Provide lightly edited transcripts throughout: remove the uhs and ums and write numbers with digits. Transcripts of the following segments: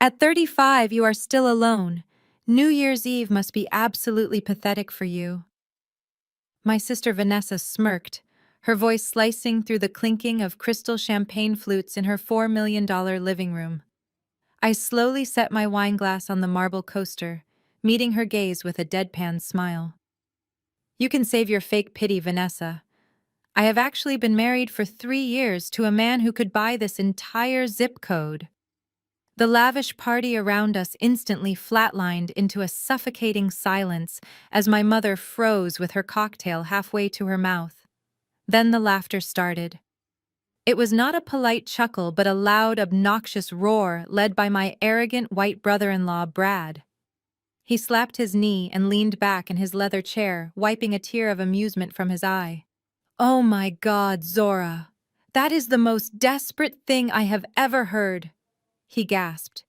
At 35, you are still alone. New Year's Eve must be absolutely pathetic for you. My sister Vanessa smirked, her voice slicing through the clinking of crystal champagne flutes in her $4 million living room. I slowly set my wine glass on the marble coaster, meeting her gaze with a deadpan smile. You can save your fake pity, Vanessa. I have actually been married for 3 years to a man who could buy this entire zip code. The lavish party around us instantly flatlined into a suffocating silence as my mother froze with her cocktail halfway to her mouth. Then the laughter started. It was not a polite chuckle but a loud, obnoxious roar led by my arrogant white brother-in-law, Brad. He slapped his knee and leaned back in his leather chair, wiping a tear of amusement from his eye. "Oh my God, Zora! That is the most desperate thing I have ever heard," he gasped.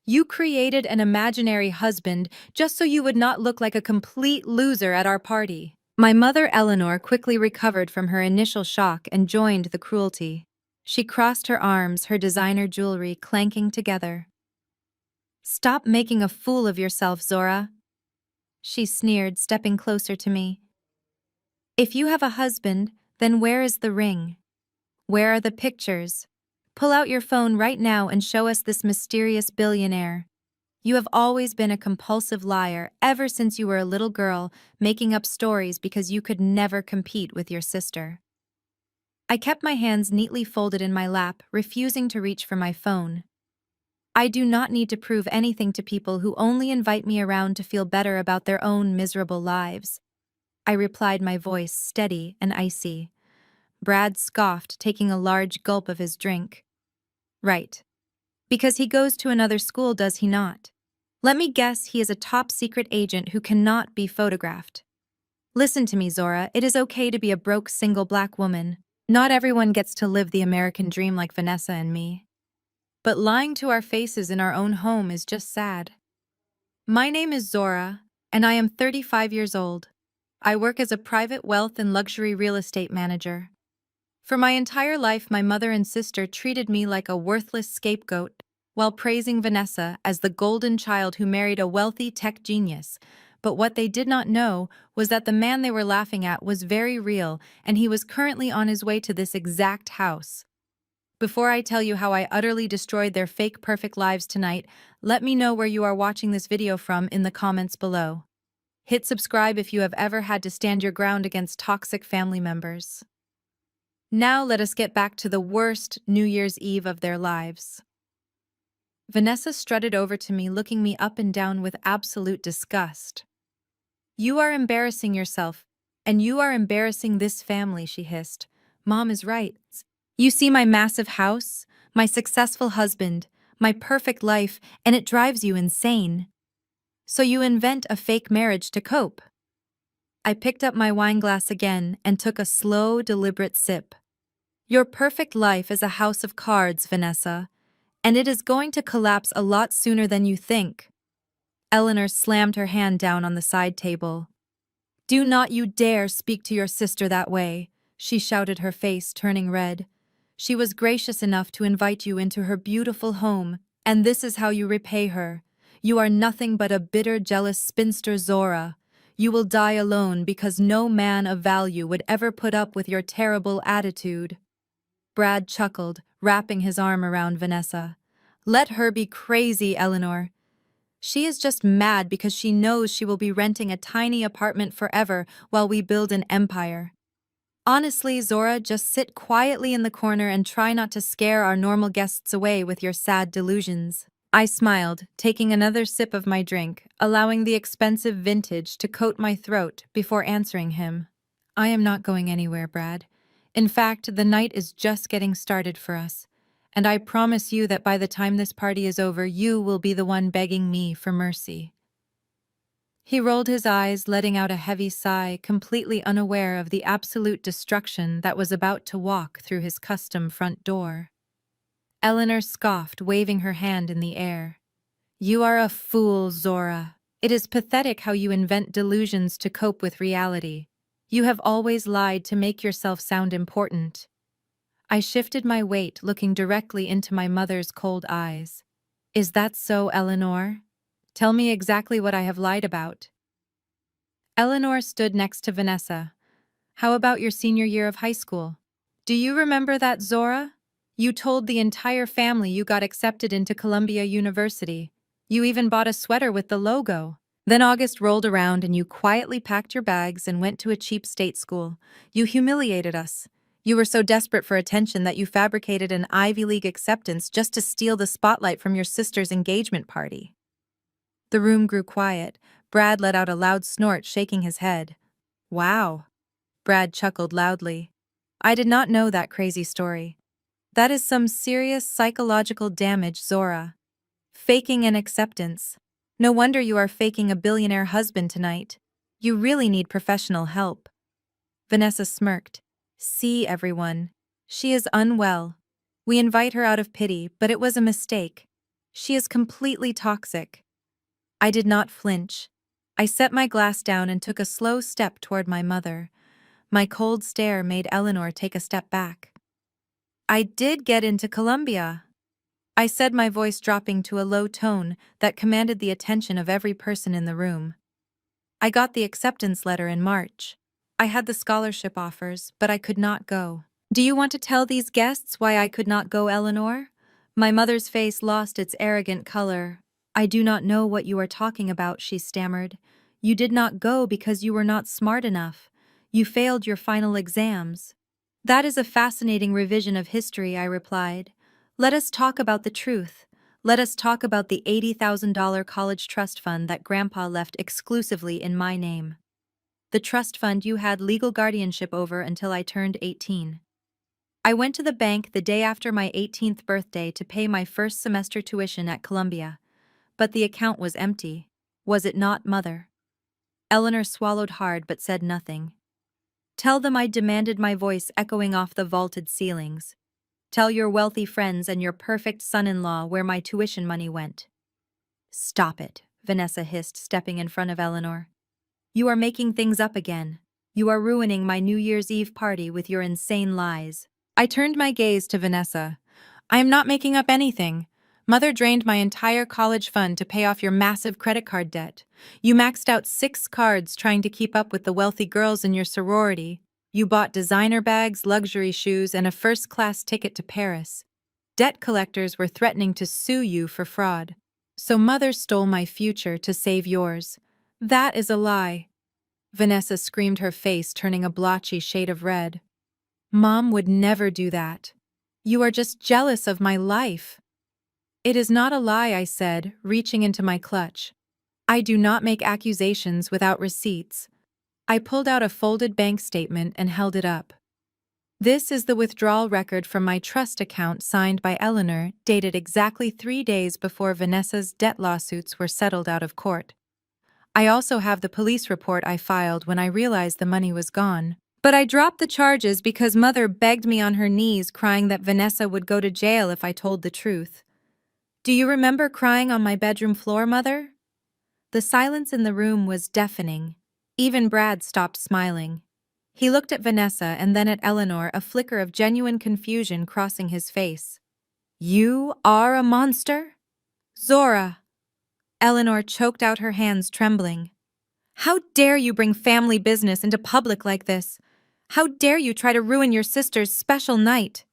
"You created an imaginary husband just so you would not look like a complete loser at our party." My mother Eleanor quickly recovered from her initial shock and joined the cruelty. She crossed her arms, her designer jewelry clanking together. "Stop making a fool of yourself, Zora," she sneered, stepping closer to me. "If you have a husband, then where is the ring? Where are the pictures? Pull out your phone right now and show us this mysterious billionaire. You have always been a compulsive liar ever since you were a little girl, making up stories because you could never compete with your sister." I kept my hands neatly folded in my lap, refusing to reach for my phone. I do not need to prove anything to people who only invite me around to feel better about their own miserable lives. I replied, my voice steady and icy. Brad scoffed, taking a large gulp of his drink. "Right. Because he goes to another school, does he not? Let me guess, he is a top-secret agent who cannot be photographed. Listen to me, Zora, it is okay to be a broke single black woman. Not everyone gets to live the American dream like Vanessa and me. But lying to our faces in our own home is just sad. My name is Zora, and I am 35 years old. I work as a private wealth and luxury real estate manager. For my entire life, my mother and sister treated me like a worthless scapegoat, while praising Vanessa as the golden child who married a wealthy tech genius. But what they did not know was that the man they were laughing at was very real, and he was currently on his way to this exact house. Before I tell you how I utterly destroyed their fake perfect lives tonight, let me know where you are watching this video from in the comments below. Hit subscribe if you have ever had to stand your ground against toxic family members. Now let us get back to the worst New Year's Eve of their lives. Vanessa strutted over to me, looking me up and down with absolute disgust. "You are embarrassing yourself, and you are embarrassing this family," she hissed. "Mom is right. You see my massive house, my successful husband, my perfect life, and it drives you insane. So you invent a fake marriage to cope." I picked up my wine glass again and took a slow, deliberate sip. "Your perfect life is a house of cards, Vanessa, and it is going to collapse a lot sooner than you think." Eleanor slammed her hand down on the side table. "Do not you dare speak to your sister that way," she shouted, her face turning red. "She was gracious enough to invite you into her beautiful home, and this is how you repay her. You are nothing but a bitter, jealous spinster, Zora. You will die alone because no man of value would ever put up with your terrible attitude." Brad chuckled, wrapping his arm around Vanessa. "Let her be crazy, Eleanor. She is just mad because she knows she will be renting a tiny apartment forever while we build an empire. Honestly, Zora, just sit quietly in the corner and try not to scare our normal guests away with your sad delusions." I smiled, taking another sip of my drink, allowing the expensive vintage to coat my throat before answering him. "I am not going anywhere, Brad. In fact, the night is just getting started for us, and I promise you that by the time this party is over, you will be the one begging me for mercy." He rolled his eyes, letting out a heavy sigh, completely unaware of the absolute destruction that was about to walk through his custom front door. Eleanor scoffed, waving her hand in the air. "You are a fool, Zora. It is pathetic how you invent delusions to cope with reality. You have always lied to make yourself sound important." I shifted my weight, looking directly into my mother's cold eyes. Is that so, Eleanor? Tell me exactly what I have lied about. Eleanor stood next to Vanessa. How about your senior year of high school? Do you remember that, Zora? You told the entire family you got accepted into Columbia University. You even bought a sweater with the logo. Then August rolled around and you quietly packed your bags and went to a cheap state school. You humiliated us. You were so desperate for attention that you fabricated an Ivy League acceptance just to steal the spotlight from your sister's engagement party. The room grew quiet. Brad let out a loud snort, shaking his head. Wow. Brad chuckled loudly. I did not know that crazy story. That is some serious psychological damage, Zora. Faking an acceptance. No wonder you are faking a billionaire husband tonight. You really need professional help. Vanessa smirked. See, everyone. She is unwell. We invite her out of pity, but it was a mistake. She is completely toxic. I did not flinch. I set my glass down and took a slow step toward my mother. My cold stare made Eleanor take a step back. I did get into Columbia, I said, my voice dropping to a low tone that commanded the attention of every person in the room. I got the acceptance letter in March. I had the scholarship offers, but I could not go. Do you want to tell these guests why I could not go, Eleanor? My mother's face lost its arrogant color. I do not know what you are talking about, she stammered. You did not go because you were not smart enough. You failed your final exams. That is a fascinating revision of history, I replied. Let us talk about the truth. Let us talk about the $80,000 college trust fund that Grandpa left exclusively in my name. The trust fund you had legal guardianship over until I turned 18. I went to the bank the day after my 18th birthday to pay my first semester tuition at Columbia, but the account was empty. Was it not, Mother? Eleanor swallowed hard but said nothing. Tell them I demanded, my voice echoing off the vaulted ceilings. Tell your wealthy friends and your perfect son-in-law where my tuition money went. Stop it, Vanessa hissed, stepping in front of Eleanor. You are making things up again. You are ruining my New Year's Eve party with your insane lies. I turned my gaze to Vanessa. I am not making up anything. Mother drained my entire college fund to pay off your massive credit card debt. You maxed out 6 cards trying to keep up with the wealthy girls in your sorority. You bought designer bags, luxury shoes, and a first-class ticket to Paris. Debt collectors were threatening to sue you for fraud. So Mother stole my future to save yours. That is a lie. Vanessa screamed, her face turning a blotchy shade of red. Mom would never do that. You are just jealous of my life. It is not a lie, I said, reaching into my clutch. I do not make accusations without receipts. I pulled out a folded bank statement and held it up. This is the withdrawal record from my trust account signed by Eleanor, dated exactly 3 days before Vanessa's debt lawsuits were settled out of court. I also have the police report I filed when I realized the money was gone. But I dropped the charges because Mother begged me on her knees, crying that Vanessa would go to jail if I told the truth. Do you remember crying on my bedroom floor, Mother? The silence in the room was deafening. Even Brad stopped smiling. He looked at Vanessa and then at Eleanor, a flicker of genuine confusion crossing his face. You are a monster? Zora! Eleanor choked out, her hands trembling. How dare you bring family business into public like this? How dare you try to ruin your sister's special night?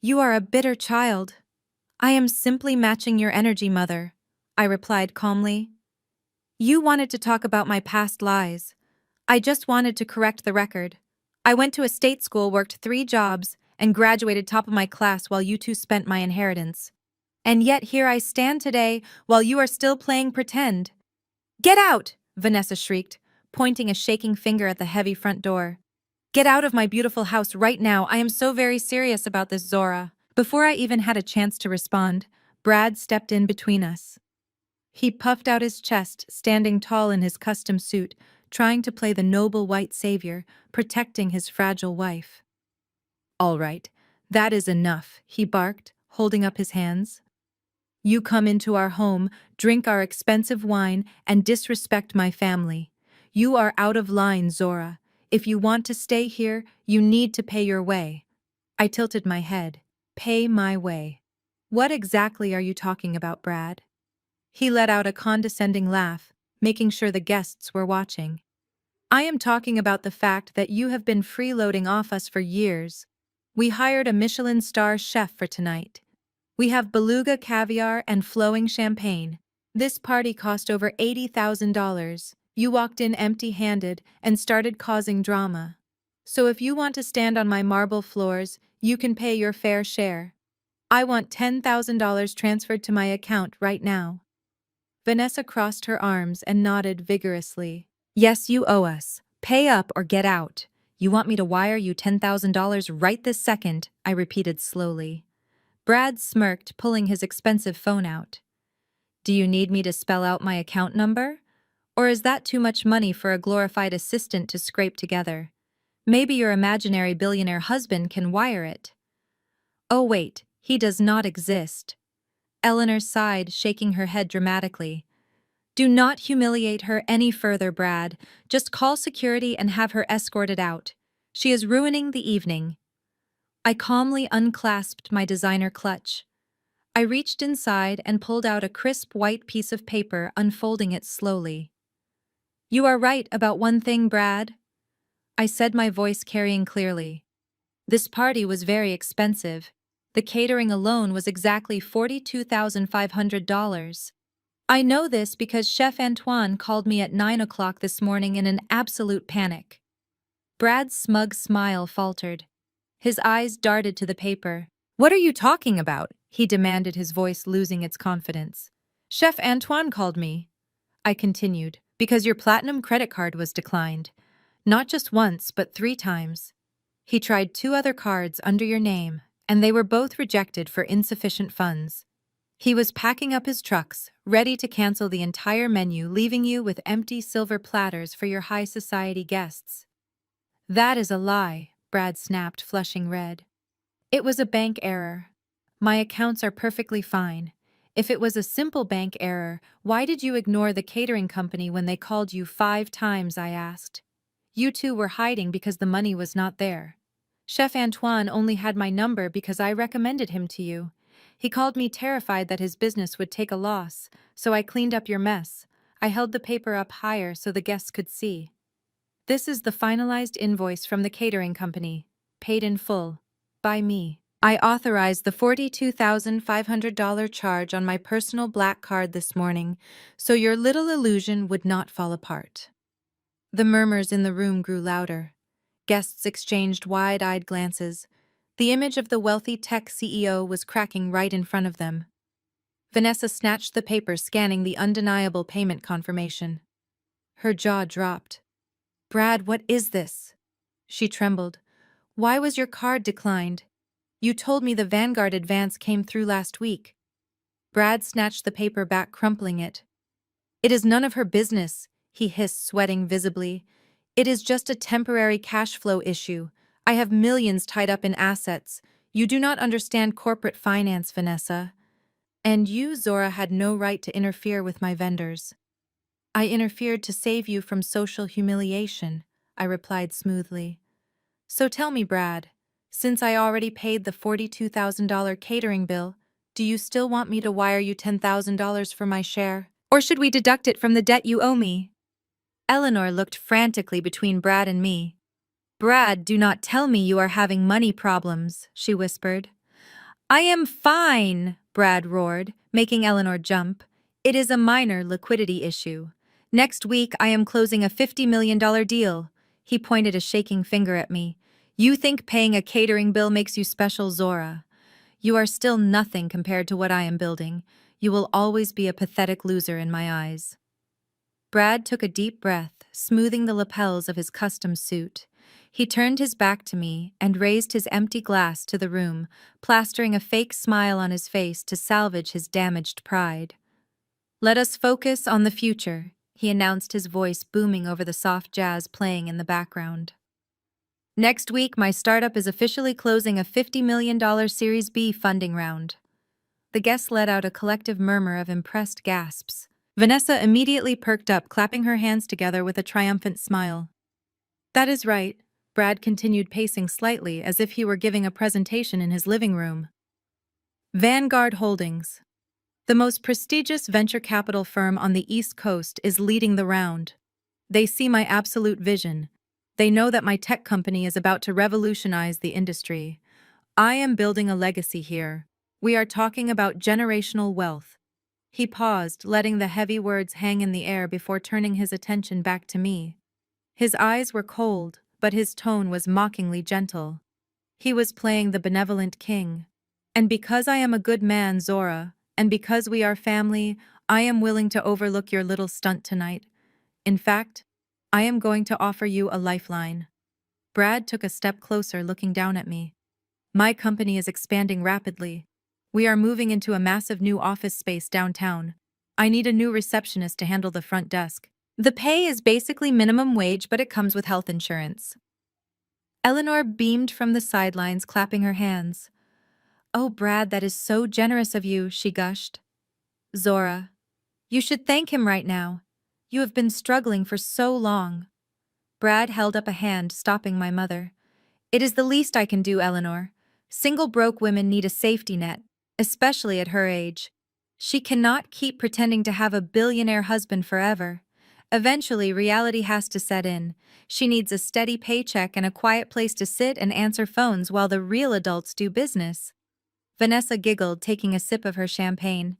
You are a bitter child. I am simply matching your energy, Mother, I replied calmly. You wanted to talk about my past lies. I just wanted to correct the record. I went to a state school, worked 3 jobs, and graduated top of my class while you two spent my inheritance. And yet here I stand today while you are still playing pretend. Get out! Vanessa shrieked, pointing a shaking finger at the heavy front door. Get out of my beautiful house right now. I am so very serious about this, Zora. Before I even had a chance to respond, Brad stepped in between us. He puffed out his chest, standing tall in his custom suit, trying to play the noble white savior, protecting his fragile wife. All right, that is enough, he barked, holding up his hands. You come into our home, drink our expensive wine, and disrespect my family. You are out of line, Zora. If you want to stay here, you need to pay your way. I tilted my head. Pay my way. What exactly are you talking about, Brad? He let out a condescending laugh, making sure the guests were watching. I am talking about the fact that you have been freeloading off us for years. We hired a Michelin star chef for tonight. We have beluga caviar and flowing champagne. This party cost over $80,000. You walked in empty-handed and started causing drama. So if you want to stand on my marble floors, you can pay your fair share. I want $10,000 transferred to my account right now. Vanessa crossed her arms and nodded vigorously. Yes, you owe us. Pay up or get out. You want me to wire you $10,000 right this second, I repeated slowly. Brad smirked, pulling his expensive phone out. Do you need me to spell out my account number? Or is that too much money for a glorified assistant to scrape together? Maybe your imaginary billionaire husband can wire it. Oh wait, he does not exist. Eleanor sighed, shaking her head dramatically. Do not humiliate her any further, Brad. Just call security and have her escorted out. She is ruining the evening. I calmly unclasped my designer clutch. I reached inside and pulled out a crisp white piece of paper, unfolding it slowly. You are right about one thing, Brad, I said, my voice carrying clearly. This party was very expensive. The catering alone was exactly $42,500. I know this because Chef Antoine called me at 9 o'clock this morning in an absolute panic. Brad's smug smile faltered. His eyes darted to the paper. What are you talking about? He demanded, his voice losing its confidence. Chef Antoine called me, I continued, because your platinum credit card was declined. Not just once, but 3 times. He tried 2 other cards under your name, and they were both rejected for insufficient funds. He was packing up his trucks, ready to cancel the entire menu, leaving you with empty silver platters for your high society guests. That is a lie, Brad snapped, flushing red. It was a bank error. My accounts are perfectly fine. If it was a simple bank error, why did you ignore the catering company when they called you 5 times, I asked. You two were hiding because the money was not there. Chef Antoine only had my number because I recommended him to you. He called me terrified that his business would take a loss, so I cleaned up your mess. I held the paper up higher so the guests could see. This is the finalized invoice from the catering company, paid in full, by me. I authorized the $42,500 charge on my personal black card this morning, so your little illusion would not fall apart. The murmurs in the room grew louder. Guests exchanged wide-eyed glances. The image of the wealthy tech CEO was cracking right in front of them. Vanessa snatched the paper, scanning the undeniable payment confirmation. Her jaw dropped. Brad, what is this? She trembled. Why was your card declined? You told me the Vanguard advance came through last week. Brad snatched the paper back, crumpling it. It is none of her business, he hissed, sweating visibly. It is just a temporary cash flow issue. I have millions tied up in assets. You do not understand corporate finance, Vanessa. And you, Zora, had no right to interfere with my vendors. I interfered to save you from social humiliation, I replied smoothly. So tell me, Brad, since I already paid the $42,000 catering bill, do you still want me to wire you $10,000 for my share? Or should we deduct it from the debt you owe me? Eleanor looked frantically between Brad and me. Brad, do not tell me you are having money problems, she whispered. I am fine, Brad roared, making Eleanor jump. It is a minor liquidity issue. Next week I am closing a $50 million deal. He pointed a shaking finger at me. You think paying a catering bill makes you special, Zora? You are still nothing compared to what I am building. You will always be a pathetic loser in my eyes. Brad took a deep breath, smoothing the lapels of his custom suit. He turned his back to me and raised his empty glass to the room, plastering a fake smile on his face to salvage his damaged pride. Let us focus on the future, he announced, his voice booming over the soft jazz playing in the background. Next week, my startup is officially closing a $50 million Series B funding round. The guests let out a collective murmur of impressed gasps. Vanessa immediately perked up, clapping her hands together with a triumphant smile. That is right, Brad continued, pacing slightly as if he were giving a presentation in his living room. Vanguard Holdings, the most prestigious venture capital firm on the East Coast, is leading the round. They see my absolute vision. They know that my tech company is about to revolutionize the industry. I am building a legacy here. We are talking about generational wealth. He paused, letting the heavy words hang in the air before turning his attention back to me. His eyes were cold, but his tone was mockingly gentle. He was playing the benevolent king. And because I am a good man, Zora, and because we are family, I am willing to overlook your little stunt tonight. In fact, I am going to offer you a lifeline. Brad took a step closer, looking down at me. My company is expanding rapidly. We are moving into a massive new office space downtown. I need a new receptionist to handle the front desk. The pay is basically minimum wage, but it comes with health insurance. Eleanor beamed from the sidelines, clapping her hands. "Oh, Brad, that is so generous of you," she gushed. "Zora, you should thank him right now. You have been struggling for so long." Brad held up a hand, stopping my mother. "It is the least I can do, Eleanor. Single broke women need a safety net, especially at her age. She cannot keep pretending to have a billionaire husband forever. Eventually, reality has to set in. She needs a steady paycheck and a quiet place to sit and answer phones while the real adults do business." Vanessa giggled, taking a sip of her champagne.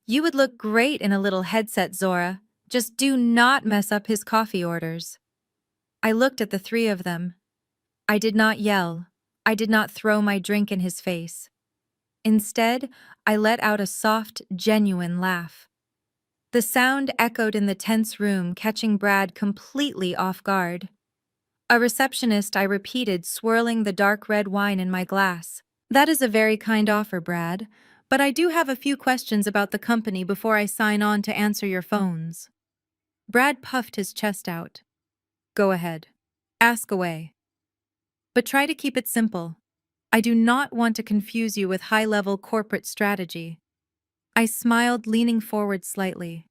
"You would look great in a little headset, Zora. Just do not mess up his coffee orders." I looked at the three of them. I did not yell. I did not throw my drink in his face. Instead, I let out a soft, genuine laugh. The sound echoed in the tense room, catching Brad completely off guard. "A receptionist," I repeated, swirling the dark red wine in my glass. "That is a very kind offer, Brad, but I do have a few questions about the company before I sign on to answer your phones." Brad puffed his chest out. "Go ahead. Ask away. But try to keep it simple. I do not want to confuse you with high-level corporate strategy." I smiled, leaning forward slightly.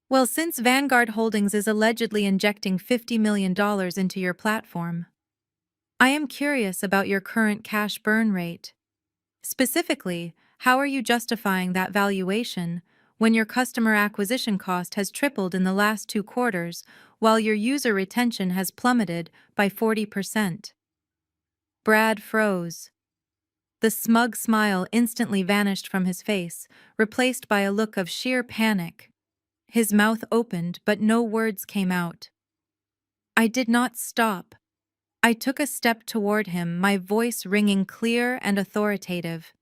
"Well, since Vanguard Holdings is allegedly injecting $50 million into your platform, I am curious about your current cash burn rate. Specifically, how are you justifying that valuation when your customer acquisition cost has tripled in the last 2 quarters, while your user retention has plummeted by 40%? Brad froze. The smug smile instantly vanished from his face, replaced by a look of sheer panic. His mouth opened, but no words came out. I did not stop. I took a step toward him, my voice ringing clear and authoritative.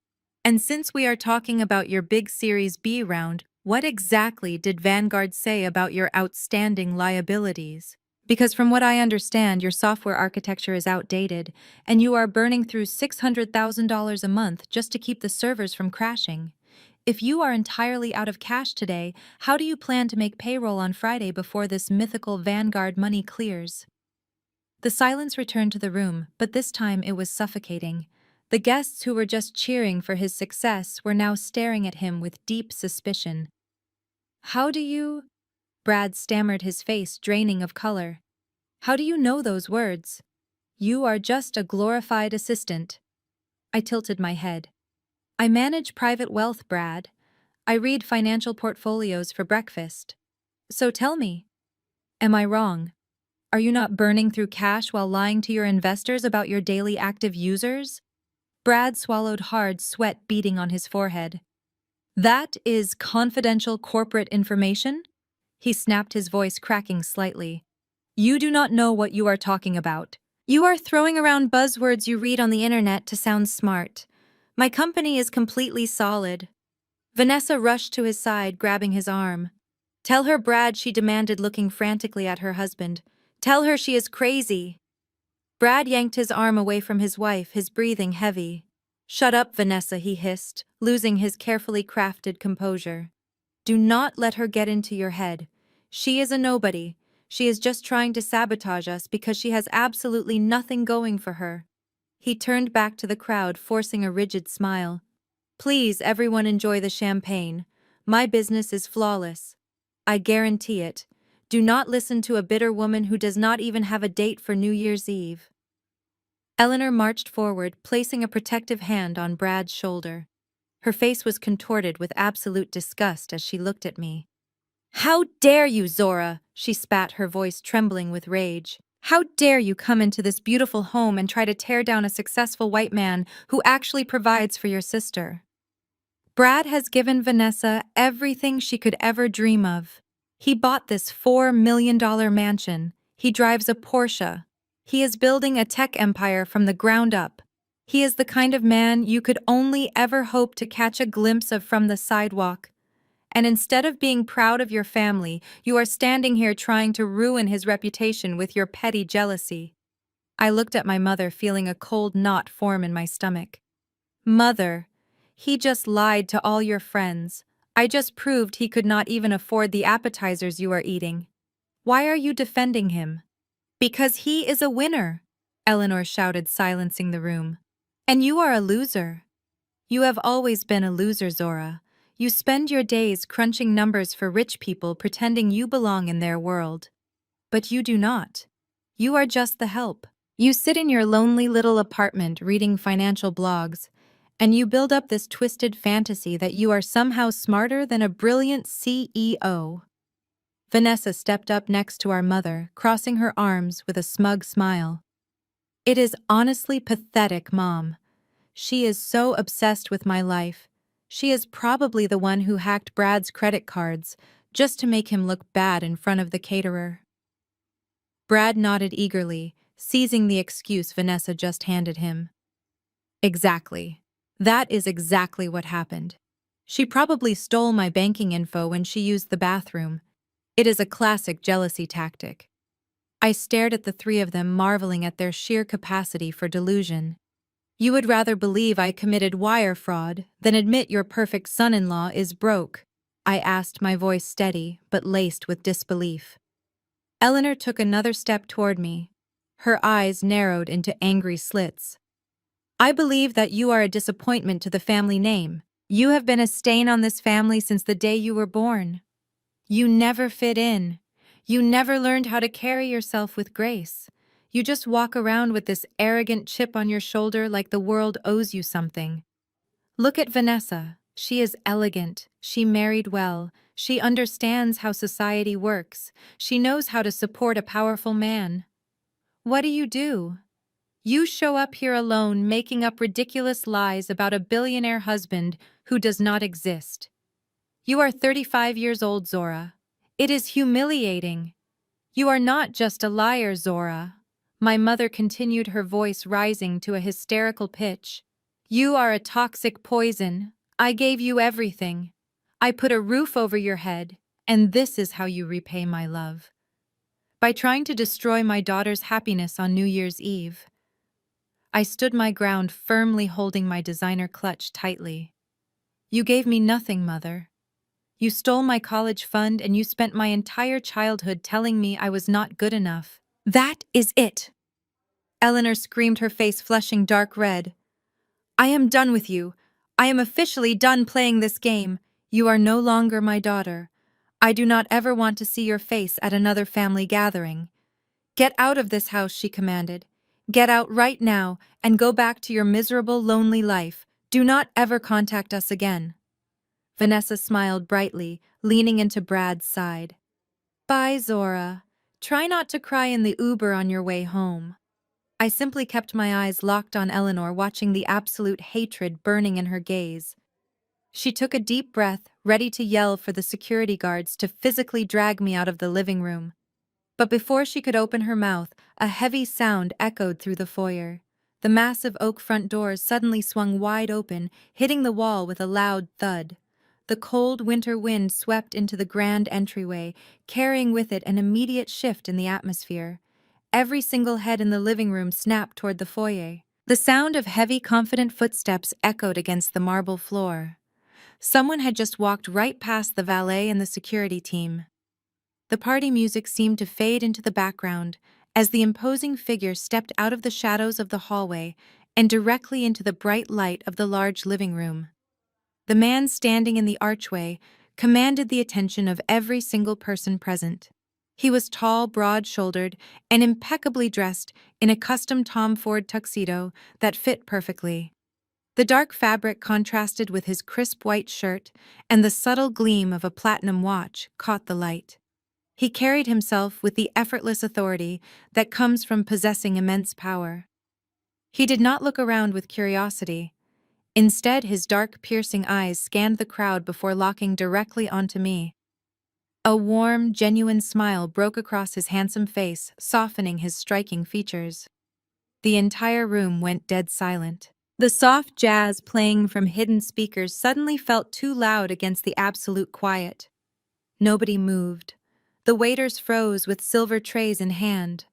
"And since we are talking about your big Series B round, what exactly did Vanguard say about your outstanding liabilities? Because from what I understand, your software architecture is outdated, and you are burning through $600,000 a month just to keep the servers from crashing. If you are entirely out of cash today, how do you plan to make payroll on Friday before this mythical Vanguard money clears?" The silence returned to the room, but this time it was suffocating. The guests who were just cheering for his success were now staring at him with deep suspicion. "How do you—" Brad stammered, his face draining of color. "How do you know those words? You are just a glorified assistant." I tilted my head. "I manage private wealth, Brad. I read financial portfolios for breakfast. So tell me, am I wrong? Are you not burning through cash while lying to your investors about your daily active users?" Brad swallowed hard, sweat beading on his forehead. "That is confidential corporate information?" He snapped, his voice cracking slightly. "You do not know what you are talking about. You are throwing around buzzwords you read on the internet to sound smart. My company is completely solid." Vanessa rushed to his side, grabbing his arm. "Tell her, Brad," she demanded, looking frantically at her husband. "Tell her she is crazy." Brad yanked his arm away from his wife, his breathing heavy. "Shut up, Vanessa," he hissed, losing his carefully crafted composure. "Do not let her get into your head. She is a nobody. She is just trying to sabotage us because she has absolutely nothing going for her." He turned back to the crowd, forcing a rigid smile. "Please, everyone, enjoy the champagne. My business is flawless. I guarantee it. Do not listen to a bitter woman who does not even have a date for New Year's Eve." Eleanor marched forward, placing a protective hand on Brad's shoulder. Her face was contorted with absolute disgust as she looked at me. "How dare you, Zora?" she spat, her voice trembling with rage. "How dare you come into this beautiful home and try to tear down a successful white man who actually provides for your sister? Brad has given Vanessa everything she could ever dream of. He bought this $4 million mansion. He drives a Porsche. He is building a tech empire from the ground up. He is the kind of man you could only ever hope to catch a glimpse of from the sidewalk. And instead of being proud of your family, you are standing here trying to ruin his reputation with your petty jealousy." I looked at my mother, feeling a cold knot form in my stomach. "Mother, he just lied to all your friends. I just proved he could not even afford the appetizers you are eating. Why are you defending him?" "Because he is a winner," Eleanor shouted, silencing the room. "And you are a loser. You have always been a loser, Zora. You spend your days crunching numbers for rich people, pretending you belong in their world. But you do not. You are just the help. You sit in your lonely little apartment reading financial blogs, and you build up this twisted fantasy that you are somehow smarter than a brilliant CEO. Vanessa stepped up next to our mother, crossing her arms with a smug smile. "It is honestly pathetic, Mom. She is so obsessed with my life. She is probably the one who hacked Brad's credit cards just to make him look bad in front of the caterer." Brad nodded eagerly, seizing the excuse Vanessa just handed him. "Exactly. That is exactly what happened. She probably stole my banking info when she used the bathroom. It is a classic jealousy tactic." I stared at the three of them, marveling at their sheer capacity for delusion. "You would rather believe I committed wire fraud than admit your perfect son-in-law is broke?" I asked, my voice steady but laced with disbelief. Eleanor took another step toward me. Her eyes narrowed into angry slits. "I believe that you are a disappointment to the family name. You have been a stain on this family since the day you were born. You never fit in. You never learned how to carry yourself with grace. You just walk around with this arrogant chip on your shoulder like the world owes you something. Look at Vanessa. She is elegant. She married well. She understands how society works. She knows how to support a powerful man. What do? You show up here alone, making up ridiculous lies about a billionaire husband who does not exist. You are 35 years old, Zora. It is humiliating. You are not just a liar, Zora." My mother continued, her voice rising to a hysterical pitch. "You are a toxic poison. I gave you everything. I put a roof over your head, and this is how you repay my love. By trying to destroy my daughter's happiness on New Year's Eve." I stood my ground, firmly holding my designer clutch tightly. "You gave me nothing, Mother. You stole my college fund, and you spent my entire childhood telling me I was not good enough." "That is it!" Eleanor screamed, her face flushing dark red. "I am done with you. I am officially done playing this game. You are no longer my daughter. I do not ever want to see your face at another family gathering. Get out of this house," she commanded. "Get out right now and go back to your miserable, lonely life. Do not ever contact us again." Vanessa smiled brightly, leaning into Brad's side. "Bye, Zora. Try not to cry in the Uber on your way home." I simply kept my eyes locked on Eleanor, watching the absolute hatred burning in her gaze. She took a deep breath, ready to yell for the security guards to physically drag me out of the living room. But before she could open her mouth, a heavy sound echoed through the foyer. The massive oak front doors suddenly swung wide open, hitting the wall with a loud thud. The cold winter wind swept into the grand entryway, carrying with it an immediate shift in the atmosphere. Every single head in the living room snapped toward the foyer. The sound of heavy, confident footsteps echoed against the marble floor. Someone had just walked right past the valet and the security team. The party music seemed to fade into the background as the imposing figure stepped out of the shadows of the hallway and directly into the bright light of the large living room. The man standing in the archway commanded the attention of every single person present. He was tall, broad-shouldered, and impeccably dressed in a custom Tom Ford tuxedo that fit perfectly. The dark fabric contrasted with his crisp white shirt, and the subtle gleam of a platinum watch caught the light. He carried himself with the effortless authority that comes from possessing immense power. He did not look around with curiosity. Instead, his dark, piercing eyes scanned the crowd before locking directly onto me. A warm, genuine smile broke across his handsome face, softening his striking features. The entire room went dead silent. The soft jazz playing from hidden speakers suddenly felt too loud against the absolute quiet. Nobody moved. The waiters froze with silver trays in hand.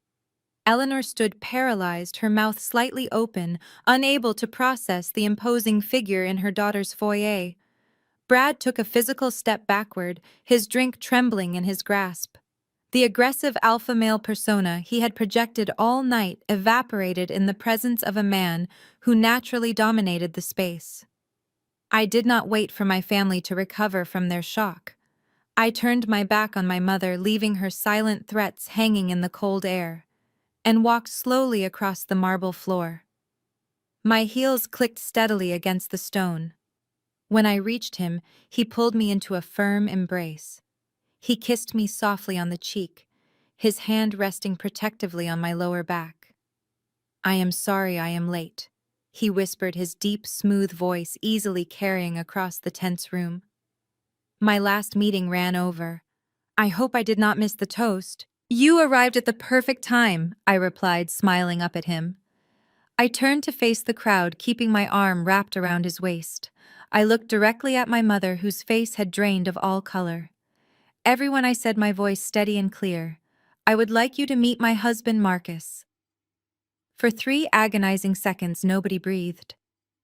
Eleanor stood paralyzed, her mouth slightly open, unable to process the imposing figure in her daughter's foyer. Brad took a physical step backward, his drink trembling in his grasp. The aggressive alpha male persona he had projected all night evaporated in the presence of a man who naturally dominated the space. I did not wait for my family to recover from their shock. I turned my back on my mother, leaving her silent threats hanging in the cold air, and walked slowly across the marble floor. My heels clicked steadily against the stone. When I reached him, he pulled me into a firm embrace. He kissed me softly on the cheek, his hand resting protectively on my lower back. "I am sorry I am late," he whispered, his deep, smooth voice easily carrying across the tense room. "My last meeting ran over. I hope I did not miss the toast." "You arrived at the perfect time," I replied, smiling up at him. I turned to face the crowd, keeping my arm wrapped around his waist. I looked directly at my mother, whose face had drained of all color. "Everyone," I said, my voice steady and clear, "I would like you to meet my husband, Marcus." For 3 agonizing seconds, nobody breathed.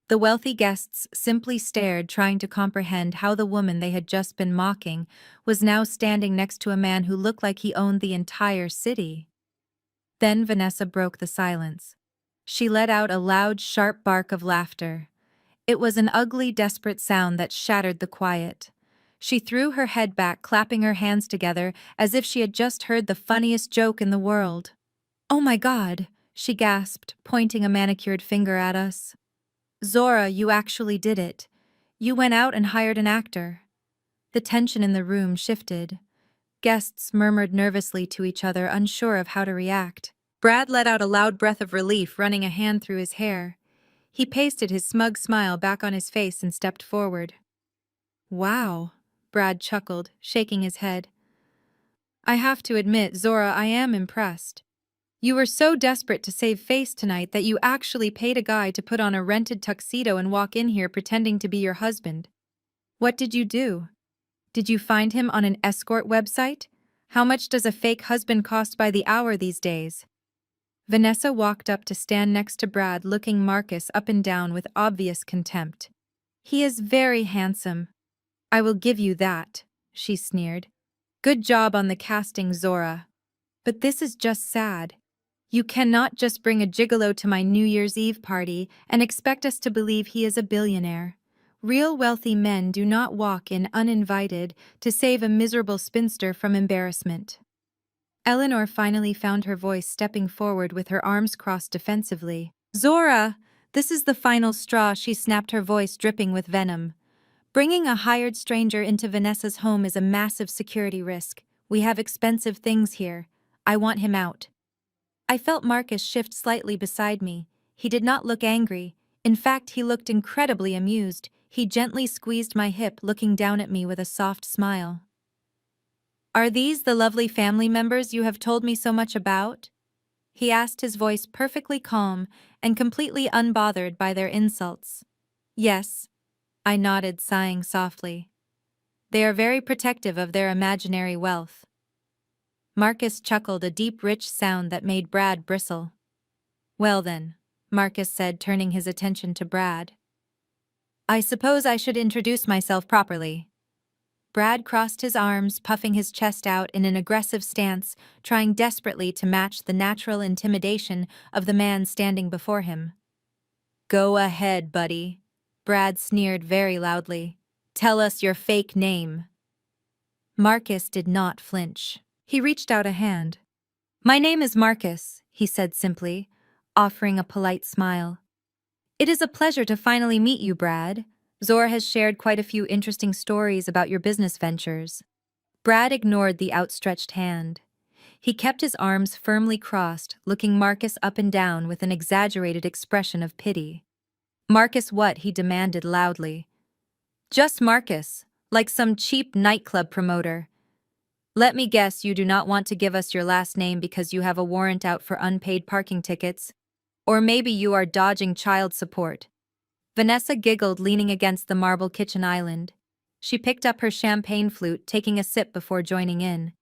The wealthy guests simply stared, trying to comprehend how the woman they had just been mocking was now standing next to a man who looked like he owned the entire city. Then Vanessa broke the silence. She let out a loud, sharp bark of laughter. It was an ugly, desperate sound that shattered the quiet. She threw her head back, clapping her hands together as if she had just heard the funniest joke in the world. "Oh my God," she gasped, pointing a manicured finger at us. "Zora, you actually did it. You went out and hired an actor." The tension in the room shifted. Guests murmured nervously to each other, unsure of how to react. Brad let out a loud breath of relief, running a hand through his hair. He pasted his smug smile back on his face and stepped forward. "Wow," Brad chuckled, shaking his head. "I have to admit, Zora, I am impressed. You were so desperate to save face tonight that you actually paid a guy to put on a rented tuxedo and walk in here pretending to be your husband. What did you do? Did you find him on an escort website? How much does a fake husband cost by the hour these days?" Vanessa walked up to stand next to Brad, looking Marcus up and down with obvious contempt. "He is very handsome. I will give you that," she sneered. "Good job on the casting, Zora. But this is just sad. You cannot just bring a gigolo to my New Year's Eve party and expect us to believe he is a billionaire. Real wealthy men do not walk in uninvited to save a miserable spinster from embarrassment." Eleanor finally found her voice, stepping forward with her arms crossed defensively. "Zora, this is the final straw," she snapped, her voice dripping with venom. "Bringing a hired stranger into Vanessa's home is a massive security risk. We have expensive things here. I want him out." I felt Marcus shift slightly beside me. He did not look angry. In fact, he looked incredibly amused. He gently squeezed my hip, looking down at me with a soft smile. "Are these the lovely family members you have told me so much about?" he asked, his voice perfectly calm and completely unbothered by their insults. "Yes," I nodded, sighing softly. "They are very protective of their imaginary wealth." Marcus chuckled, a deep, rich sound that made Brad bristle. "Well then," Marcus said, turning his attention to Brad, "I suppose I should introduce myself properly." Brad crossed his arms, puffing his chest out in an aggressive stance, trying desperately to match the natural intimidation of the man standing before him. "Go ahead, buddy," Brad sneered very loudly. "Tell us your fake name." Marcus did not flinch. He reached out a hand. "My name is Marcus," he said simply, offering a polite smile. It is a pleasure to finally meet you, Brad. Zora has shared quite a few interesting stories about your business ventures. Brad ignored the outstretched hand. He kept his arms firmly crossed, looking Marcus up and down with an exaggerated expression of pity. Marcus what? He demanded loudly. Just Marcus, like some cheap nightclub promoter. Let me guess you do not want to give us your last name because you have a warrant out for unpaid parking tickets. Or maybe you are dodging child support. Vanessa giggled, leaning against the marble kitchen island. She picked up her champagne flute, taking a sip before joining in.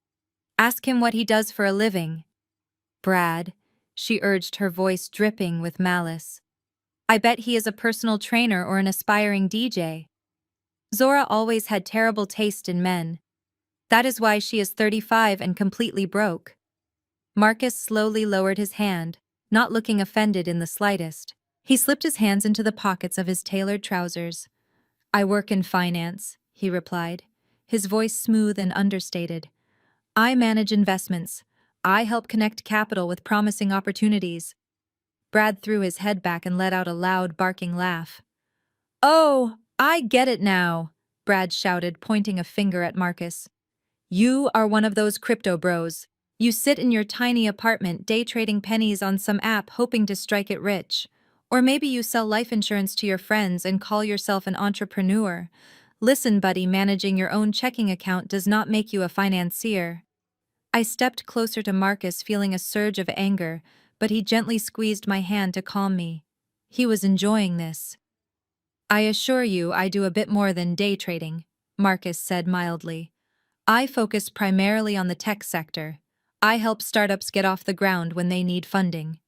Ask him what he does for a living. Brad, she urged, her voice dripping with malice. I bet he is a personal trainer or an aspiring DJ. Zora always had terrible taste in men. That is why she is 35 and completely broke. Marcus slowly lowered his hand, not looking offended in the slightest. He slipped his hands into the pockets of his tailored trousers. I work in finance, he replied, his voice smooth and understated. I manage investments. I help connect capital with promising opportunities. Brad threw his head back and let out a loud, barking laugh. Oh, I get it now, Brad shouted, pointing a finger at Marcus. You are one of those crypto bros. You sit in your tiny apartment day trading pennies on some app hoping to strike it rich. Or maybe you sell life insurance to your friends and call yourself an entrepreneur. Listen, buddy, managing your own checking account does not make you a financier. I stepped closer to Marcus, feeling a surge of anger, but he gently squeezed my hand to calm me. He was enjoying this. I assure you I do a bit more than day trading, Marcus said mildly. I focus primarily on the tech sector. I help startups get off the ground when they need funding.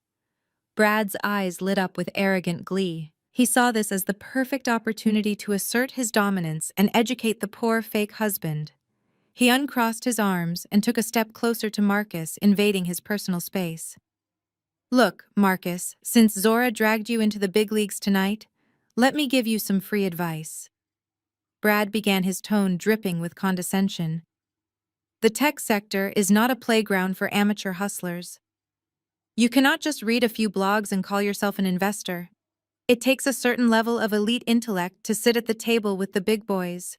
Brad's eyes lit up with arrogant glee. He saw this as the perfect opportunity to assert his dominance and educate the poor fake husband. He uncrossed his arms and took a step closer to Marcus, invading his personal space. Look, Marcus, since Zora dragged you into the big leagues tonight, let me give you some free advice. Brad began, his tone dripping with condescension. The tech sector is not a playground for amateur hustlers. You cannot just read a few blogs and call yourself an investor. It takes a certain level of elite intellect to sit at the table with the big boys.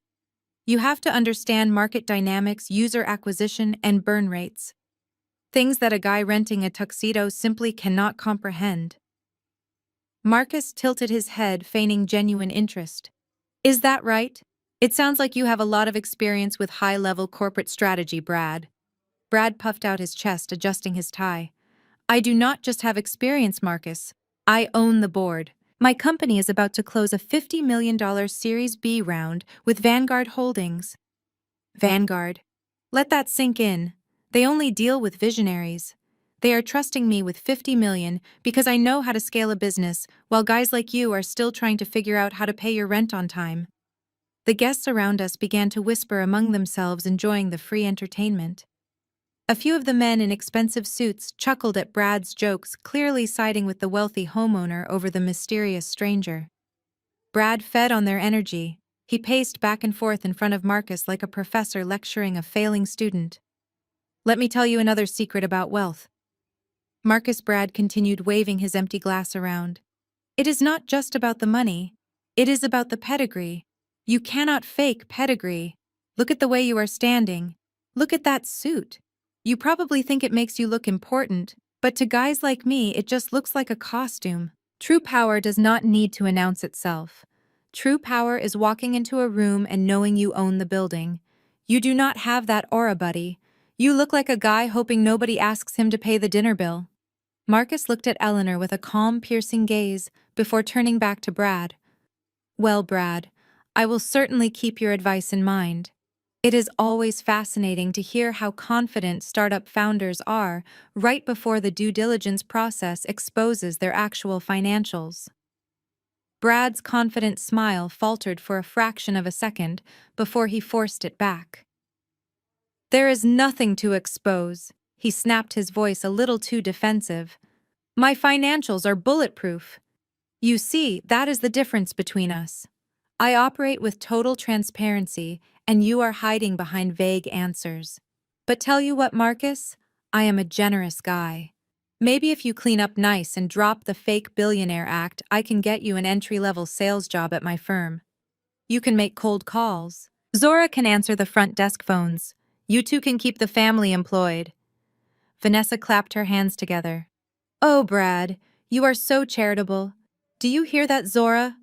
You have to understand market dynamics, user acquisition, and burn rates. Things that a guy renting a tuxedo simply cannot comprehend. Marcus tilted his head, feigning genuine interest. Is that right? It sounds like you have a lot of experience with high-level corporate strategy, Brad. Brad puffed out his chest, adjusting his tie. I do not just have experience, Marcus. I own the board. My company is about to close a $50 million Series B round with Vanguard Holdings. Vanguard. Let that sink in. They only deal with visionaries. They are trusting me with $50 million because I know how to scale a business, while guys like you are still trying to figure out how to pay your rent on time. The guests around us began to whisper among themselves, enjoying the free entertainment. A few of the men in expensive suits chuckled at Brad's jokes, clearly siding with the wealthy homeowner over the mysterious stranger. Brad fed on their energy. He paced back and forth in front of Marcus like a professor lecturing a failing student. Let me tell you another secret about wealth. Marcus Brad continued, waving his empty glass around. It is not just about the money. It is about the pedigree. You cannot fake pedigree. Look at the way you are standing. Look at that suit. You probably think it makes you look important, but to guys like me it just looks like a costume. True power does not need to announce itself. True power is walking into a room and knowing you own the building. You do not have that aura, buddy. You look like a guy hoping nobody asks him to pay the dinner bill. Marcus looked at Eleanor with a calm, piercing gaze before turning back to Brad. Well, Brad, I will certainly keep your advice in mind. It is always fascinating to hear how confident startup founders are right before the due diligence process exposes their actual financials. Brad's confident smile faltered for a fraction of a second before he forced it back. There is nothing to expose, he snapped, his voice a little too defensive. My financials are bulletproof. You see, that is the difference between us. I operate with total transparency, and you are hiding behind vague answers. But tell you what, Marcus, I am a generous guy. Maybe if you clean up nice and drop the fake billionaire act, I can get you an entry-level sales job at my firm. You can make cold calls. Zora can answer the front desk phones. You two can keep the family employed. Vanessa clapped her hands together. Oh, Brad, you are so charitable. Do you hear that, Zora?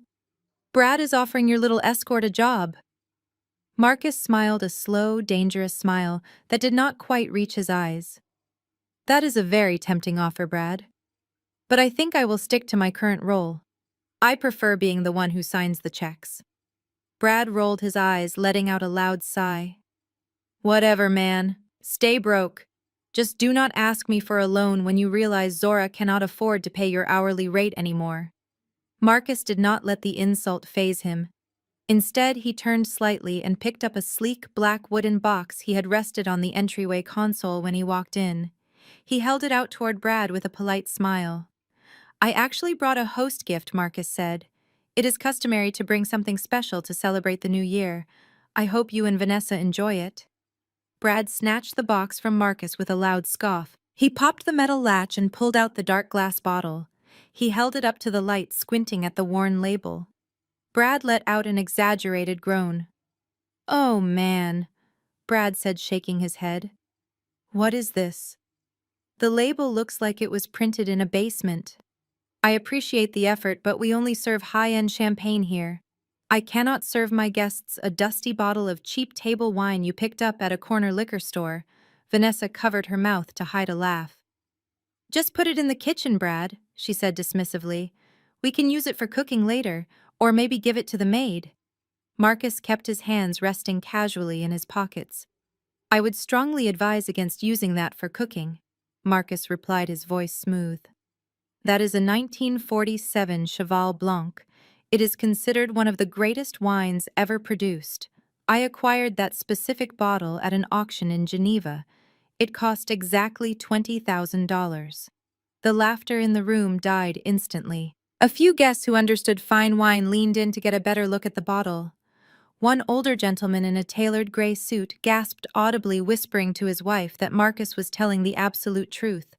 Brad is offering your little escort a job. Marcus smiled a slow, dangerous smile that did not quite reach his eyes. That is a very tempting offer, Brad. But I think I will stick to my current role. I prefer being the one who signs the checks. Brad rolled his eyes, letting out a loud sigh. Whatever, man. Stay broke. Just do not ask me for a loan when you realize Zora cannot afford to pay your hourly rate anymore. Marcus did not let the insult faze him. Instead, he turned slightly and picked up a sleek black wooden box he had rested on the entryway console when he walked in. He held it out toward Brad with a polite smile. I actually brought a host gift, Marcus said. It is customary to bring something special to celebrate the new year. I hope you and Vanessa enjoy it. Brad snatched the box from Marcus with a loud scoff. He popped the metal latch and pulled out the dark glass bottle. He held it up to the light, squinting at the worn label. Brad let out an exaggerated groan. Oh, man, Brad said, shaking his head. What is this? The label looks like it was printed in a basement. I appreciate the effort, but we only serve high-end champagne here. I cannot serve my guests a dusty bottle of cheap table wine you picked up at a corner liquor store. Vanessa covered her mouth to hide a laugh. Just put it in the kitchen, Brad, she said dismissively. We can use it for cooking later, or maybe give it to the maid. Marcus kept his hands resting casually in his pockets. I would strongly advise against using that for cooking, Marcus replied, his voice smooth. That is a 1947 Cheval Blanc. It is considered one of the greatest wines ever produced. I acquired that specific bottle at an auction in Geneva. It cost exactly $20,000. The laughter in the room died instantly. A few guests who understood fine wine leaned in to get a better look at the bottle. One older gentleman in a tailored gray suit gasped audibly, whispering to his wife that Marcus was telling the absolute truth.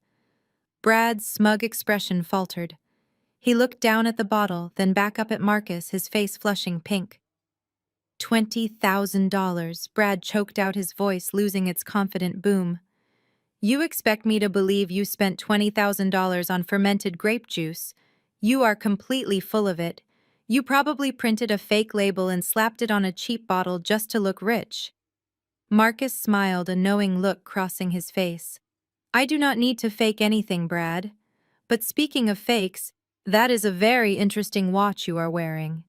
Brad's smug expression faltered. He looked down at the bottle, then back up at Marcus, his face flushing pink. $20,000, Brad choked out, his voice losing its confident boom. You expect me to believe you spent $20,000 on fermented grape juice? You are completely full of it. You probably printed a fake label and slapped it on a cheap bottle just to look rich. Marcus smiled, a knowing look crossing his face. I do not need to fake anything, Brad. But speaking of fakes, that is a very interesting watch you are wearing.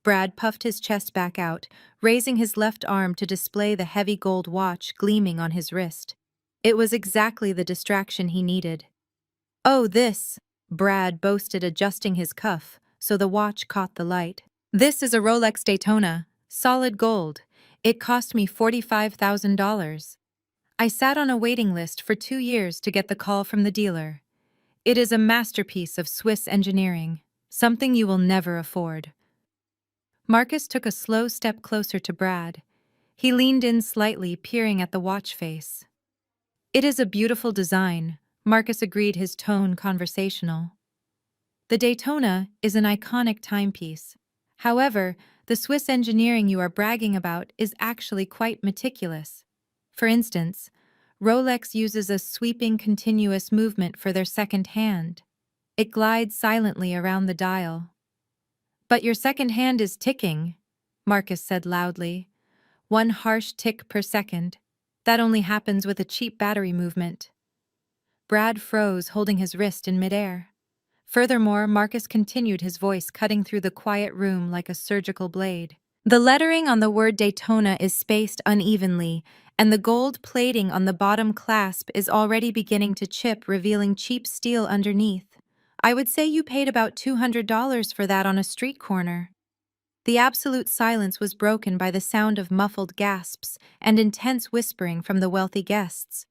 Brad puffed his chest back out, raising his left arm to display the heavy gold watch gleaming on his wrist. It was exactly the distraction he needed. Oh, this, Brad boasted, adjusting his cuff so the watch caught the light. This is a Rolex Daytona, solid gold. It cost me $45,000. I sat on a waiting list for 2 years to get the call from the dealer. It is a masterpiece of Swiss engineering, something you will never afford. Marcus took a slow step closer to Brad. He leaned in slightly, peering at the watch face. It is a beautiful design, Marcus agreed, his tone conversational. The Daytona is an iconic timepiece. However, the Swiss engineering you are bragging about is actually quite meticulous. For instance, Rolex uses a sweeping continuous movement for their second hand. It glides silently around the dial. But your second hand is ticking, Marcus said loudly. 1 harsh tick per second. That only happens with a cheap battery movement. Brad froze, holding his wrist in midair. Furthermore, Marcus continued, his voice cutting through the quiet room like a surgical blade. The lettering on the word Daytona is spaced unevenly, and the gold plating on the bottom clasp is already beginning to chip, revealing cheap steel underneath. I would say you paid about $200 for that on a street corner. The absolute silence was broken by the sound of muffled gasps and intense whispering from the wealthy guests.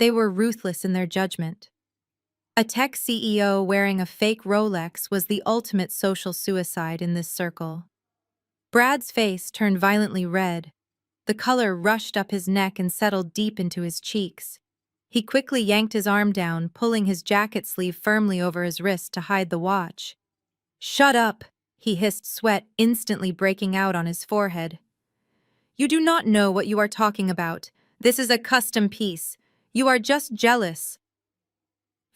They were ruthless in their judgment. A tech CEO wearing a fake Rolex was the ultimate social suicide in this circle. Brad's face turned violently red. The color rushed up his neck and settled deep into his cheeks. He quickly yanked his arm down, pulling his jacket sleeve firmly over his wrist to hide the watch. "Shut up!" he hissed, sweat instantly breaking out on his forehead. "You do not know what you are talking about. This is a custom piece. You are just jealous."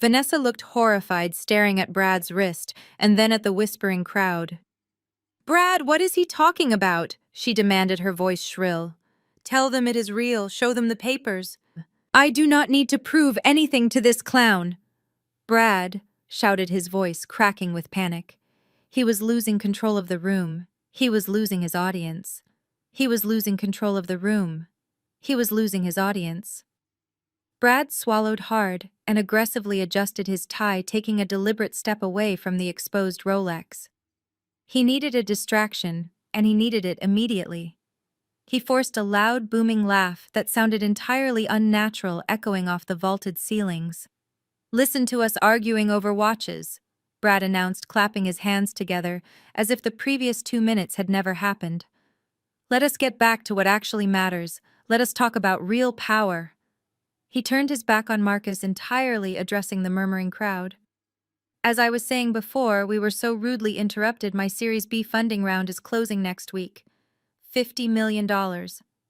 Vanessa looked horrified, staring at Brad's wrist and then at the whispering crowd. "Brad, what is he talking about?" she demanded, her voice shrill. "Tell them it is real. Show them the papers." "I do not need to prove anything to this clown." "Brad," shouted his voice, cracking with panic. He was losing control of the room. He was losing his audience. He was losing control of the room. He was losing his audience. Brad swallowed hard and aggressively adjusted his tie, taking a deliberate step away from the exposed Rolex. He needed a distraction, and he needed it immediately. He forced a loud, booming laugh that sounded entirely unnatural, echoing off the vaulted ceilings. "Listen to us arguing over watches," Brad announced, clapping his hands together as if the previous 2 minutes had never happened. "Let us get back to what actually matters. Let us talk about real power." He turned his back on Marcus, entirely addressing the murmuring crowd. "As I was saying before, we were so rudely interrupted. My Series B funding round is closing next week. $50 million.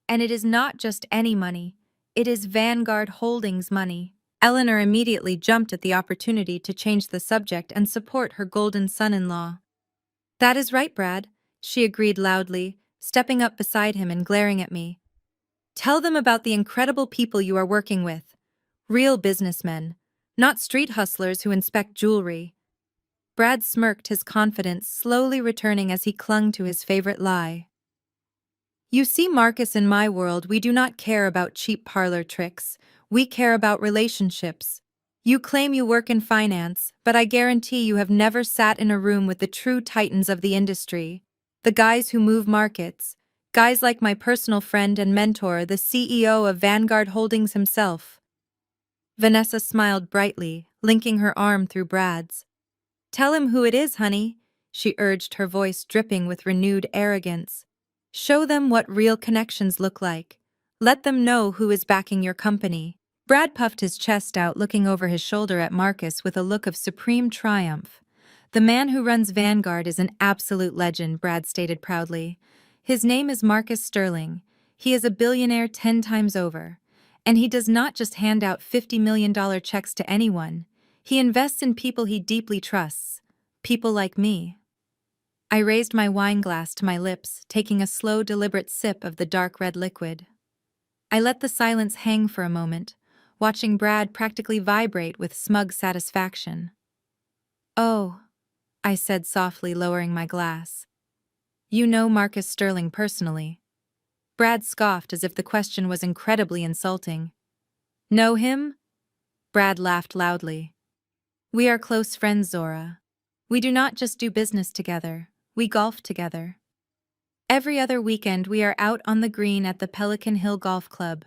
And it is not just any money. It is Vanguard Holdings money." Eleanor immediately jumped at the opportunity to change the subject and support her golden son-in-law. "That is right, Brad," she agreed loudly, stepping up beside him and glaring at me. "Tell them about the incredible people you are working with. Real businessmen, not street hustlers who inspect jewelry." Brad smirked, his confidence slowly returning as he clung to his favorite lie. "You see, Marcus, in my world, we do not care about cheap parlor tricks. We care about relationships. You claim you work in finance, but I guarantee you have never sat in a room with the true titans of the industry, the guys who move markets, guys like my personal friend and mentor, the CEO of Vanguard Holdings himself." Vanessa smiled brightly, linking her arm through Brad's. "Tell him who it is, honey," she urged, her voice dripping with renewed arrogance. "Show them what real connections look like. Let them know who is backing your company." Brad puffed his chest out, looking over his shoulder at Marcus with a look of supreme triumph. "The man who runs Vanguard is an absolute legend," Brad stated proudly. "His name is Marcus Sterling. He is a billionaire 10 times over. And he does not just hand out $50 million checks to anyone. He invests in people he deeply trusts. People like me." I raised my wine glass to my lips, taking a slow, deliberate sip of the dark red liquid. I let the silence hang for a moment, watching Brad practically vibrate with smug satisfaction. "Oh," I said softly, lowering my glass. "You know Marcus Sterling personally?" Brad scoffed as if the question was incredibly insulting. "Know him?" Brad laughed loudly. "We are close friends, Zora. We do not just do business together, we golf together. Every other weekend we are out on the green at the Pelican Hill Golf Club.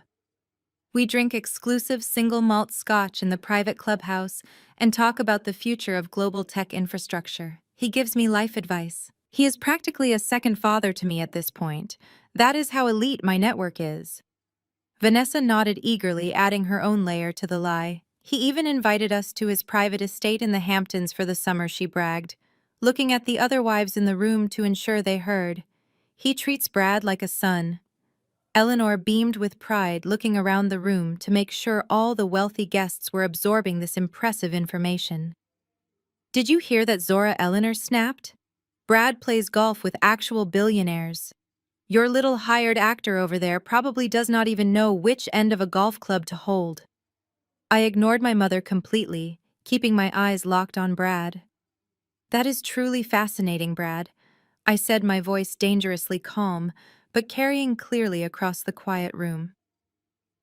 We drink exclusive single malt scotch in the private clubhouse and talk about the future of global tech infrastructure. He gives me life advice. He is practically a second father to me at this point. That is how elite my network is." Vanessa nodded eagerly, adding her own layer to the lie. "He even invited us to his private estate in the Hamptons for the summer," she bragged, looking at the other wives in the room to ensure they heard. "He treats Brad like a son." Eleanor beamed with pride, looking around the room to make sure all the wealthy guests were absorbing this impressive information. "Did you hear that, Zora?" Eleanor snapped. "Brad plays golf with actual billionaires. Your little hired actor over there probably does not even know which end of a golf club to hold." I ignored my mother completely, keeping my eyes locked on Brad. "That is truly fascinating, Brad," I said, my voice dangerously calm, but carrying clearly across the quiet room.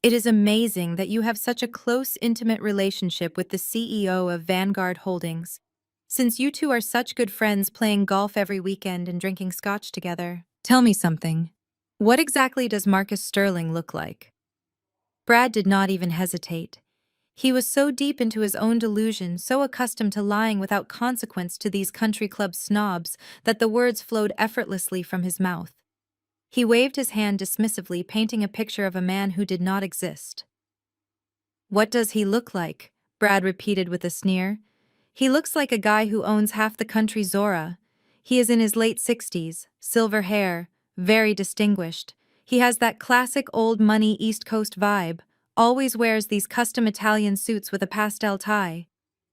"It is amazing that you have such a close, intimate relationship with the CEO of Vanguard Holdings. Since you two are such good friends, playing golf every weekend and drinking scotch together. Tell me something. What exactly does Marcus Sterling look like?" Brad did not even hesitate. He was so deep into his own delusion, so accustomed to lying without consequence to these country club snobs, that the words flowed effortlessly from his mouth. He waved his hand dismissively, painting a picture of a man who did not exist. What does he look like? Brad repeated with a sneer. He looks like a guy who owns half the country Zora. He is in his late 60s, silver hair, very distinguished. He has that classic old money East Coast vibe, always wears these custom Italian suits with a pastel tie.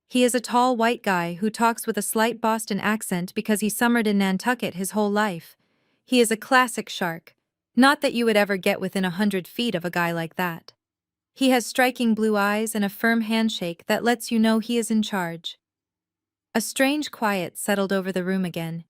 He is a tall white guy who talks with a slight Boston accent because he summered in Nantucket his whole life. He is a classic shark. Not that you would ever get within 100 feet of a guy like that. He has striking blue eyes and a firm handshake that lets you know he is in charge. A strange quiet settled over the room again.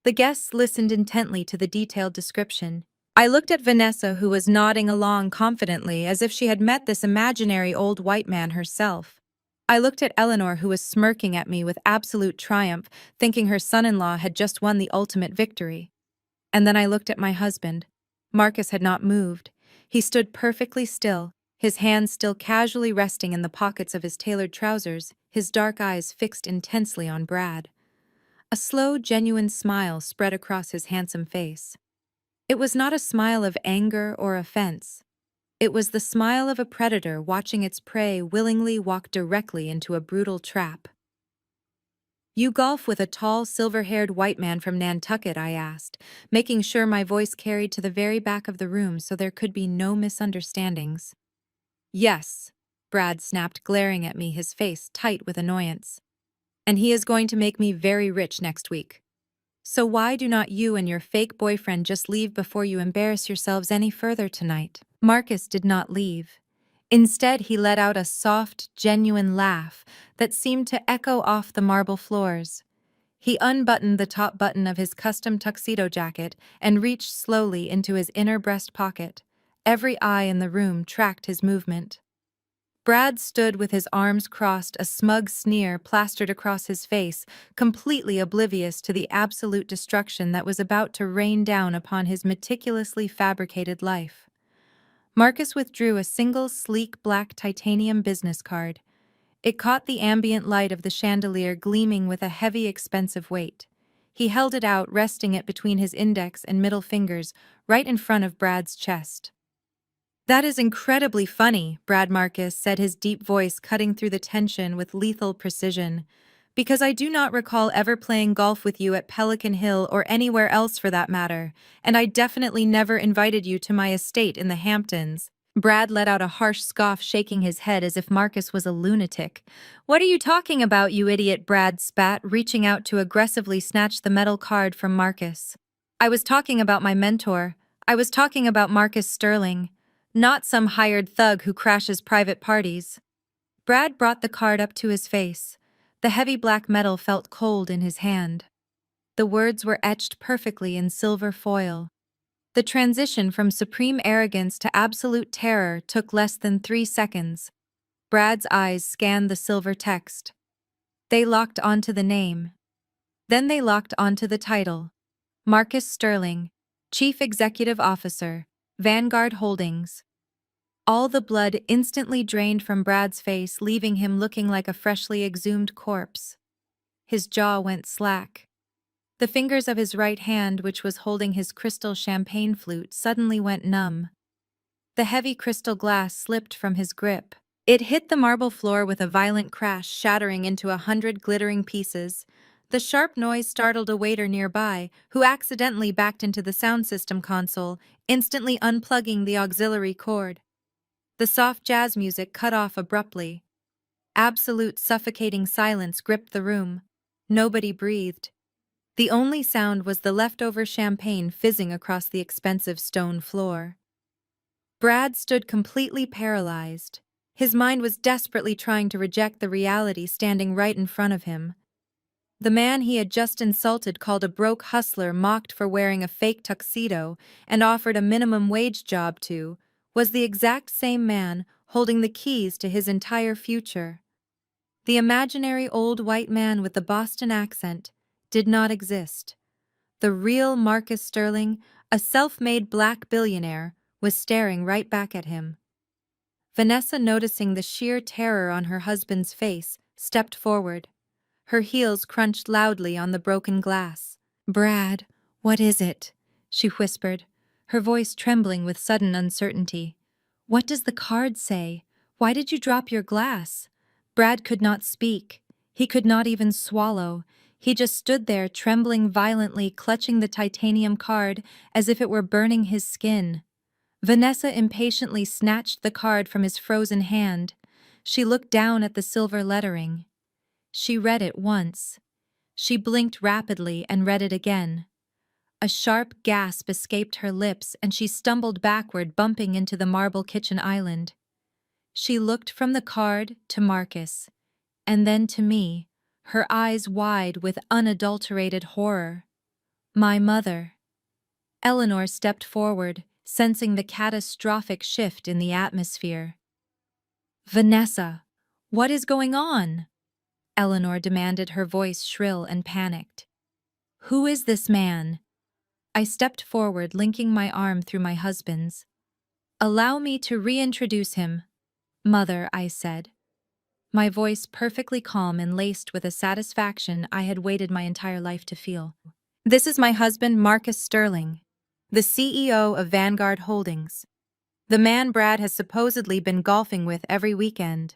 The guests listened intently to the detailed description. I looked at Vanessa, who was nodding along confidently as if she had met this imaginary old white man herself. I looked at Eleanor, who was smirking at me with absolute triumph, thinking her son-in-law had just won the ultimate victory. And then I looked at my husband. Marcus had not moved. He stood perfectly still, his hands still casually resting in the pockets of his tailored trousers, his dark eyes fixed intensely on Brad. A slow, genuine smile spread across his handsome face. It was not a smile of anger or offense. It was the smile of a predator watching its prey willingly walk directly into a brutal trap. "You golf with a tall, silver-haired white man from Nantucket?" I asked, making sure my voice carried to the very back of the room so there could be no misunderstandings. "Yes," Brad snapped, glaring at me, his face tight with annoyance. "And he is going to make me very rich next week. So why do not you and your fake boyfriend just leave before you embarrass yourselves any further tonight?" Marcus did not leave. Instead, he let out a soft, genuine laugh that seemed to echo off the marble floors. He unbuttoned the top button of his custom tuxedo jacket and reached slowly into his inner breast pocket. Every eye in the room tracked his movement. Brad stood with his arms crossed, a smug sneer plastered across his face, completely oblivious to the absolute destruction that was about to rain down upon his meticulously fabricated life. Marcus withdrew a single sleek black titanium business card. It caught the ambient light of the chandelier gleaming with a heavy, expensive weight. He held it out, resting it between his index and middle fingers, right in front of Brad's chest. "That is incredibly funny," Brad Marcus said, his deep voice cutting through the tension with lethal precision, "because I do not recall ever playing golf with you at Pelican Hill or anywhere else for that matter, and I definitely never invited you to my estate in the Hamptons." Brad let out a harsh scoff, shaking his head as if Marcus was a lunatic. "What are you talking about, you idiot?" Brad spat, reaching out to aggressively snatch the metal card from Marcus. "I was talking about my mentor. I was talking about Marcus Sterling. Not some hired thug who crashes private parties." Brad brought the card up to his face. The heavy black metal felt cold in his hand. The words were etched perfectly in silver foil. The transition from supreme arrogance to absolute terror took less than 3 seconds. Brad's eyes scanned the silver text. They locked onto the name. Then they locked onto the title. Marcus Sterling, Chief Executive Officer, Vanguard Holdings. All the blood instantly drained from Brad's face, leaving him looking like a freshly exhumed corpse. His jaw went slack. The fingers of his right hand, which was holding his crystal champagne flute, suddenly went numb. The heavy crystal glass slipped from his grip. It hit the marble floor with a violent crash, shattering into 100 glittering pieces. The sharp noise startled a waiter nearby, who accidentally backed into the sound system console, instantly unplugging the auxiliary cord. The soft jazz music cut off abruptly. Absolute suffocating silence gripped the room. Nobody breathed. The only sound was the leftover champagne fizzing across the expensive stone floor. Brad stood completely paralyzed. His mind was desperately trying to reject the reality standing right in front of him. The man he had just insulted, called a broke hustler, mocked for wearing a fake tuxedo, and offered a minimum wage job to, was the exact same man holding the keys to his entire future. The imaginary old white man with the Boston accent did not exist. The real Marcus Sterling, a self-made black billionaire, was staring right back at him. Vanessa, noticing the sheer terror on her husband's face, stepped forward. Her heels crunched loudly on the broken glass. "Brad, what is it?" she whispered, her voice trembling with sudden uncertainty. "What does the card say? Why did you drop your glass? Brad could not speak. He could not even swallow. He just stood there, trembling violently, clutching the titanium card as if it were burning his skin. Vanessa impatiently snatched the card from his frozen hand. She looked down at the silver lettering. She read it once. She blinked rapidly and read it again. A sharp gasp escaped her lips and she stumbled backward, bumping into the marble kitchen island. She looked from the card to Marcus, and then to me, her eyes wide with unadulterated horror. My mother. Eleanor stepped forward, sensing the catastrophic shift in the atmosphere. Vanessa, what is going on? Eleanor demanded, her voice shrill and panicked. Who is this man? I stepped forward, linking my arm through my husband's. Allow me to reintroduce him. Mother, I said, my voice perfectly calm and laced with a satisfaction I had waited my entire life to feel. This is my husband, Marcus Sterling, the CEO of Vanguard Holdings, the man Brad has supposedly been golfing with every weekend.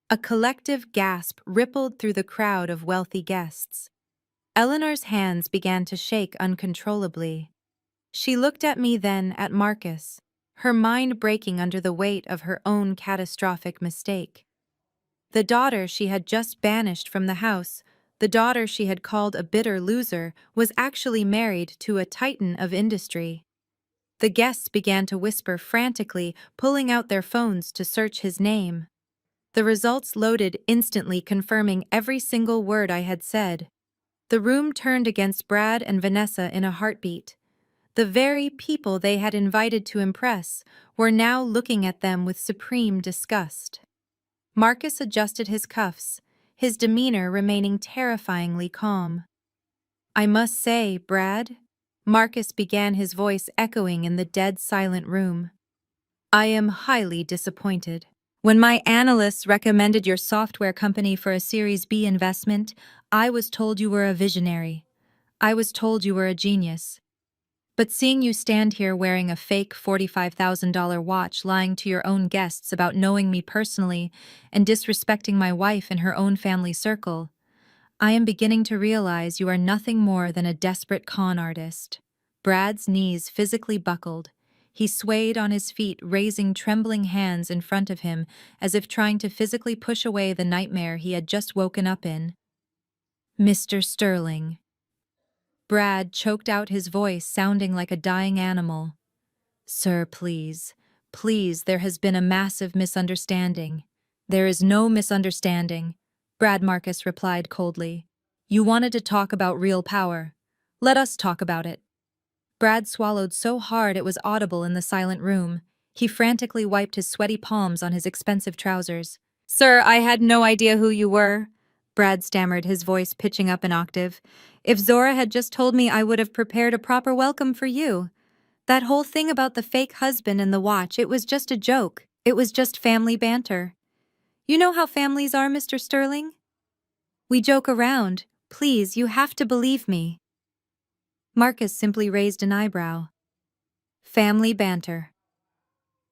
A collective gasp rippled through the crowd of wealthy guests. Eleanor's hands began to shake uncontrollably. She looked at me, then at Marcus, her mind breaking under the weight of her own catastrophic mistake. The daughter she had just banished from the house, the daughter she had called a bitter loser, was actually married to a titan of industry. The guests began to whisper frantically, pulling out their phones to search his name. The results loaded instantly, confirming every single word I had said. The room turned against Brad and Vanessa in a heartbeat. The very people they had invited to impress were now looking at them with supreme disgust. Marcus adjusted his cuffs, his demeanor remaining terrifyingly calm. I must say, Brad, Marcus began, his voice echoing in the dead silent room, I am highly disappointed. When my analysts recommended your software company for a Series B investment, I was told you were a visionary. I was told you were a genius. But seeing you stand here wearing a fake $45,000 watch, lying to your own guests about knowing me personally, and disrespecting my wife and her own family circle, I am beginning to realize you are nothing more than a desperate con artist. Brad's knees physically buckled. He swayed on his feet, raising trembling hands in front of him as if trying to physically push away the nightmare he had just woken up in. Mr. Sterling. Brad choked out, his voice sounding like a dying animal. Sir, please, please, there has been a massive misunderstanding. There is no misunderstanding, Brad Marcus replied coldly. You wanted to talk about real power. Let us talk about it. Brad swallowed so hard it was audible in the silent room. He frantically wiped his sweaty palms on his expensive trousers. Sir, I had no idea who you were, Brad stammered, his voice pitching up an octave. If Zora had just told me, I would have prepared a proper welcome for you. That whole thing about the fake husband and the watch, it was just a joke. It was just family banter. You know how families are, Mr. Sterling? We joke around. Please, you have to believe me. Marcus simply raised an eyebrow. Family banter.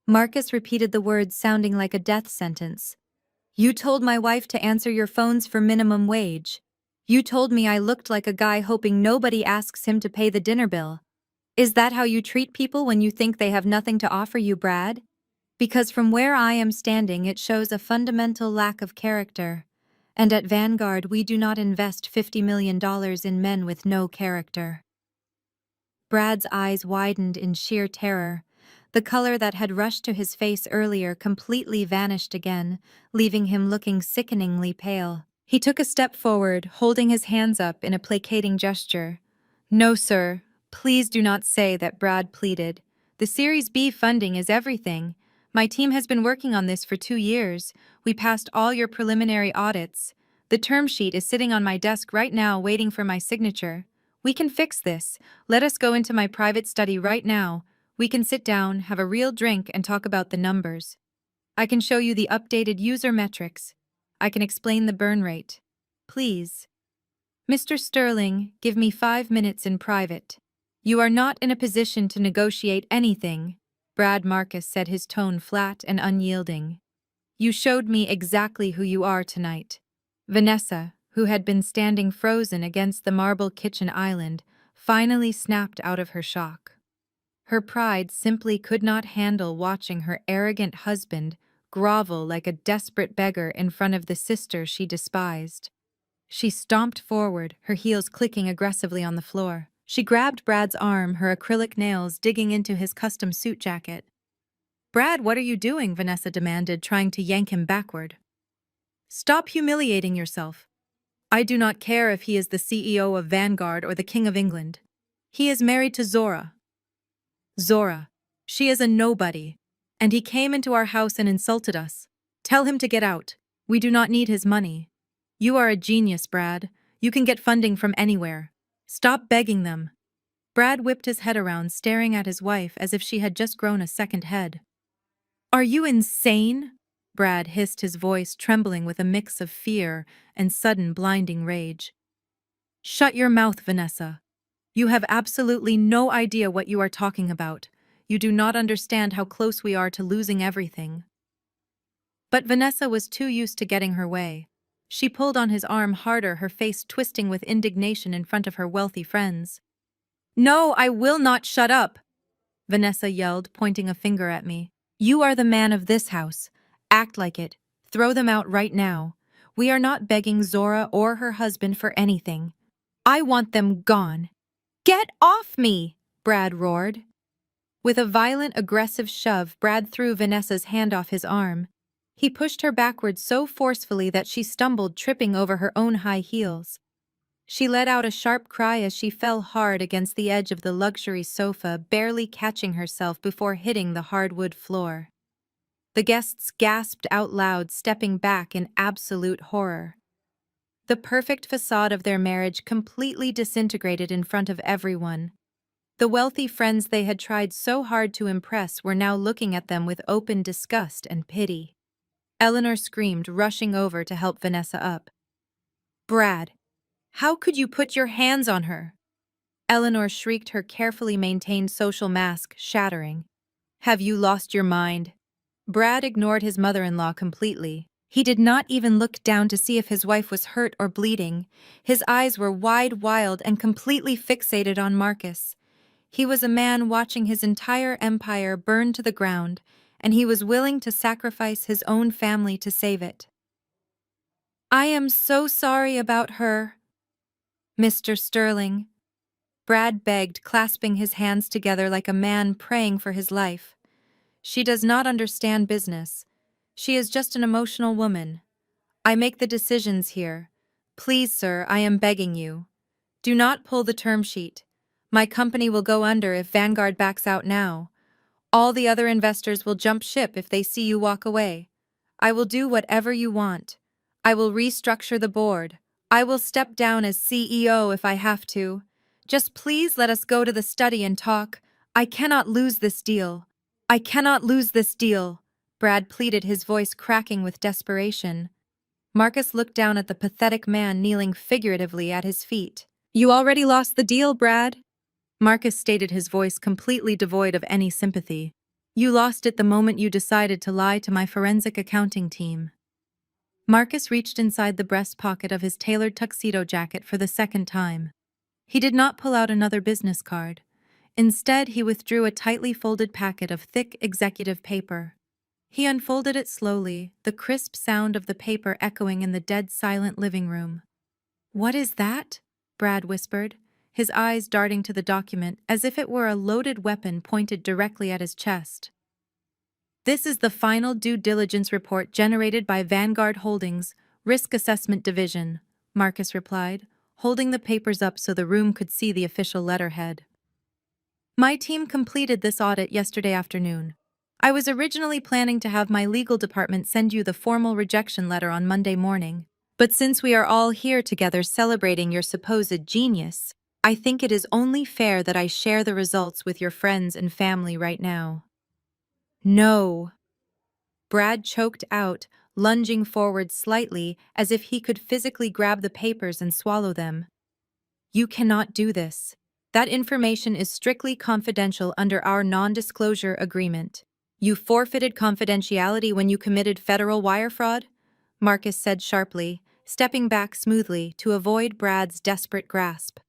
Marcus repeated the words, sounding like a death sentence. You told my wife to answer your phones for minimum wage. You told me I looked like a guy hoping nobody asks him to pay the dinner bill. Is that how you treat people when you think they have nothing to offer you, Brad? Because from where I am standing, it shows a fundamental lack of character. And at Vanguard, we do not invest $50 million in men with no character. Brad's eyes widened in sheer terror. The color that had rushed to his face earlier completely vanished again, leaving him looking sickeningly pale. He took a step forward, holding his hands up in a placating gesture. No, sir. Please do not say that, Brad pleaded. The Series B funding is everything. My team has been working on this for 2 years. We passed all your preliminary audits. The term sheet is sitting on my desk right now waiting for my signature. We can fix this. Let us go into my private study right now. We can sit down, have a real drink, and talk about the numbers. I can show you the updated user metrics. I can explain the burn rate. Please. Mr. Sterling, give me 5 minutes in private. You are not in a position to negotiate anything, Brad Marcus said, his tone flat and unyielding. You showed me exactly who you are tonight. Vanessa, who had been standing frozen against the marble kitchen island, finally snapped out of her shock. Her pride simply could not handle watching her arrogant husband grovel like a desperate beggar in front of the sister she despised. She stomped forward, her heels clicking aggressively on the floor. She grabbed Brad's arm, her acrylic nails digging into his custom suit jacket. "Brad, what are you doing?" Vanessa demanded, trying to yank him backward. "Stop humiliating yourself. I do not care if he is the CEO of Vanguard or the King of England. He is married to Zora. Zora. She is a nobody. And he came into our house and insulted us. Tell him to get out. We do not need his money. You are a genius, Brad. You can get funding from anywhere. Stop begging them." Brad whipped his head around, staring at his wife as if she had just grown a second head. "Are you insane?" Brad hissed, his voice trembling with a mix of fear and sudden blinding rage. "Shut your mouth, Vanessa. You have absolutely no idea what you are talking about. You do not understand how close we are to losing everything." But Vanessa was too used to getting her way. She pulled on his arm harder, her face twisting with indignation in front of her wealthy friends. "No, I will not shut up!" Vanessa yelled, pointing a finger at me. "You are the man of this house. Act like it. Throw them out right now. We are not begging Zora or her husband for anything. I want them gone." "Get off me!" Brad roared. With a violent, aggressive shove, Brad threw Vanessa's hand off his arm. He pushed her backwards so forcefully that she stumbled, tripping over her own high heels. She let out a sharp cry as she fell hard against the edge of the luxury sofa, barely catching herself before hitting the hardwood floor. The guests gasped out loud, stepping back in absolute horror. The perfect facade of their marriage completely disintegrated in front of everyone. The wealthy friends they had tried so hard to impress were now looking at them with open disgust and pity. Eleanor screamed, rushing over to help Vanessa up. "Brad, how could you put your hands on her?" Eleanor shrieked, her carefully maintained social mask shattering. "Have you lost your mind?" Brad ignored his mother-in-law completely. He did not even look down to see if his wife was hurt or bleeding. His eyes were wide, wild, and completely fixated on Marcus. He was a man watching his entire empire burn to the ground, and he was willing to sacrifice his own family to save it. "I am so sorry about her, Mr. Sterling," Brad begged, clasping his hands together like a man praying for his life. "She does not understand business. She is just an emotional woman. I make the decisions here. Please, sir, I am begging you. Do not pull the term sheet. My company will go under if Vanguard backs out now. All the other investors will jump ship if they see you walk away. I will do whatever you want. I will restructure the board. I will step down as CEO if I have to. Just please let us go to the study and talk. I cannot lose this deal. I cannot lose this deal," Brad pleaded, his voice cracking with desperation. Marcus looked down at the pathetic man kneeling figuratively at his feet. "You already lost the deal, Brad," Marcus stated, his voice completely devoid of any sympathy. "You lost it the moment you decided to lie to my forensic accounting team." Marcus reached inside the breast pocket of his tailored tuxedo jacket for the second time. He did not pull out another business card. Instead, he withdrew a tightly folded packet of thick executive paper. He unfolded it slowly, the crisp sound of the paper echoing in the dead-silent living room. "What is that?" Brad whispered, his eyes darting to the document as if it were a loaded weapon pointed directly at his chest. "This is the final due diligence report generated by Vanguard Holdings, Risk Assessment Division," Marcus replied, holding the papers up so the room could see the official letterhead. "My team completed this audit yesterday afternoon. I was originally planning to have my legal department send you the formal rejection letter on Monday morning, but since we are all here together celebrating your supposed genius, I think it is only fair that I share the results with your friends and family right now." "No," Brad choked out, lunging forward slightly as if he could physically grab the papers and swallow them. "You cannot do this. That information is strictly confidential under our non-disclosure agreement. You forfeited confidentiality when you committed federal wire fraud? Marcus said sharply, stepping back smoothly to avoid Brad's desperate grasp.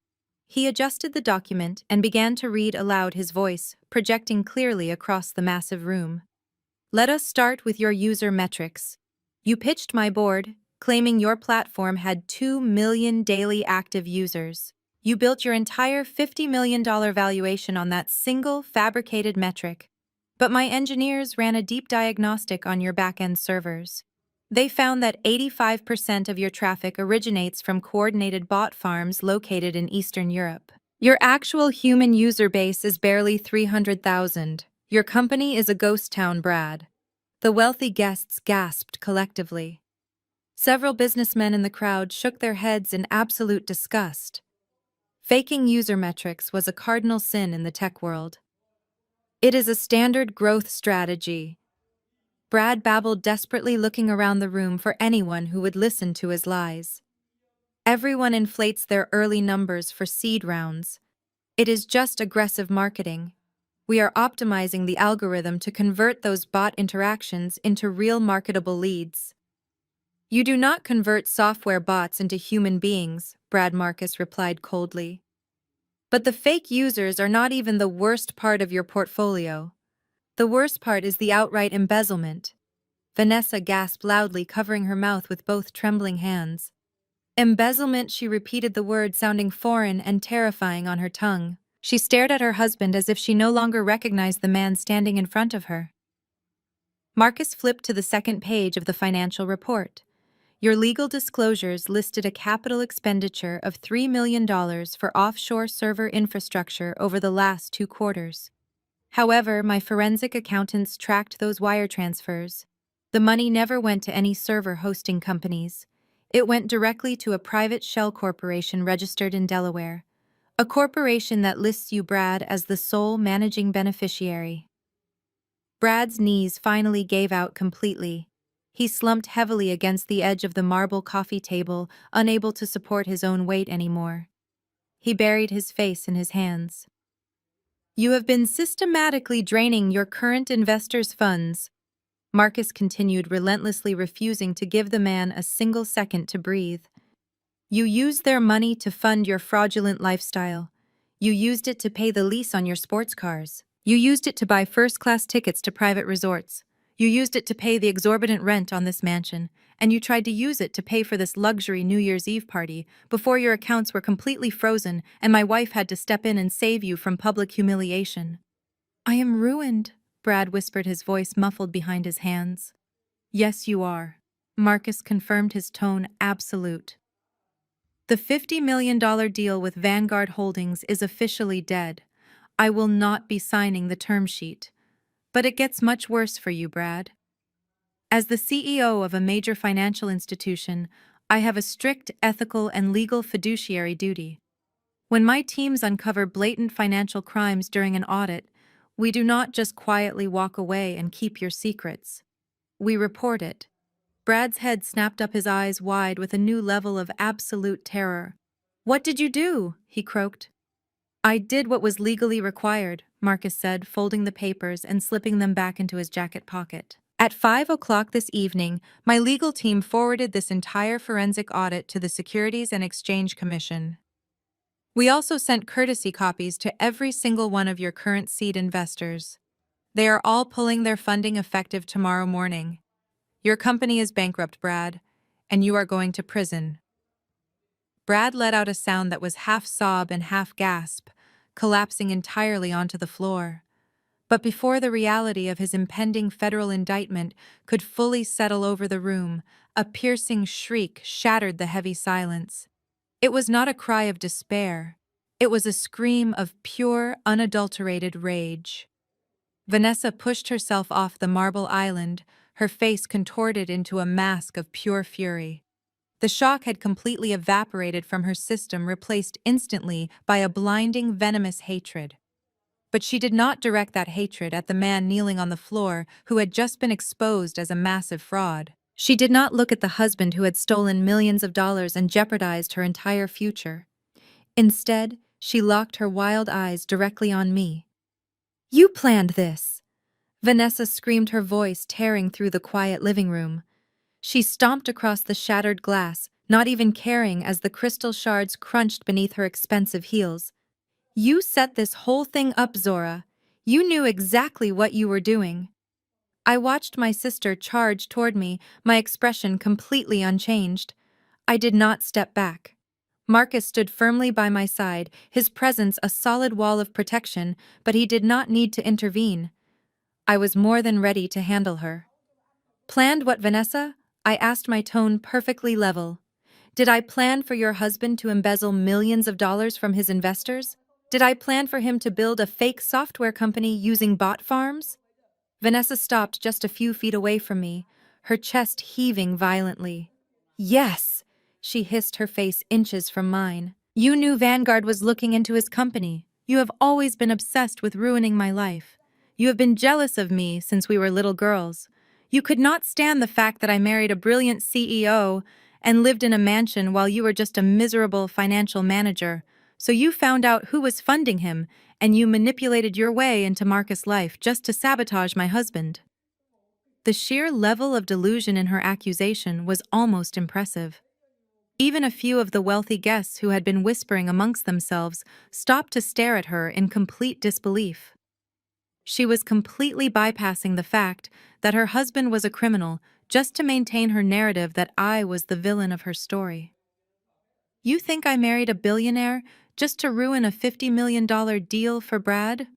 He adjusted the document and began to read aloud, his voice projecting clearly across the massive room. Let us start with your user metrics. You pitched my board, claiming your platform had 2 million daily active users. You built your entire $50 million valuation on that single fabricated metric. But my engineers ran a deep diagnostic on your back-end servers. They found that 85% of your traffic originates from coordinated bot farms located in Eastern Europe. Your actual human user base is barely 300,000. Your company is a ghost town, Brad. The wealthy guests gasped collectively. Several businessmen in the crowd shook their heads in absolute disgust. Faking user metrics was a cardinal sin in the tech world. It is a standard growth strategy. Brad babbled desperately, looking around the room for anyone who would listen to his lies. Everyone inflates their early numbers for seed rounds. It is just aggressive marketing. We are optimizing the algorithm to convert those bot interactions into real marketable leads. You do not convert software bots into human beings, Brad Marcus replied coldly. But the fake users are not even the worst part of your portfolio. The worst part is the outright embezzlement. Vanessa gasped loudly, covering her mouth with both trembling hands. Embezzlement, she repeated the word, sounding foreign and terrifying on her tongue. She stared at her husband as if she no longer recognized the man standing in front of her. Marcus flipped to the second page of the financial report. Your legal disclosures listed a capital expenditure of $3 million for offshore server infrastructure over the last 2 quarters. However, my forensic accountants tracked those wire transfers. The money never went to any server hosting companies. It went directly to a private shell corporation registered in Delaware. A corporation that lists you, Brad, as the sole managing beneficiary. Brad's knees finally gave out completely. He slumped heavily against the edge of the marble coffee table, unable to support his own weight anymore. He buried his face in his hands. You have been systematically draining your current investors' funds. Marcus continued, relentlessly refusing to give the man a single second to breathe. You used their money to fund your fraudulent lifestyle. You used it to pay the lease on your sports cars. You used it to buy first-class tickets to private resorts. You used it to pay the exorbitant rent on this mansion, and you tried to use it to pay for this luxury New Year's Eve party before your accounts were completely frozen and my wife had to step in and save you from public humiliation. I am ruined, Brad whispered, his voice muffled behind his hands. Yes, you are. Marcus confirmed, his tone absolute. The $50 million deal with Vanguard Holdings is officially dead. I will not be signing the term sheet. But it gets much worse for you, Brad. As the CEO of a major financial institution, I have a strict ethical and legal fiduciary duty. When my teams uncover blatant financial crimes during an audit, we do not just quietly walk away and keep your secrets. We report it. Brad's head snapped up, his eyes wide with a new level of absolute terror. What did you do? He croaked. I did what was legally required, Marcus said, folding the papers and slipping them back into his jacket pocket. At 5 o'clock this evening, my legal team forwarded this entire forensic audit to the Securities and Exchange Commission. We also sent courtesy copies to every single one of your current seed investors. They are all pulling their funding effective tomorrow morning. Your company is bankrupt, Brad, and you are going to prison. Brad let out a sound that was half sob and half gasp, collapsing entirely onto the floor. But before the reality of his impending federal indictment could fully settle over the room, a piercing shriek shattered the heavy silence. It was not a cry of despair. It was a scream of pure, unadulterated rage. Vanessa pushed herself off the marble island, her face contorted into a mask of pure fury. The shock had completely evaporated from her system, replaced instantly by a blinding, venomous hatred. But she did not direct that hatred at the man kneeling on the floor who had just been exposed as a massive fraud. She did not look at the husband who had stolen millions of dollars and jeopardized her entire future. Instead, she locked her wild eyes directly on me. You planned this. Vanessa screamed, her voice tearing through the quiet living room. She stomped across the shattered glass, not even caring as the crystal shards crunched beneath her expensive heels. You set this whole thing up, Zora. You knew exactly what you were doing. I watched my sister charge toward me, my expression completely unchanged. I did not step back. Marcus stood firmly by my side, his presence a solid wall of protection, but he did not need to intervene. I was more than ready to handle her. Planned what, Vanessa? I asked, my tone perfectly level. Did I plan for your husband to embezzle millions of dollars from his investors? Did I plan for him to build a fake software company using bot farms? Vanessa stopped just a few feet away from me, her chest heaving violently. Yes, she hissed, her face inches from mine. You knew Vanguard was looking into his company. You have always been obsessed with ruining my life. You have been jealous of me since we were little girls. You could not stand the fact that I married a brilliant CEO and lived in a mansion while you were just a miserable financial manager. So you found out who was funding him, and you manipulated your way into Marcus' life just to sabotage my husband. The sheer level of delusion in her accusation was almost impressive. Even a few of the wealthy guests who had been whispering amongst themselves stopped to stare at her in complete disbelief. She was completely bypassing the fact that her husband was a criminal just to maintain her narrative that I was the villain of her story. You think I married a billionaire just to ruin a $50 million deal for Brad?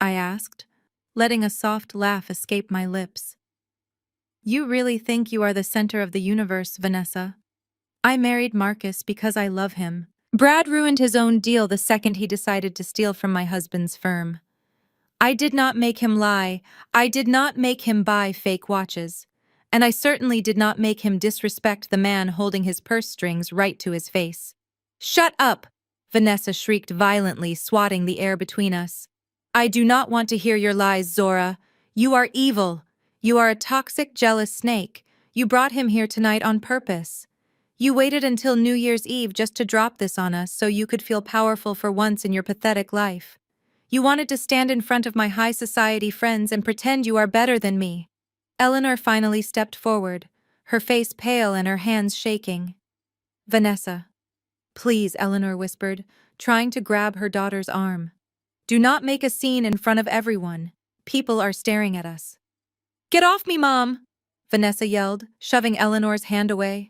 I asked, letting a soft laugh escape my lips. You really think you are the center of the universe, Vanessa? I married Marcus because I love him. Brad ruined his own deal the second he decided to steal from my husband's firm. I did not make him lie. I did not make him buy fake watches. And I certainly did not make him disrespect the man holding his purse strings right to his face. Shut up! Vanessa shrieked violently, swatting the air between us. I do not want to hear your lies, Zora. You are evil. You are a toxic, jealous snake. You brought him here tonight on purpose. You waited until New Year's Eve just to drop this on us so you could feel powerful for once in your pathetic life. You wanted to stand in front of my high society friends and pretend you are better than me. Eleanor finally stepped forward, her face pale and her hands shaking. Vanessa. Please, Eleanor whispered, trying to grab her daughter's arm. Do not make a scene in front of everyone. People are staring at us. Get off me, Mom! Vanessa yelled, shoving Eleanor's hand away.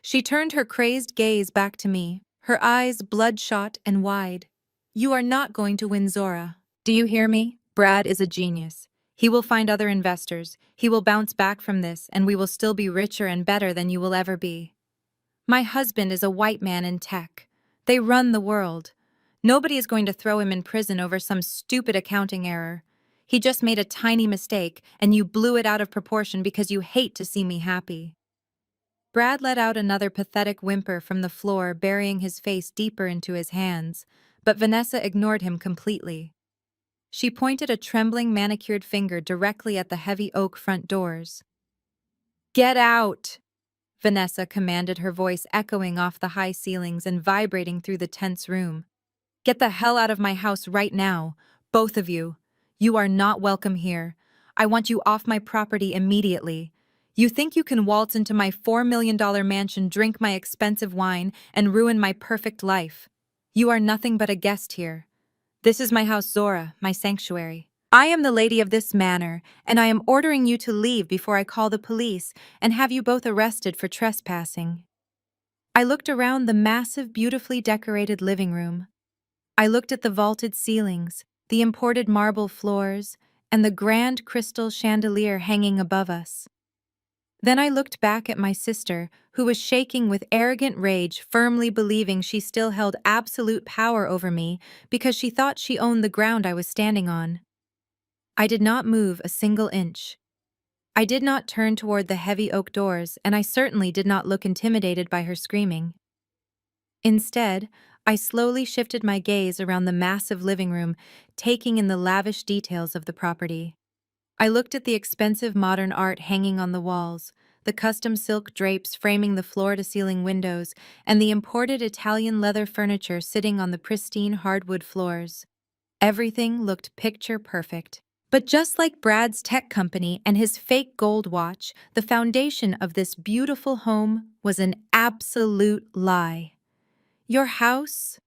She turned her crazed gaze back to me, her eyes bloodshot and wide. You are not going to win, Zora. Do you hear me? Brad is a genius. He will find other investors. He will bounce back from this, and we will still be richer and better than you will ever be. My husband is a white man in tech. They run the world. Nobody is going to throw him in prison over some stupid accounting error. He just made a tiny mistake, and you blew it out of proportion because you hate to see me happy. Brad let out another pathetic whimper from the floor, burying his face deeper into his hands, but Vanessa ignored him completely. She pointed a trembling manicured finger directly at the heavy oak front doors. Get out! Vanessa commanded, her voice echoing off the high ceilings and vibrating through the tense room. Get the hell out of my house right now, both of you. You are not welcome here. I want you off my property immediately. You think you can waltz into my $4 million mansion, drink my expensive wine, and ruin my perfect life. You are nothing but a guest here. This is my house, Zora, my sanctuary. I am the lady of this manor, and I am ordering you to leave before I call the police and have you both arrested for trespassing. I looked around the massive, beautifully decorated living room. I looked at the vaulted ceilings, the imported marble floors, and the grand crystal chandelier hanging above us. Then I looked back at my sister, who was shaking with arrogant rage, firmly believing she still held absolute power over me because she thought she owned the ground I was standing on. I did not move a single inch. I did not turn toward the heavy oak doors, and I certainly did not look intimidated by her screaming. Instead, I slowly shifted my gaze around the massive living room, taking in the lavish details of the property. I looked at the expensive modern art hanging on the walls, the custom silk drapes framing the floor-to-ceiling windows, and the imported Italian leather furniture sitting on the pristine hardwood floors. Everything looked picture perfect. But just like Brad's tech company and his fake gold watch, the foundation of this beautiful home was an absolute lie. Your house?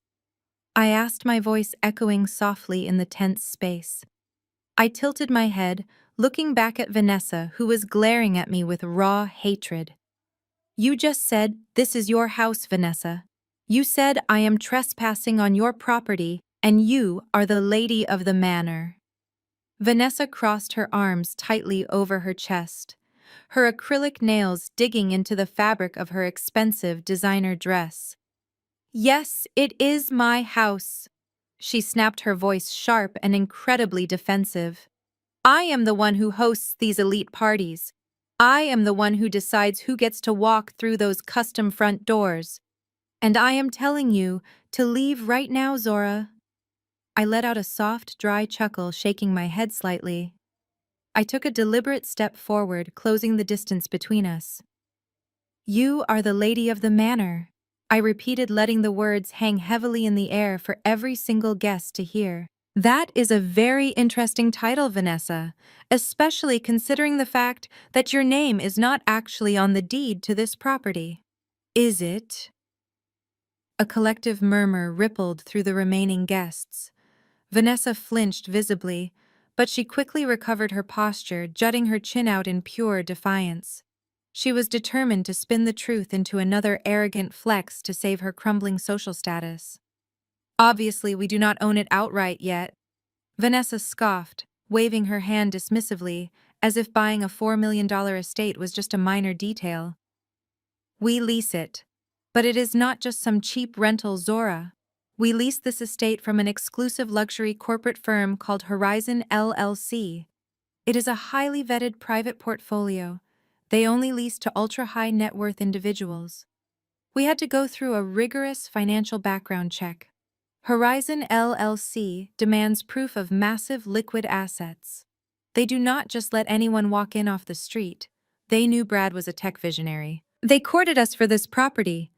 I asked, my voice echoing softly in the tense space. I tilted my head, looking back at Vanessa, who was glaring at me with raw hatred. You just said, "This is your house, Vanessa." You said, "I am trespassing on your property, and you are the lady of the manor." Vanessa crossed her arms tightly over her chest, her acrylic nails digging into the fabric of her expensive designer dress. "Yes, it is my house." She snapped, her voice sharp and incredibly defensive. "I am the one who hosts these elite parties. I am the one who decides who gets to walk through those custom front doors. And I am telling you to leave right now, Zora." I let out a soft, dry chuckle, shaking my head slightly. I took a deliberate step forward, closing the distance between us. "You are the lady of the manor," I repeated, letting the words hang heavily in the air for every single guest to hear. "That is a very interesting title, Vanessa, especially considering the fact that your name is not actually on the deed to this property." "Is it?" A collective murmur rippled through the remaining guests. Vanessa flinched visibly, but she quickly recovered her posture, jutting her chin out in pure defiance. She was determined to spin the truth into another arrogant flex to save her crumbling social status. "Obviously, we do not own it outright yet," Vanessa scoffed, waving her hand dismissively, as if buying a $4 million estate was just a minor detail. "We lease it. But it is not just some cheap rental, Zora. We lease this estate from an exclusive luxury corporate firm called Horizon LLC. It is a highly vetted private portfolio. They only lease to ultra-high net worth individuals. We had to go through a rigorous financial background check. Horizon LLC demands proof of massive liquid assets. They do not just let anyone walk in off the street. They knew Brad was a tech visionary. They courted us for this property.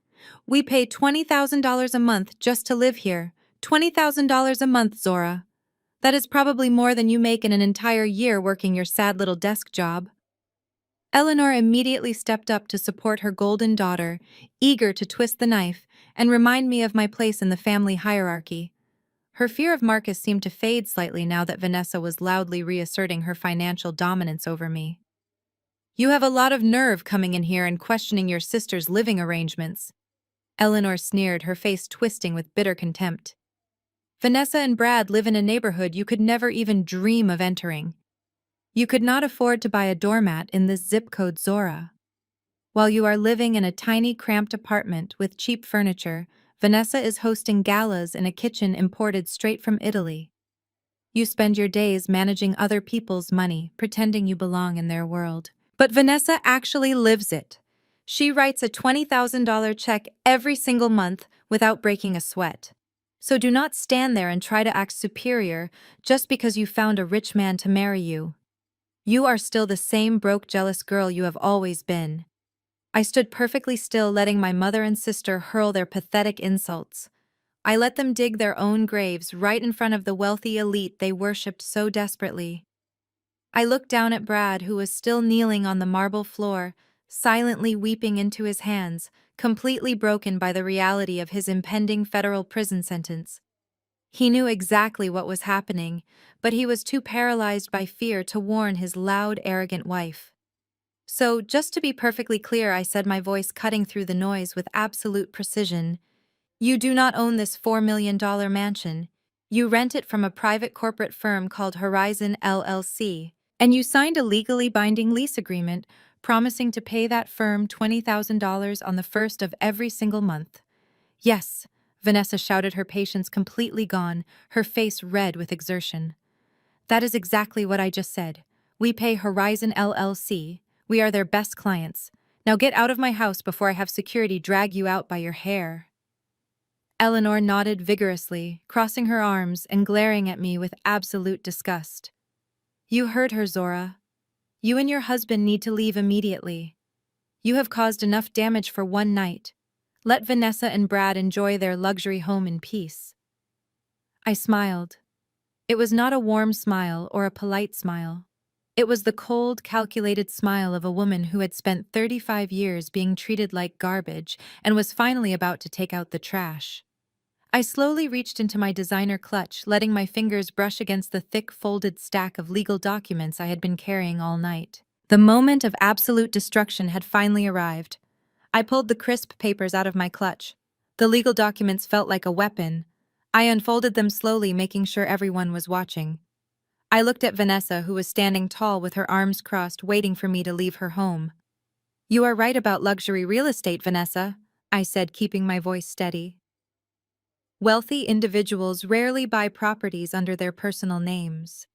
We pay $20,000 a month just to live here. $20,000 a month, Zora. That is probably more than you make in an entire year working your sad little desk job." Eleanor immediately stepped up to support her golden daughter, eager to twist the knife and remind me of my place in the family hierarchy. Her fear of Marcus seemed to fade slightly now that Vanessa was loudly reasserting her financial dominance over me. "You have a lot of nerve coming in here and questioning your sister's living arrangements," Eleanor sneered, her face twisting with bitter contempt. "Vanessa and Brad live in a neighborhood you could never even dream of entering. You could not afford to buy a doormat in this zip code, Zora. While you are living in a tiny, cramped apartment with cheap furniture, Vanessa is hosting galas in a kitchen imported straight from Italy. You spend your days managing other people's money, pretending you belong in their world. But Vanessa actually lives it. She writes a $20,000 check every single month without breaking a sweat. So do not stand there and try to act superior just because you found a rich man to marry you. You are still the same broke, jealous girl you have always been." I stood perfectly still, letting my mother and sister hurl their pathetic insults. I let them dig their own graves right in front of the wealthy elite they worshipped so desperately. I looked down at Brad, who was still kneeling on the marble floor, silently weeping into his hands, completely broken by the reality of his impending federal prison sentence. He knew exactly what was happening, but he was too paralyzed by fear to warn his loud, arrogant wife. "So, just to be perfectly clear," I said, my voice cutting through the noise with absolute precision, "you do not own this $4 million mansion. You rent it from a private corporate firm called Horizon LLC, and you signed a legally binding lease agreement promising to pay that firm $20,000 on the first of every single month." "Yes," Vanessa shouted, her patience completely gone, her face red with exertion. "That is exactly what I just said. We pay Horizon LLC. We are their best clients. Now get out of my house before I have security drag you out by your hair." Eleanor nodded vigorously, crossing her arms and glaring at me with absolute disgust. "You heard her, Zora. You and your husband need to leave immediately. You have caused enough damage for one night. Let Vanessa and Brad enjoy their luxury home in peace." I smiled. It was not a warm smile or a polite smile. It was the cold, calculated smile of a woman who had spent 35 years being treated like garbage and was finally about to take out the trash. I slowly reached into my designer clutch, letting my fingers brush against the thick, folded stack of legal documents I had been carrying all night. The moment of absolute destruction had finally arrived. I pulled the crisp papers out of my clutch. The legal documents felt like a weapon. I unfolded them slowly, making sure everyone was watching. I looked at Vanessa, who was standing tall with her arms crossed, waiting for me to leave her home. "You are right about luxury real estate, Vanessa," I said, keeping my voice steady. "Wealthy individuals rarely buy properties under their personal names.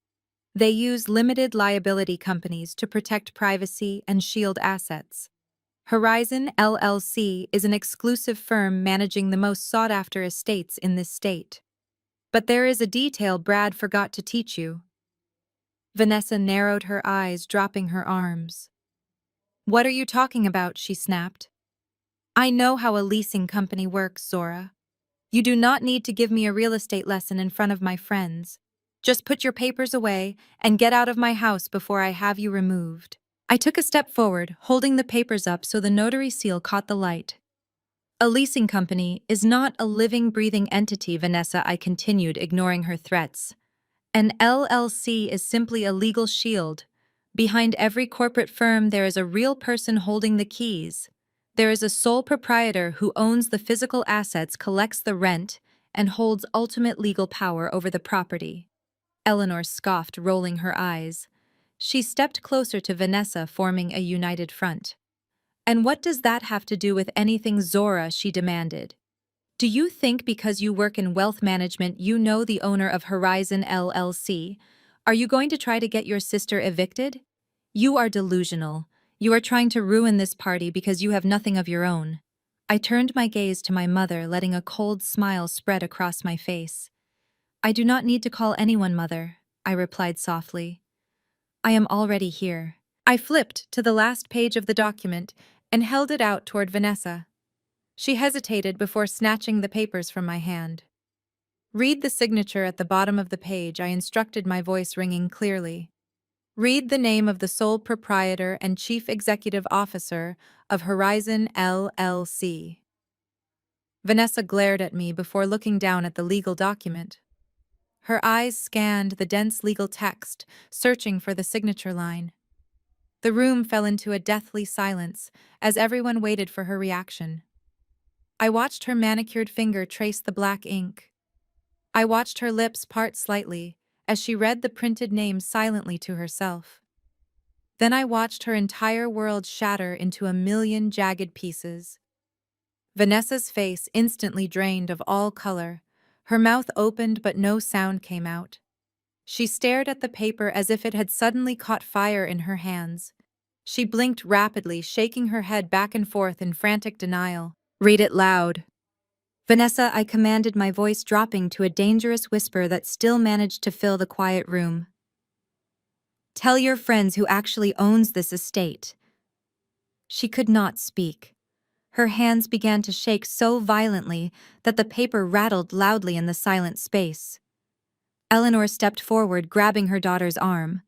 They use limited liability companies to protect privacy and shield assets. Horizon LLC is an exclusive firm managing the most sought-after estates in this state. But there is a detail Brad forgot to teach you." Vanessa narrowed her eyes, dropping her arms. "What are you talking about?" she snapped. "I know how a leasing company works, Zora. You do not need to give me a real estate lesson in front of my friends. Just put your papers away and get out of my house before I have you removed." I took a step forward, holding the papers up so the notary seal caught the light. "A leasing company is not a living, breathing entity," Vanessa, I continued, ignoring her threats. "An LLC is simply a legal shield. Behind every corporate firm, there is a real person holding the keys. There is a sole proprietor who owns the physical assets, collects the rent, and holds ultimate legal power over the property." Eleanor scoffed, rolling her eyes. She stepped closer to Vanessa, forming a united front. "And what does that have to do with anything, Zora?" she demanded. "Do you think because you work in wealth management you know the owner of Horizon LLC? Are you going to try to get your sister evicted? You are delusional. You are trying to ruin this party because you have nothing of your own." I turned my gaze to my mother, letting a cold smile spread across my face. "I do not need to call anyone mother," I replied softly. "I am already here." I flipped to the last page of the document and held it out toward Vanessa. She hesitated before snatching the papers from my hand. "Read the signature at the bottom of the page," I instructed, my voice ringing clearly. "Read the name of the sole proprietor and chief executive officer of Horizon LLC." Vanessa glared at me before looking down at the legal document. Her eyes scanned the dense legal text, searching for the signature line. The room fell into a deathly silence as everyone waited for her reaction. I watched her manicured finger trace the black ink. I watched her lips part slightly as she read the printed name silently to herself. Then I watched her entire world shatter into a million jagged pieces. Vanessa's face instantly drained of all color. Her mouth opened but no sound came out. She stared at the paper as if it had suddenly caught fire in her hands. She blinked rapidly, shaking her head back and forth in frantic denial. "Read it loud." "Vanessa," I commanded, my voice dropping to a dangerous whisper that still managed to fill the quiet room. "Tell your friends who actually owns this estate." She could not speak. Her hands began to shake so violently that the paper rattled loudly in the silent space. Eleanor stepped forward, grabbing her daughter's arm.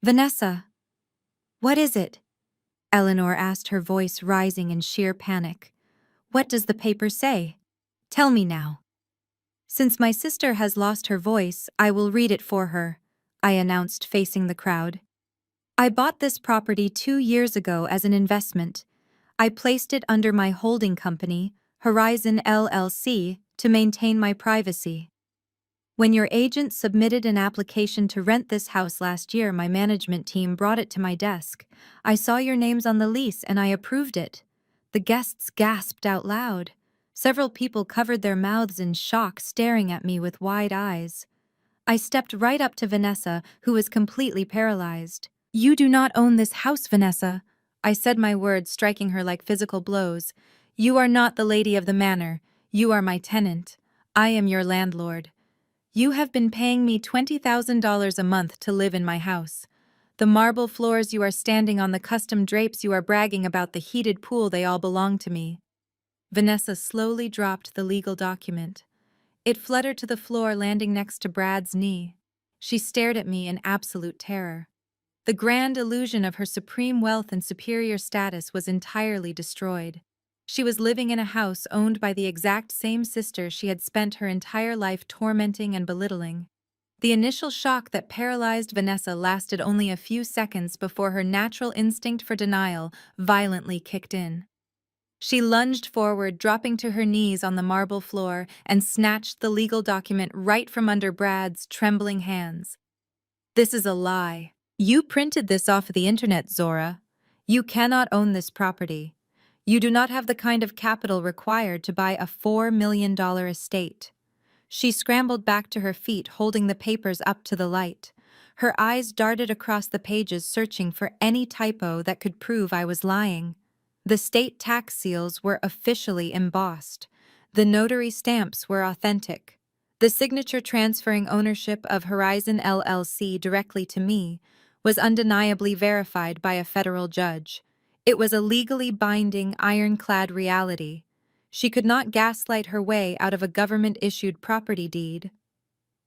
"Vanessa, what is it?" Eleanor asked, her voice rising in sheer panic. "What does the paper say? Tell me now." "Since my sister has lost her voice, I will read it for her," I announced, facing the crowd. "I bought this property 2 years ago as an investment. I placed it under my holding company, Horizon LLC, to maintain my privacy. When your agent submitted an application to rent this house last year, my management team brought it to my desk. I saw your names on the lease and I approved it." The guests gasped out loud. Several people covered their mouths in shock, staring at me with wide eyes. I stepped right up to Vanessa, who was completely paralyzed. "You do not own this house, Vanessa," I said, my words striking her like physical blows. "You are not the lady of the manor. You are my tenant. I am your landlord. You have been paying me $20,000 a month to live in my house. The marble floors you are standing on, the custom drapes you are bragging about, the heated pool, they all belong to me." Vanessa slowly dropped the legal document. It fluttered to the floor, landing next to Brad's knee. She stared at me in absolute terror. The grand illusion of her supreme wealth and superior status was entirely destroyed. She was living in a house owned by the exact same sister she had spent her entire life tormenting and belittling. The initial shock that paralyzed Vanessa lasted only a few seconds before her natural instinct for denial violently kicked in. She lunged forward, dropping to her knees on the marble floor, and snatched the legal document right from under Brad's trembling hands. "This is a lie. You printed this off the internet, Zora. You cannot own this property. You do not have the kind of capital required to buy a $4 million estate." She scrambled back to her feet, holding the papers up to the light. Her eyes darted across the pages, searching for any typo that could prove I was lying. The state tax seals were officially embossed. The notary stamps were authentic. The signature transferring ownership of Horizon LLC directly to me was undeniably verified by a federal judge. It was a legally binding, ironclad reality. She could not gaslight her way out of a government-issued property deed.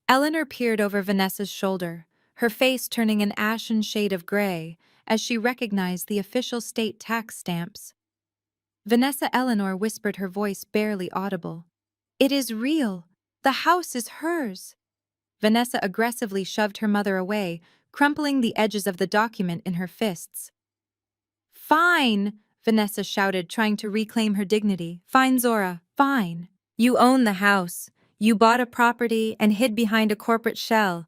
Eleanor peered over Vanessa's shoulder, her face turning an ashen shade of gray as she recognized the official state tax stamps. "Vanessa," Eleanor whispered, her voice barely audible. "It is real. The house is hers." Vanessa aggressively shoved her mother away, crumpling the edges of the document in her fists. "Fine!" Vanessa shouted, trying to reclaim her dignity. "Fine, Zora, fine. You own the house. You bought a property and hid behind a corporate shell.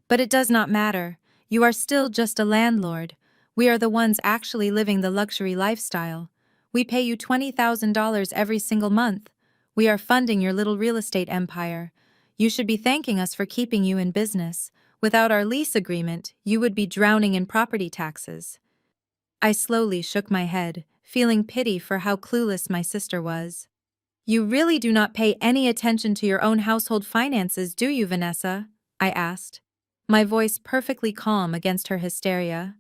But it does not matter. You are still just a landlord. We are the ones actually living the luxury lifestyle. We pay you $20,000 every single month. We are funding your little real estate empire. You should be thanking us for keeping you in business. Without our lease agreement, you would be drowning in property taxes." I slowly shook my head, feeling pity for how clueless my sister was. "You really do not pay any attention to your own household finances, do you, Vanessa?" I asked, my voice perfectly calm against her hysteria.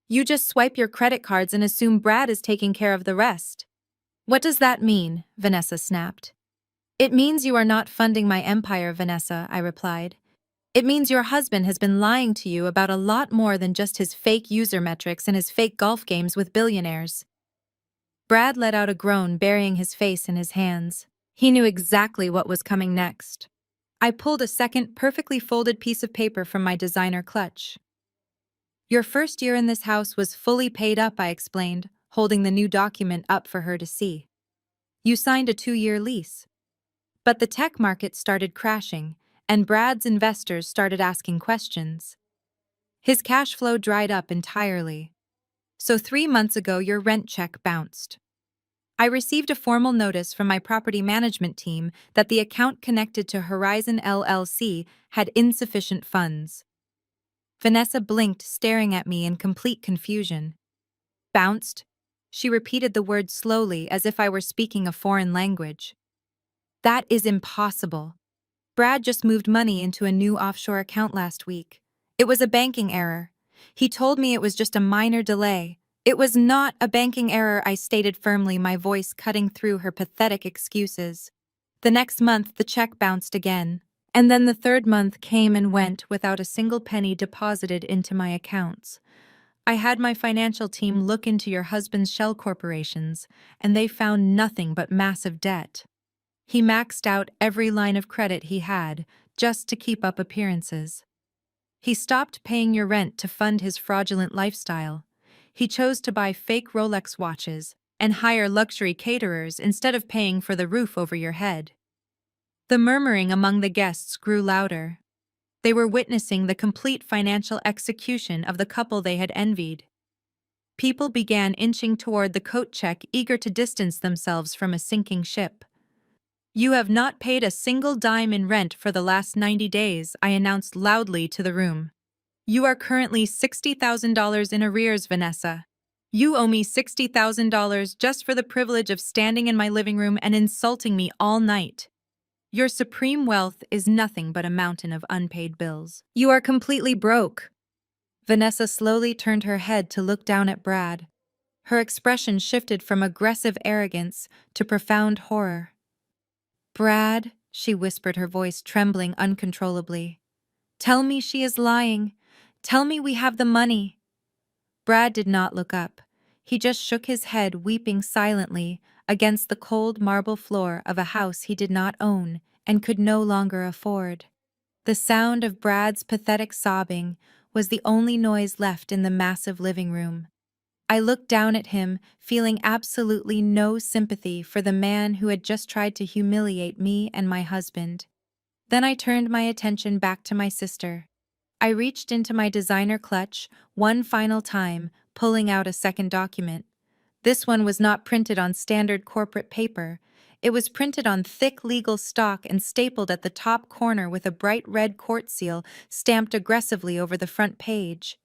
"You just swipe your credit cards and assume Brad is taking care of the rest." "What does that mean?" Vanessa snapped. "It means you are not funding my empire, Vanessa," I replied. "It means your husband has been lying to you about a lot more than just his fake user metrics and his fake golf games with billionaires." Brad let out a groan, burying his face in his hands. He knew exactly what was coming next. I pulled a second, perfectly folded piece of paper from my designer clutch. "Your first year in this house was fully paid up," I explained, holding the new document up for her to see. "You signed a 2-year lease." But the tech market started crashing, and Brad's investors started asking questions. His cash flow dried up entirely. "So 3 months ago, your rent check bounced. I received a formal notice from my property management team that the account connected to Horizon LLC had insufficient funds." Vanessa blinked, staring at me in complete confusion. "Bounced?" She repeated the word slowly, as if I were speaking a foreign language. "That is impossible. Brad just moved money into a new offshore account last week. It was a banking error. He told me it was just a minor delay." "It was not a banking error," I stated firmly, my voice cutting through her pathetic excuses. The next month, the check bounced again. And then the third month came and went without a single penny deposited into my accounts. I had my financial team look into your husband's shell corporations, and they found nothing but massive debt. He maxed out every line of credit he had, just to keep up appearances. He stopped paying your rent to fund his fraudulent lifestyle. He chose to buy fake Rolex watches and hire luxury caterers instead of paying for the roof over your head. The murmuring among the guests grew louder. They were witnessing the complete financial execution of the couple they had envied. People began inching toward the coat check, eager to distance themselves from a sinking ship. "You have not paid a single dime in rent for the last 90 days, I announced loudly to the room. "You are currently $60,000 in arrears, Vanessa. You owe me $60,000 just for the privilege of standing in my living room and insulting me all night. Your supreme wealth is nothing but a mountain of unpaid bills. You are completely broke." Vanessa slowly turned her head to look down at Brad. Her expression shifted from aggressive arrogance to profound horror. "Brad," she whispered, her voice trembling uncontrollably. Tell me she is lying. Tell me we have the money. Brad did not look up. He just shook his head, weeping silently against the cold marble floor of a house he did not own and could no longer afford. The sound of Brad's pathetic sobbing was the only noise left in the massive living room. I looked down at him, feeling absolutely no sympathy for the man who had just tried to humiliate me and my husband. Then I turned my attention back to my sister. I reached into my designer clutch one final time, pulling out a second document. This one was not printed on standard corporate paper. It was printed on thick legal stock and stapled at the top corner with a bright red court seal stamped aggressively over the front page.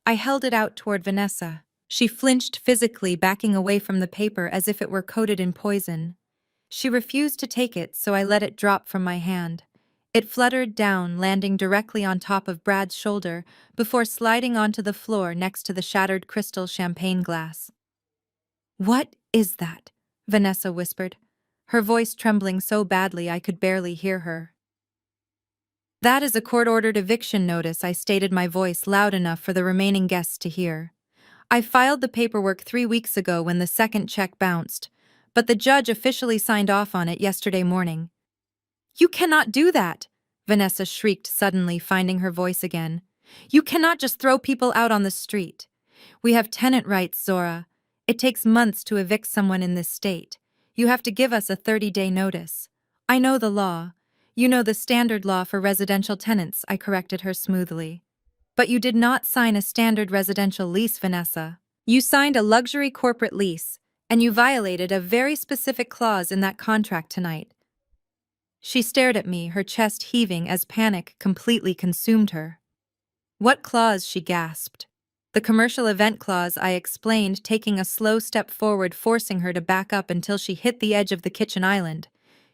I held it out toward Vanessa. She flinched physically, backing away from the paper as if it were coated in poison. She refused to take it, so I let it drop from my hand. It fluttered down, landing directly on top of Brad's shoulder before sliding onto the floor next to the shattered crystal champagne glass. "What is that?" Vanessa whispered, her voice trembling so badly I could barely hear her. "That is a court-ordered eviction notice," I stated, my voice loud enough for the remaining guests to hear. "I filed the paperwork 3 weeks ago when the second check bounced, but the judge officially signed off on it yesterday morning." "You cannot do that!" Vanessa shrieked, suddenly finding her voice again. "You cannot just throw people out on the street. We have tenant rights, Zora. It takes months to evict someone in this state. You have to give us a 30-day notice. I know the law. You know the standard law for residential tenants," I corrected her smoothly. "But you did not sign a standard residential lease, Vanessa. You signed a luxury corporate lease, and you violated a very specific clause in that contract tonight." She stared at me, her chest heaving as panic completely consumed her. "What clause?" she gasped. "The commercial event clause," I explained, taking a slow step forward, forcing her to back up until she hit the edge of the kitchen island.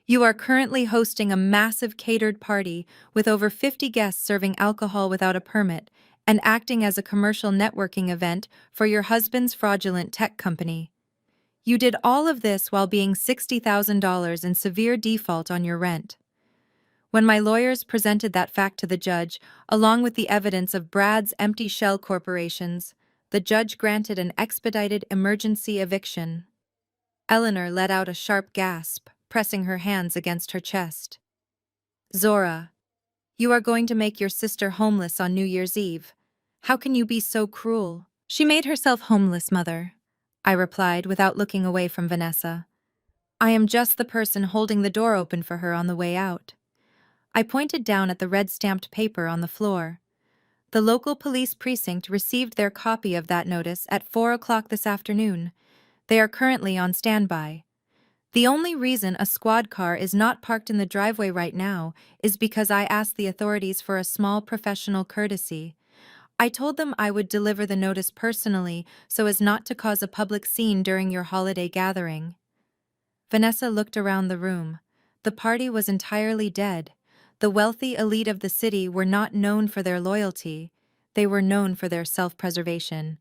"You are currently hosting a massive catered party with over 50 guests, serving alcohol without a permit, and acting as a commercial networking event for your husband's fraudulent tech company. You did all of this while being $60,000 in severe default on your rent." When my lawyers presented that fact to the judge, along with the evidence of Brad's empty shell corporations, the judge granted an expedited emergency eviction. Eleanor let out a sharp gasp, pressing her hands against her chest. "Zora, you are going to make your sister homeless on New Year's Eve. How can you be so cruel?" "She made herself homeless, Mother," I replied without looking away from Vanessa. "I am just the person holding the door open for her on the way out." I pointed down at the red stamped paper on the floor. "The local police precinct received their copy of that notice at 4 o'clock this afternoon. They are currently on standby. The only reason a squad car is not parked in the driveway right now is because I asked the authorities for a small professional courtesy. I told them I would deliver the notice personally so as not to cause a public scene during your holiday gathering." Vanessa looked around the room. The party was entirely dead. The wealthy elite of the city were not known for their loyalty. They were known for their self-preservation.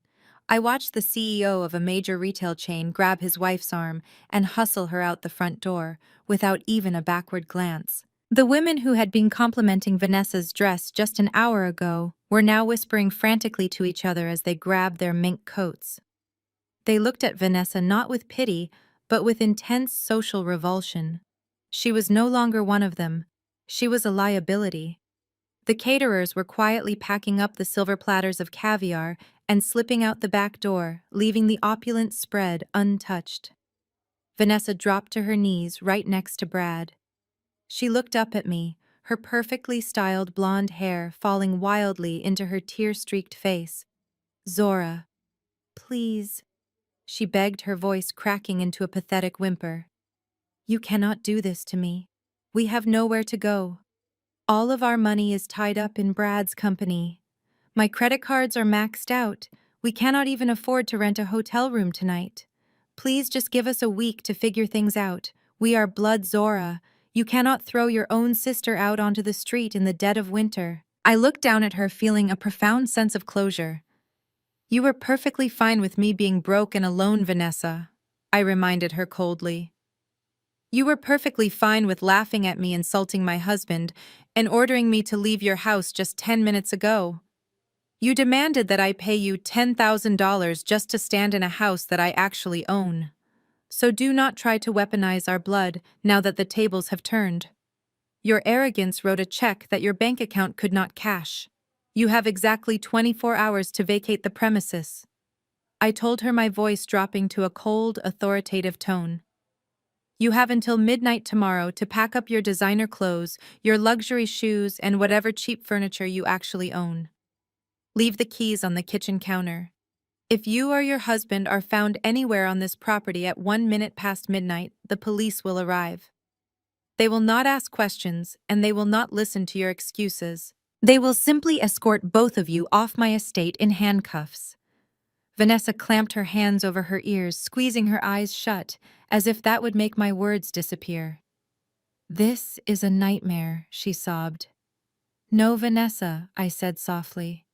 I watched the CEO of a major retail chain grab his wife's arm and hustle her out the front door, without even a backward glance. The women who had been complimenting Vanessa's dress just an hour ago were now whispering frantically to each other as they grabbed their mink coats. They looked at Vanessa not with pity, but with intense social revulsion. She was no longer one of them. She was a liability. The caterers were quietly packing up the silver platters of caviar and slipping out the back door, leaving the opulent spread untouched. Vanessa dropped to her knees right next to Brad. She looked up at me, her perfectly styled blonde hair falling wildly into her tear-streaked face. "Zora, please," she begged, her voice cracking into a pathetic whimper. "You cannot do this to me. We have nowhere to go. All of our money is tied up in Brad's company. My credit cards are maxed out. We cannot even afford to rent a hotel room tonight. Please just give us a week to figure things out. We are blood, Zora. You cannot throw your own sister out onto the street in the dead of winter." I looked down at her, feeling a profound sense of closure. "You were perfectly fine with me being broke and alone, Vanessa," I reminded her coldly. You were perfectly fine with laughing at me insulting my husband and ordering me to leave your house just 10 minutes ago. You demanded that I pay you $10,000 just to stand in a house that I actually own. So do not try to weaponize our blood now that the tables have turned. Your arrogance wrote a check that your bank account could not cash. You have exactly 24 hours to vacate the premises. I told her, my voice dropping to a cold, authoritative tone. You have until midnight tomorrow to pack up your designer clothes, your luxury shoes, and whatever cheap furniture you actually own. Leave the keys on the kitchen counter. If you or your husband are found anywhere on this property at 1 minute past midnight, the police will arrive. They will not ask questions, and they will not listen to your excuses. They will simply escort both of you off my estate in handcuffs. Vanessa clamped her hands over her ears, squeezing her eyes shut, as if that would make my words disappear. This is a nightmare, she sobbed. No, Vanessa, I said softly.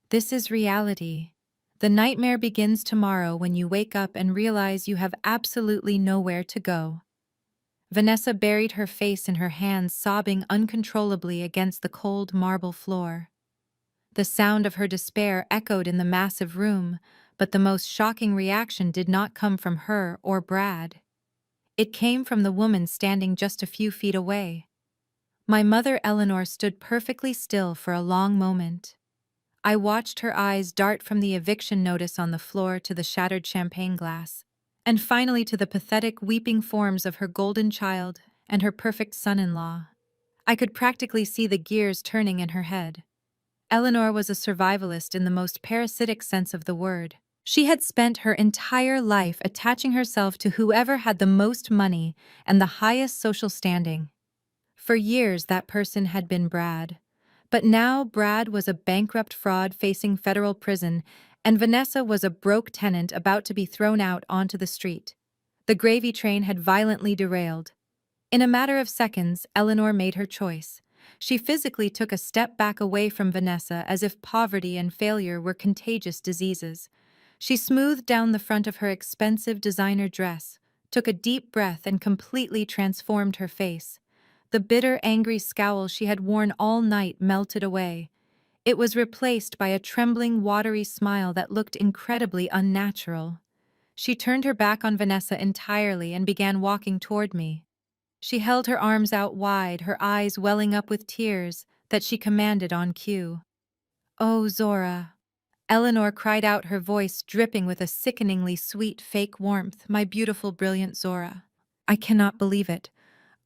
This is reality. The nightmare begins tomorrow when you wake up and realize you have absolutely nowhere to go. Vanessa buried her face in her hands, sobbing uncontrollably against the cold marble floor. The sound of her despair echoed in the massive room, but the most shocking reaction did not come from her or Brad. It came from the woman standing just a few feet away. My mother Eleanor stood perfectly still for a long moment. I watched her eyes dart from the eviction notice on the floor to the shattered champagne glass, and finally to the pathetic weeping forms of her golden child and her perfect son-in-law. I could practically see the gears turning in her head. Eleanor was a survivalist in the most parasitic sense of the word. She had spent her entire life attaching herself to whoever had the most money and the highest social standing. For years, that person had been Brad. But now Brad was a bankrupt fraud facing federal prison, and Vanessa was a broke tenant about to be thrown out onto the street. The gravy train had violently derailed. In a matter of seconds, Eleanor made her choice. She physically took a step back away from Vanessa as if poverty and failure were contagious diseases. She smoothed down the front of her expensive designer dress, took a deep breath, and completely transformed her face. The bitter, angry scowl she had worn all night melted away. It was replaced by a trembling, watery smile that looked incredibly unnatural. She turned her back on Vanessa entirely and began walking toward me. She held her arms out wide, her eyes welling up with tears that she commanded on cue. "Oh, Zora," Eleanor cried out, her voice dripping with a sickeningly sweet fake warmth. "My beautiful, brilliant Zora. I cannot believe it.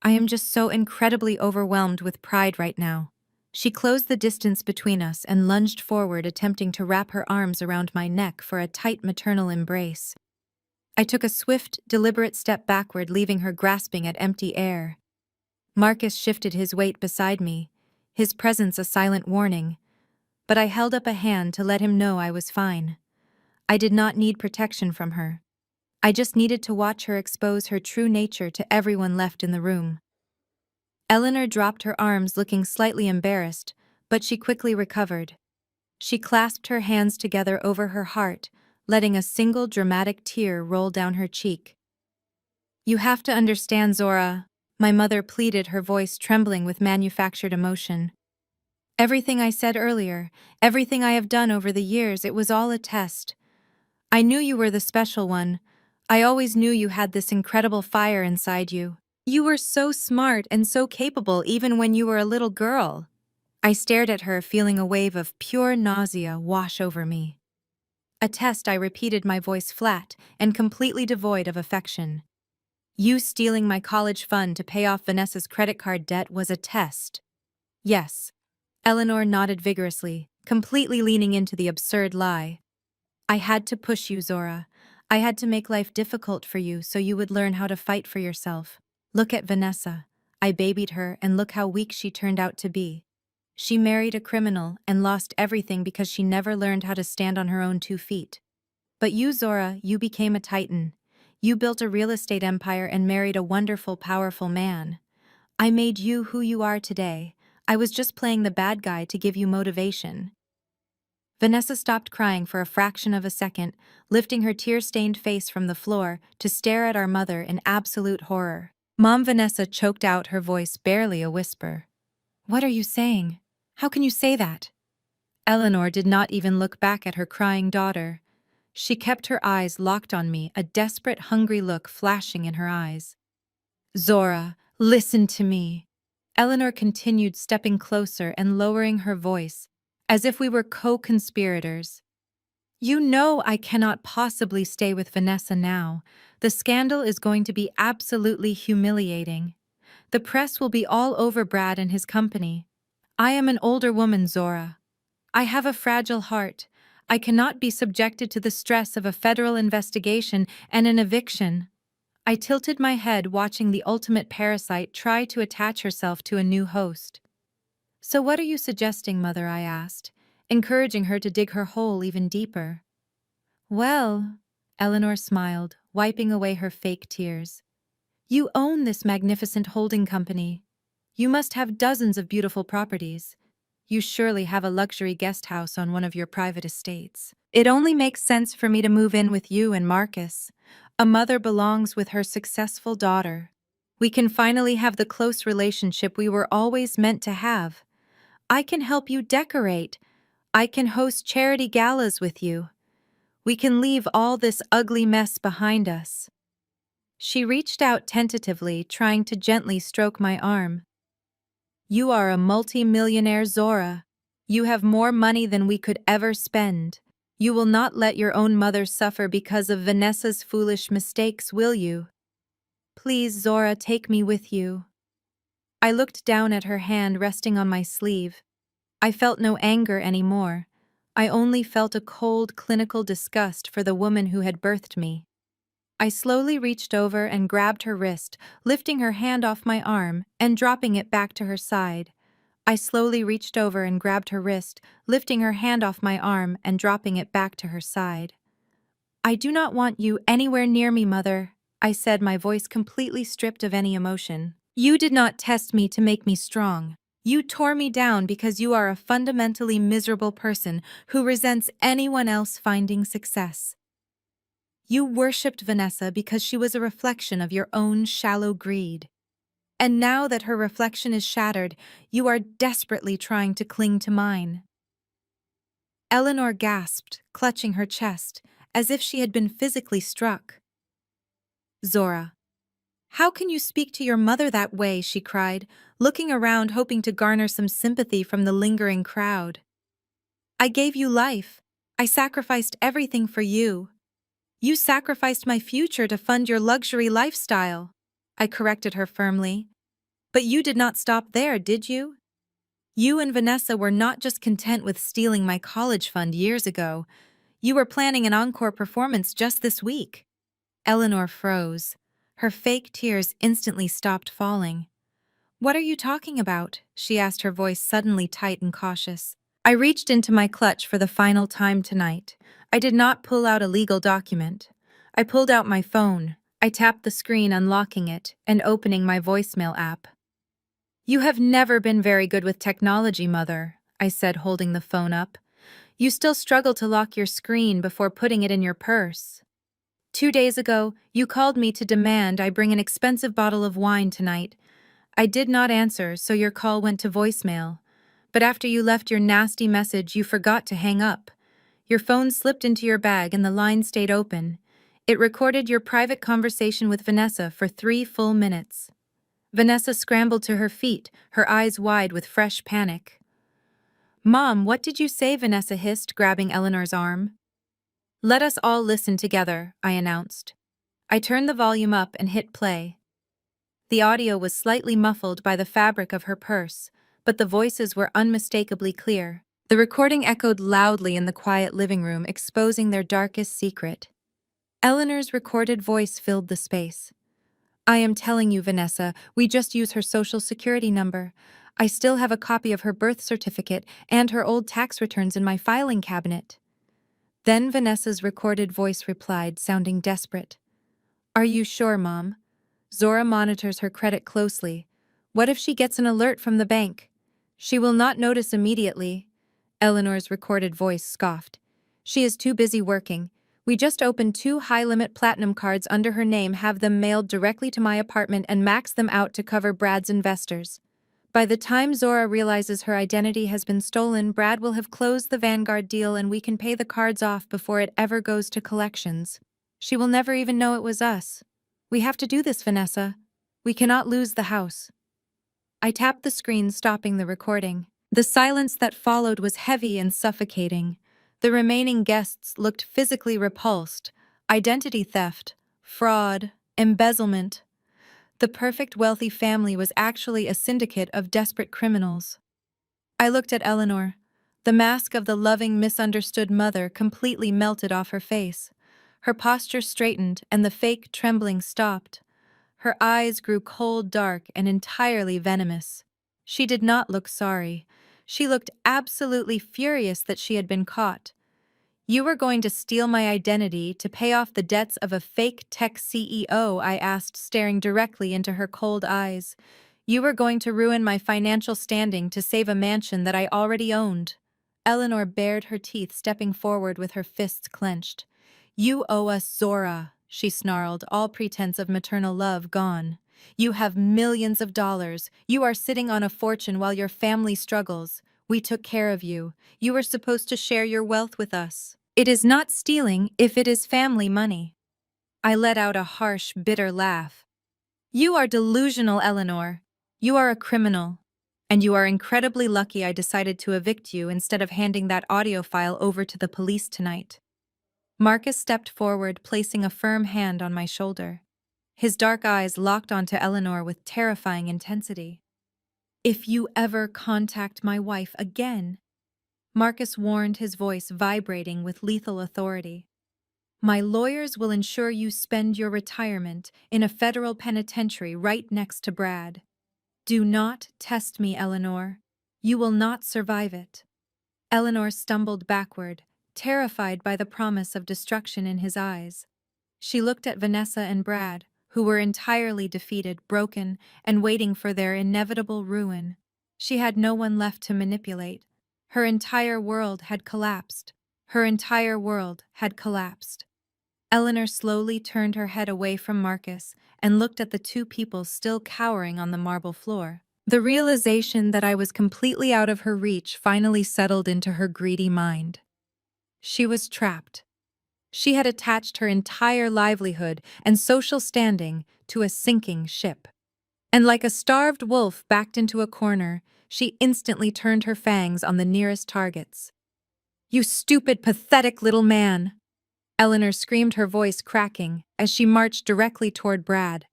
I am just so incredibly overwhelmed with pride right now." She closed the distance between us and lunged forward, attempting to wrap her arms around my neck for a tight maternal embrace. I took a swift, deliberate step backward, leaving her grasping at empty air. Marcus shifted his weight beside me, his presence a silent warning, but I held up a hand to let him know I was fine. I did not need protection from her. I just needed to watch her expose her true nature to everyone left in the room. Eleanor dropped her arms, looking slightly embarrassed, but she quickly recovered. She clasped her hands together over her heart, letting a single dramatic tear roll down her cheek. "You have to understand, Zora," my mother pleaded, her voice trembling with manufactured emotion. "Everything I said earlier, everything I have done over the years, it was all a test. I knew you were the special one. I always knew you had this incredible fire inside you. You were so smart and so capable even when you were a little girl." I stared at her, feeling a wave of pure nausea wash over me. "A test," I repeated, my voice flat and completely devoid of affection. "You stealing my college fund to pay off Vanessa's credit card debt was a test." "Yes." Eleanor nodded vigorously, completely leaning into the absurd lie. "I had to push you, Zora. I had to make life difficult for you so you would learn how to fight for yourself. Look at Vanessa. I babied her, and look how weak she turned out to be. She married a criminal and lost everything because she never learned how to stand on her own 2 feet. But you, Zora, you became a titan. You built a real estate empire and married a wonderful, powerful man. I made you who you are today. I was just playing the bad guy to give you motivation." Vanessa stopped crying for a fraction of a second, lifting her tear-stained face from the floor to stare at our mother in absolute horror. Mom Vanessa choked out, her voice barely a whisper. What are you saying? How can you say that? Eleanor did not even look back at her crying daughter. She kept her eyes locked on me, a desperate, hungry look flashing in her eyes. Zora, listen to me. Eleanor continued, stepping closer and lowering her voice, as if we were co-conspirators. You know I cannot possibly stay with Vanessa now. The scandal is going to be absolutely humiliating. The press will be all over Brad and his company. I am an older woman, Zora. I have a fragile heart. I cannot be subjected to the stress of a federal investigation and an eviction. I tilted my head, watching the ultimate parasite try to attach herself to a new host. So what are you suggesting, Mother? I asked, encouraging her to dig her hole even deeper. Well, Eleanor smiled, wiping away her fake tears. You own this magnificent holding company. You must have dozens of beautiful properties. You surely have a luxury guest house on one of your private estates. It only makes sense for me to move in with you and Marcus. A mother belongs with her successful daughter. We can finally have the close relationship we were always meant to have. I can help you decorate. I can host charity galas with you. We can leave all this ugly mess behind us. She reached out tentatively, trying to gently stroke my arm. You are a multi-millionaire, Zora. You have more money than we could ever spend. You will not let your own mother suffer because of Vanessa's foolish mistakes, will you? Please, Zora, take me with you. I looked down at her hand resting on my sleeve. I felt no anger anymore. I only felt a cold, clinical disgust for the woman who had birthed me. I slowly reached over and grabbed her wrist, lifting her hand off my arm and dropping it back to her side. I slowly reached over and grabbed her wrist, lifting her hand off my arm and dropping it back to her side. I do not want you anywhere near me, Mother, I said, my voice completely stripped of any emotion. You did not test me to make me strong. You tore me down because you are a fundamentally miserable person who resents anyone else finding success. You worshipped Vanessa because she was a reflection of your own shallow greed. And now that her reflection is shattered, you are desperately trying to cling to mine. Eleanor gasped, clutching her chest, as if she had been physically struck. Zora. How can you speak to your mother that way? She cried, looking around hoping to garner some sympathy from the lingering crowd. I gave you life. I sacrificed everything for you. You sacrificed my future to fund your luxury lifestyle. I corrected her firmly. But you did not stop there, did you? You and Vanessa were not just content with stealing my college fund years ago. You were planning an encore performance just this week. Eleanor froze. Her fake tears instantly stopped falling. What are you talking about? She asked, her voice suddenly tight and cautious. I reached into my clutch for the final time tonight. I did not pull out a legal document. I pulled out my phone. I tapped the screen, unlocking it and opening my voicemail app. You have never been very good with technology, Mother, I said, holding the phone up. You still struggle to lock your screen before putting it in your purse. 2 days ago, you called me to demand I bring an expensive bottle of wine tonight. I did not answer, so your call went to voicemail. But after you left your nasty message, you forgot to hang up. Your phone slipped into your bag and the line stayed open. It recorded your private conversation with Vanessa for 3 full minutes. Vanessa scrambled to her feet, her eyes wide with fresh panic. Mom, what did you say? Vanessa hissed, grabbing Eleanor's arm. Let us all listen together, I announced. I turned the volume up and hit play. The audio was slightly muffled by the fabric of her purse, but the voices were unmistakably clear. The recording echoed loudly in the quiet living room, exposing their darkest secret. Eleanor's recorded voice filled the space. I am telling you, Vanessa, we just use her social security number. I still have a copy of her birth certificate and her old tax returns in my filing cabinet. Then Vanessa's recorded voice replied, sounding desperate. Are you sure, Mom? Zora monitors her credit closely. What if she gets an alert from the bank? She will not notice immediately. Eleanor's recorded voice scoffed. She is too busy working. We just opened 2 high-limit platinum cards under her name, have them mailed directly to my apartment, and max them out to cover Brad's investors. By the time Zora realizes her identity has been stolen, Brad will have closed the Vanguard deal and we can pay the cards off before it ever goes to collections. She will never even know it was us. We have to do this, Vanessa. We cannot lose the house. I tapped the screen, stopping the recording. The silence that followed was heavy and suffocating. The remaining guests looked physically repulsed. Identity theft, fraud, embezzlement. The perfect wealthy family was actually a syndicate of desperate criminals. I looked at Eleanor. The mask of the loving, misunderstood mother completely melted off her face. Her posture straightened and the fake trembling stopped. Her eyes grew cold, dark, and entirely venomous. She did not look sorry. She looked absolutely furious that she had been caught. You were going to steal my identity to pay off the debts of a fake tech CEO, I asked, staring directly into her cold eyes. You were going to ruin my financial standing to save a mansion that I already owned. Eleanor bared her teeth, stepping forward with her fists clenched. You owe us, Zora, she snarled, all pretense of maternal love gone. You have millions of dollars. You are sitting on a fortune while your family struggles. We took care of you. You were supposed to share your wealth with us. It is not stealing if it is family money. I let out a harsh, bitter laugh. You are delusional, Eleanor. You are a criminal. And you are incredibly lucky I decided to evict you instead of handing that audio file over to the police tonight. Marcus stepped forward, placing a firm hand on my shoulder. His dark eyes locked onto Eleanor with terrifying intensity. If you ever contact my wife again, Marcus warned, his voice vibrating with lethal authority, my lawyers will ensure you spend your retirement in a federal penitentiary right next to Brad. Do not test me, Eleanor. You will not survive it. Eleanor stumbled backward, terrified by the promise of destruction in his eyes. She looked at Vanessa and Brad, who were entirely defeated, broken, and waiting for their inevitable ruin. She had no one left to manipulate. Her entire world had collapsed. Her entire world had collapsed. Eleanor slowly turned her head away from Marcus and looked at the 2 people still cowering on the marble floor. The realization that I was completely out of her reach finally settled into her greedy mind. She was trapped. She had attached her entire livelihood and social standing to a sinking ship. And like a starved wolf backed into a corner, she instantly turned her fangs on the nearest targets. You stupid, pathetic little man! Eleanor screamed, her voice cracking, as she marched directly toward Brad.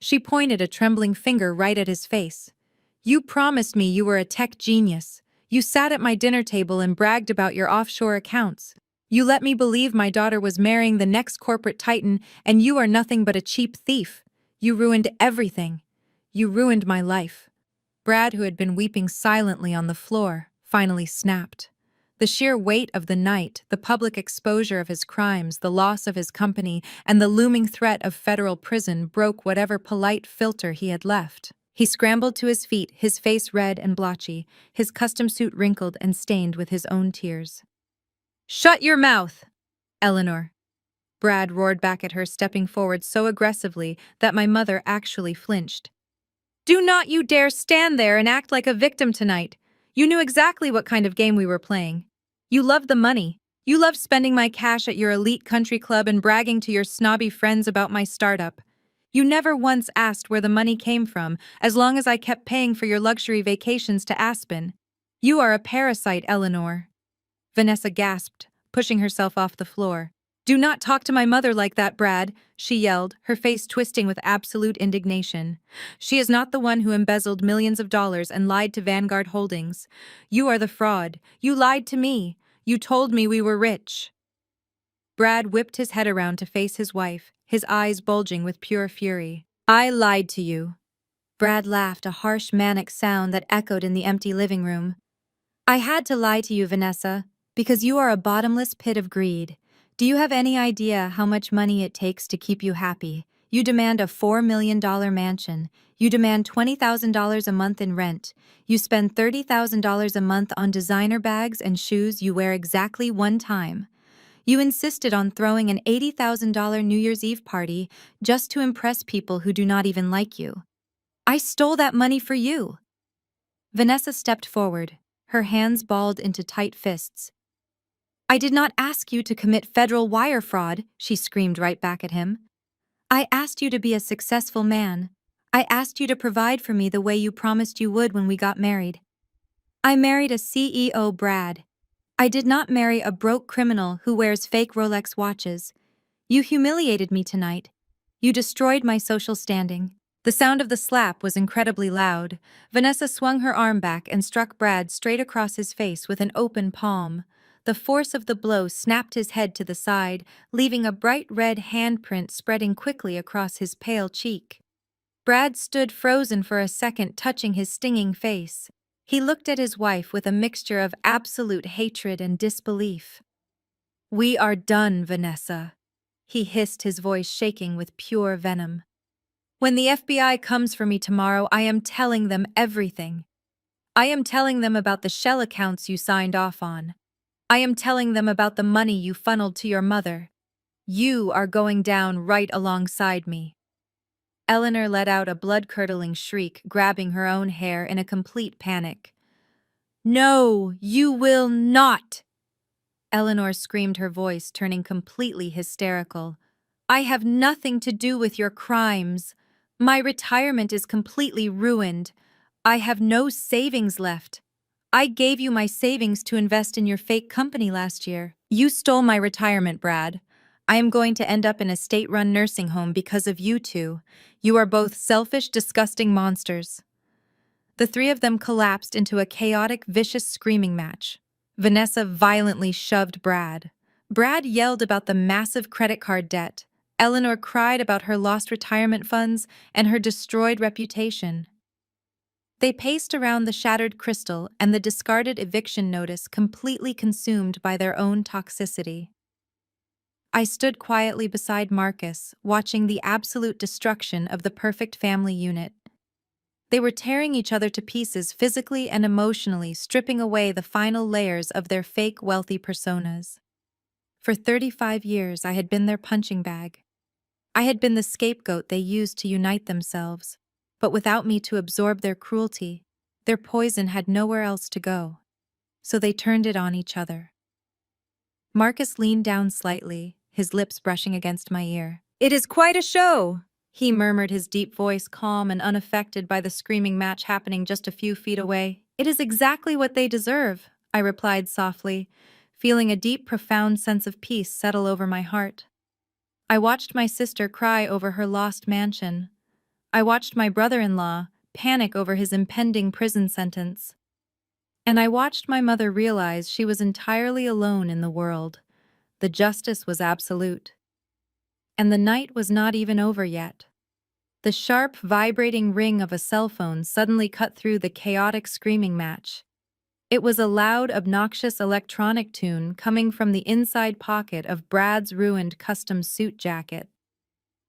She pointed a trembling finger right at his face. You promised me you were a tech genius. You sat at my dinner table and bragged about your offshore accounts. You let me believe my daughter was marrying the next corporate titan, and you are nothing but a cheap thief. You ruined everything. You ruined my life. Brad, who had been weeping silently on the floor, finally snapped. The sheer weight of the night, the public exposure of his crimes, the loss of his company, and the looming threat of federal prison broke whatever polite filter he had left. He scrambled to his feet, his face red and blotchy, his custom suit wrinkled and stained with his own tears. Shut your mouth, Eleanor. Brad roared back at her, stepping forward so aggressively that my mother actually flinched. Do not you dare stand there and act like a victim tonight. You knew exactly what kind of game we were playing. You loved the money. You loved spending my cash at your elite country club and bragging to your snobby friends about my startup. You never once asked where the money came from, as long as I kept paying for your luxury vacations to Aspen. You are a parasite, Eleanor. Vanessa gasped, pushing herself off the floor. Do not talk to my mother like that, Brad, she yelled, her face twisting with absolute indignation. She is not the one who embezzled millions of dollars and lied to Vanguard Holdings. You are the fraud. You lied to me. You told me we were rich. Brad whipped his head around to face his wife, his eyes bulging with pure fury. I lied to you. Brad laughed, a harsh, manic sound that echoed in the empty living room. I had to lie to you, Vanessa, because you are a bottomless pit of greed. Do you have any idea how much money it takes to keep you happy? You demand a $4 million mansion. You demand $20,000 a month in rent. You spend $30,000 a month on designer bags and shoes you wear exactly one time. You insisted on throwing an $80,000 New Year's Eve party just to impress people who do not even like you. I stole that money for you. Vanessa stepped forward, her hands balled into tight fists. I did not ask you to commit federal wire fraud, she screamed right back at him. I asked you to be a successful man. I asked you to provide for me the way you promised you would when we got married. I married a CEO, Brad. I did not marry a broke criminal who wears fake Rolex watches. You humiliated me tonight. You destroyed my social standing. The sound of the slap was incredibly loud. Vanessa swung her arm back and struck Brad straight across his face with an open palm. The force of the blow snapped his head to the side, leaving a bright red handprint spreading quickly across his pale cheek. Brad stood frozen for a second, touching his stinging face. He looked at his wife with a mixture of absolute hatred and disbelief. We are done, Vanessa, he hissed, his voice shaking with pure venom. When the FBI comes for me tomorrow, I am telling them everything. I am telling them about the shell accounts you signed off on. I am telling them about the money you funneled to your mother. You are going down right alongside me. Eleanor let out a blood-curdling shriek, grabbing her own hair in a complete panic. No, you will not! Eleanor screamed, her voice turning completely hysterical. I have nothing to do with your crimes. My retirement is completely ruined. I have no savings left. I gave you my savings to invest in your fake company last year. You stole my retirement, Brad. I am going to end up in a state-run nursing home because of you two. You are both selfish, disgusting monsters. The three of them collapsed into a chaotic, vicious screaming match. Vanessa violently shoved Brad. Brad yelled about the massive credit card debt. Eleanor cried about her lost retirement funds and her destroyed reputation. They paced around the shattered crystal and the discarded eviction notice, completely consumed by their own toxicity. I stood quietly beside Marcus, watching the absolute destruction of the perfect family unit. They were tearing each other to pieces physically and emotionally, stripping away the final layers of their fake wealthy personas. For 35 years, I had been their punching bag. I had been the scapegoat they used to unite themselves, but without me to absorb their cruelty, their poison had nowhere else to go. So they turned it on each other. Marcus leaned down slightly, his lips brushing against my ear. It is quite a show, he murmured, his deep voice calm and unaffected by the screaming match happening just a few feet away. It is exactly what they deserve, I replied softly, feeling a deep, profound sense of peace settle over my heart. I watched my sister cry over her lost mansion. I watched my brother-in-law panic over his impending prison sentence. And I watched my mother realize she was entirely alone in the world. The justice was absolute. And the night was not even over yet. The sharp, vibrating ring of a cell phone suddenly cut through the chaotic screaming match. It was a loud, obnoxious electronic tune coming from the inside pocket of Brad's ruined custom suit jacket.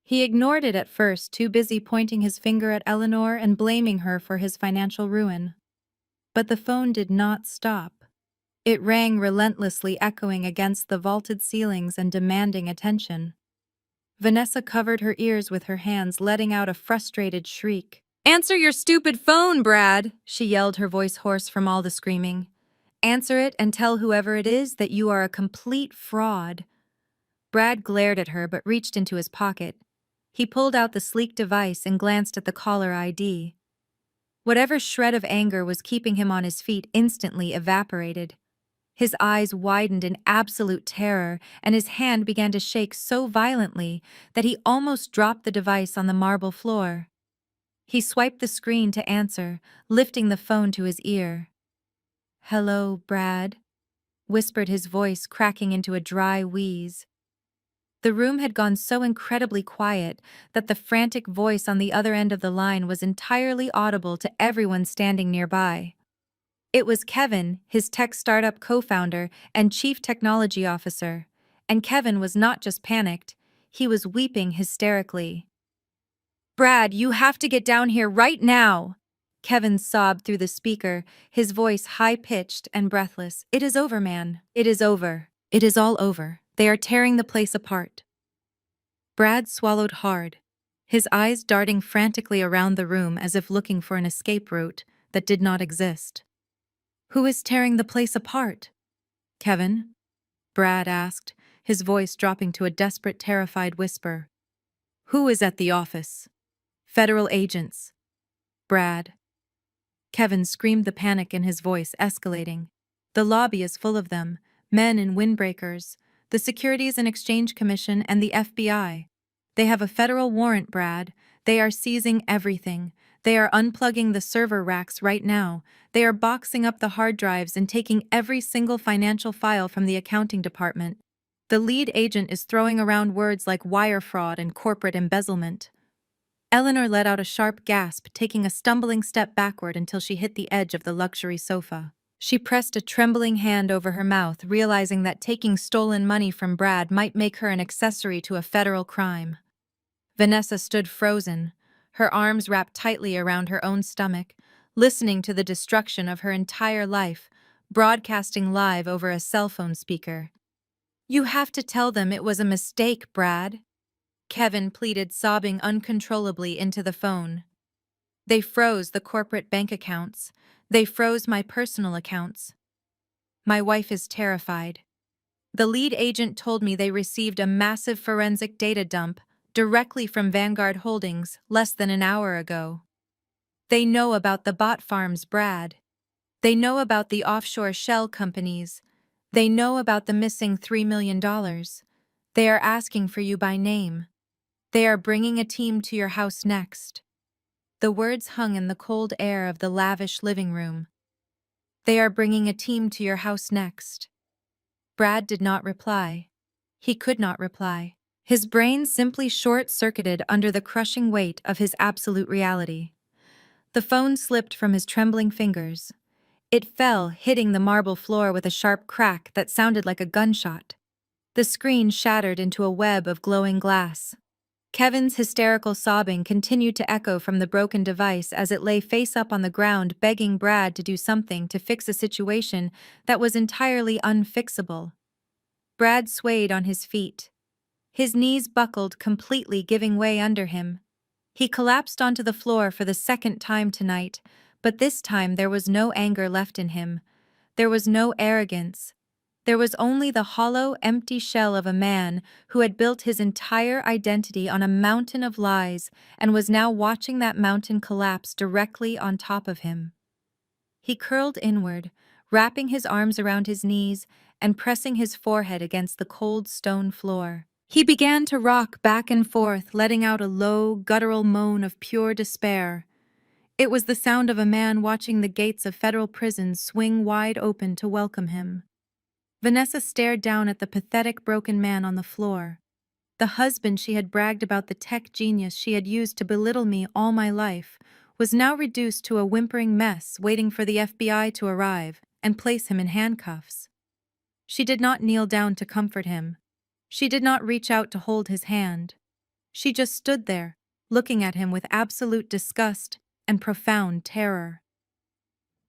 He ignored it at first, too busy pointing his finger at Eleanor and blaming her for his financial ruin. But the phone did not stop. It rang relentlessly, echoing against the vaulted ceilings and demanding attention. Vanessa covered her ears with her hands, letting out a frustrated shriek. Answer your stupid phone, Brad, she yelled, her voice hoarse from all the screaming. Answer it and tell whoever it is that you are a complete fraud. Brad glared at her but reached into his pocket. He pulled out the sleek device and glanced at the caller ID. Whatever shred of anger was keeping him on his feet instantly evaporated. His eyes widened in absolute terror, and his hand began to shake so violently that he almost dropped the device on the marble floor. He swiped the screen to answer, lifting the phone to his ear. "Hello, Brad," whispered his voice, cracking into a dry wheeze. The room had gone so incredibly quiet that the frantic voice on the other end of the line was entirely audible to everyone standing nearby. It was Kevin, his tech startup co-founder and chief technology officer. And Kevin was not just panicked, he was weeping hysterically. "Brad, you have to get down here right now!" Kevin sobbed through the speaker, his voice high-pitched and breathless. "It is over, man. It is over. It is all over. They are tearing the place apart. Brad swallowed hard, his eyes darting frantically around the room as if looking for an escape route that did not exist. Who is tearing the place apart? Kevin? Brad asked, his voice dropping to a desperate, terrified whisper. Who is at the office? Federal agents. Brad. Kevin screamed, the panic in his voice escalating. The lobby is full of them, men in windbreakers, the Securities and Exchange Commission and the FBI. They have a federal warrant, Brad. They are seizing everything. They are unplugging the server racks right now. They are boxing up the hard drives and taking every single financial file from the accounting department. The lead agent is throwing around words like wire fraud and corporate embezzlement. Eleanor let out a sharp gasp, taking a stumbling step backward until she hit the edge of the luxury sofa. She pressed a trembling hand over her mouth, realizing that taking stolen money from Brad might make her an accessory to a federal crime. Vanessa stood frozen, her arms wrapped tightly around her own stomach, listening to the destruction of her entire life, broadcasting live over a cell phone speaker. You have to tell them it was a mistake, Brad. Kevin pleaded, sobbing uncontrollably into the phone. They froze the corporate bank accounts. They froze my personal accounts. My wife is terrified. The lead agent told me they received a massive forensic data dump directly from Vanguard Holdings less than an hour ago. They know about the bot farms, Brad. They know about the offshore shell companies. They know about the missing $3 million. They are asking for you by name. They are bringing a team to your house next. The words hung in the cold air of the lavish living room. They are bringing a team to your house next. Brad did not reply. He could not reply. His brain simply short-circuited under the crushing weight of his absolute reality. The phone slipped from his trembling fingers. It fell, hitting the marble floor with a sharp crack that sounded like a gunshot. The screen shattered into a web of glowing glass. Kevin's hysterical sobbing continued to echo from the broken device as it lay face up on the ground, begging Brad to do something to fix a situation that was entirely unfixable. Brad swayed on his feet. His knees buckled, completely giving way under him. He collapsed onto the floor for the second time tonight, but this time there was no anger left in him. There was no arrogance. There was only the hollow, empty shell of a man who had built his entire identity on a mountain of lies and was now watching that mountain collapse directly on top of him. He curled inward, wrapping his arms around his knees and pressing his forehead against the cold stone floor. He began to rock back and forth, letting out a low, guttural moan of pure despair. It was the sound of a man watching the gates of federal prisons swing wide open to welcome him. Vanessa stared down at the pathetic, broken man on the floor. The husband she had bragged about, the tech genius she had used to belittle me all my life, was now reduced to a whimpering mess waiting for the FBI to arrive and place him in handcuffs. She did not kneel down to comfort him. She did not reach out to hold his hand. She just stood there, looking at him with absolute disgust and profound terror.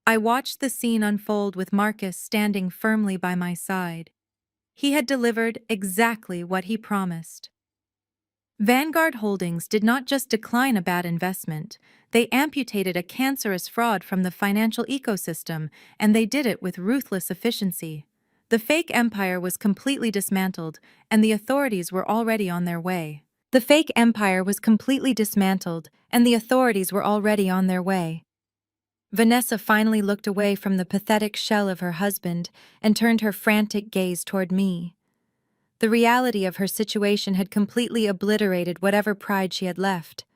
I watched the scene unfold with Marcus standing firmly by my side. He had delivered exactly what he promised. Vanguard Holdings did not just decline a bad investment, they amputated a cancerous fraud from the financial ecosystem, and they did it with ruthless efficiency. The fake empire was completely dismantled, and the authorities were already on their way. Vanessa finally looked away from the pathetic shell of her husband and turned her frantic gaze toward me. The reality of her situation had completely obliterated whatever pride she had left.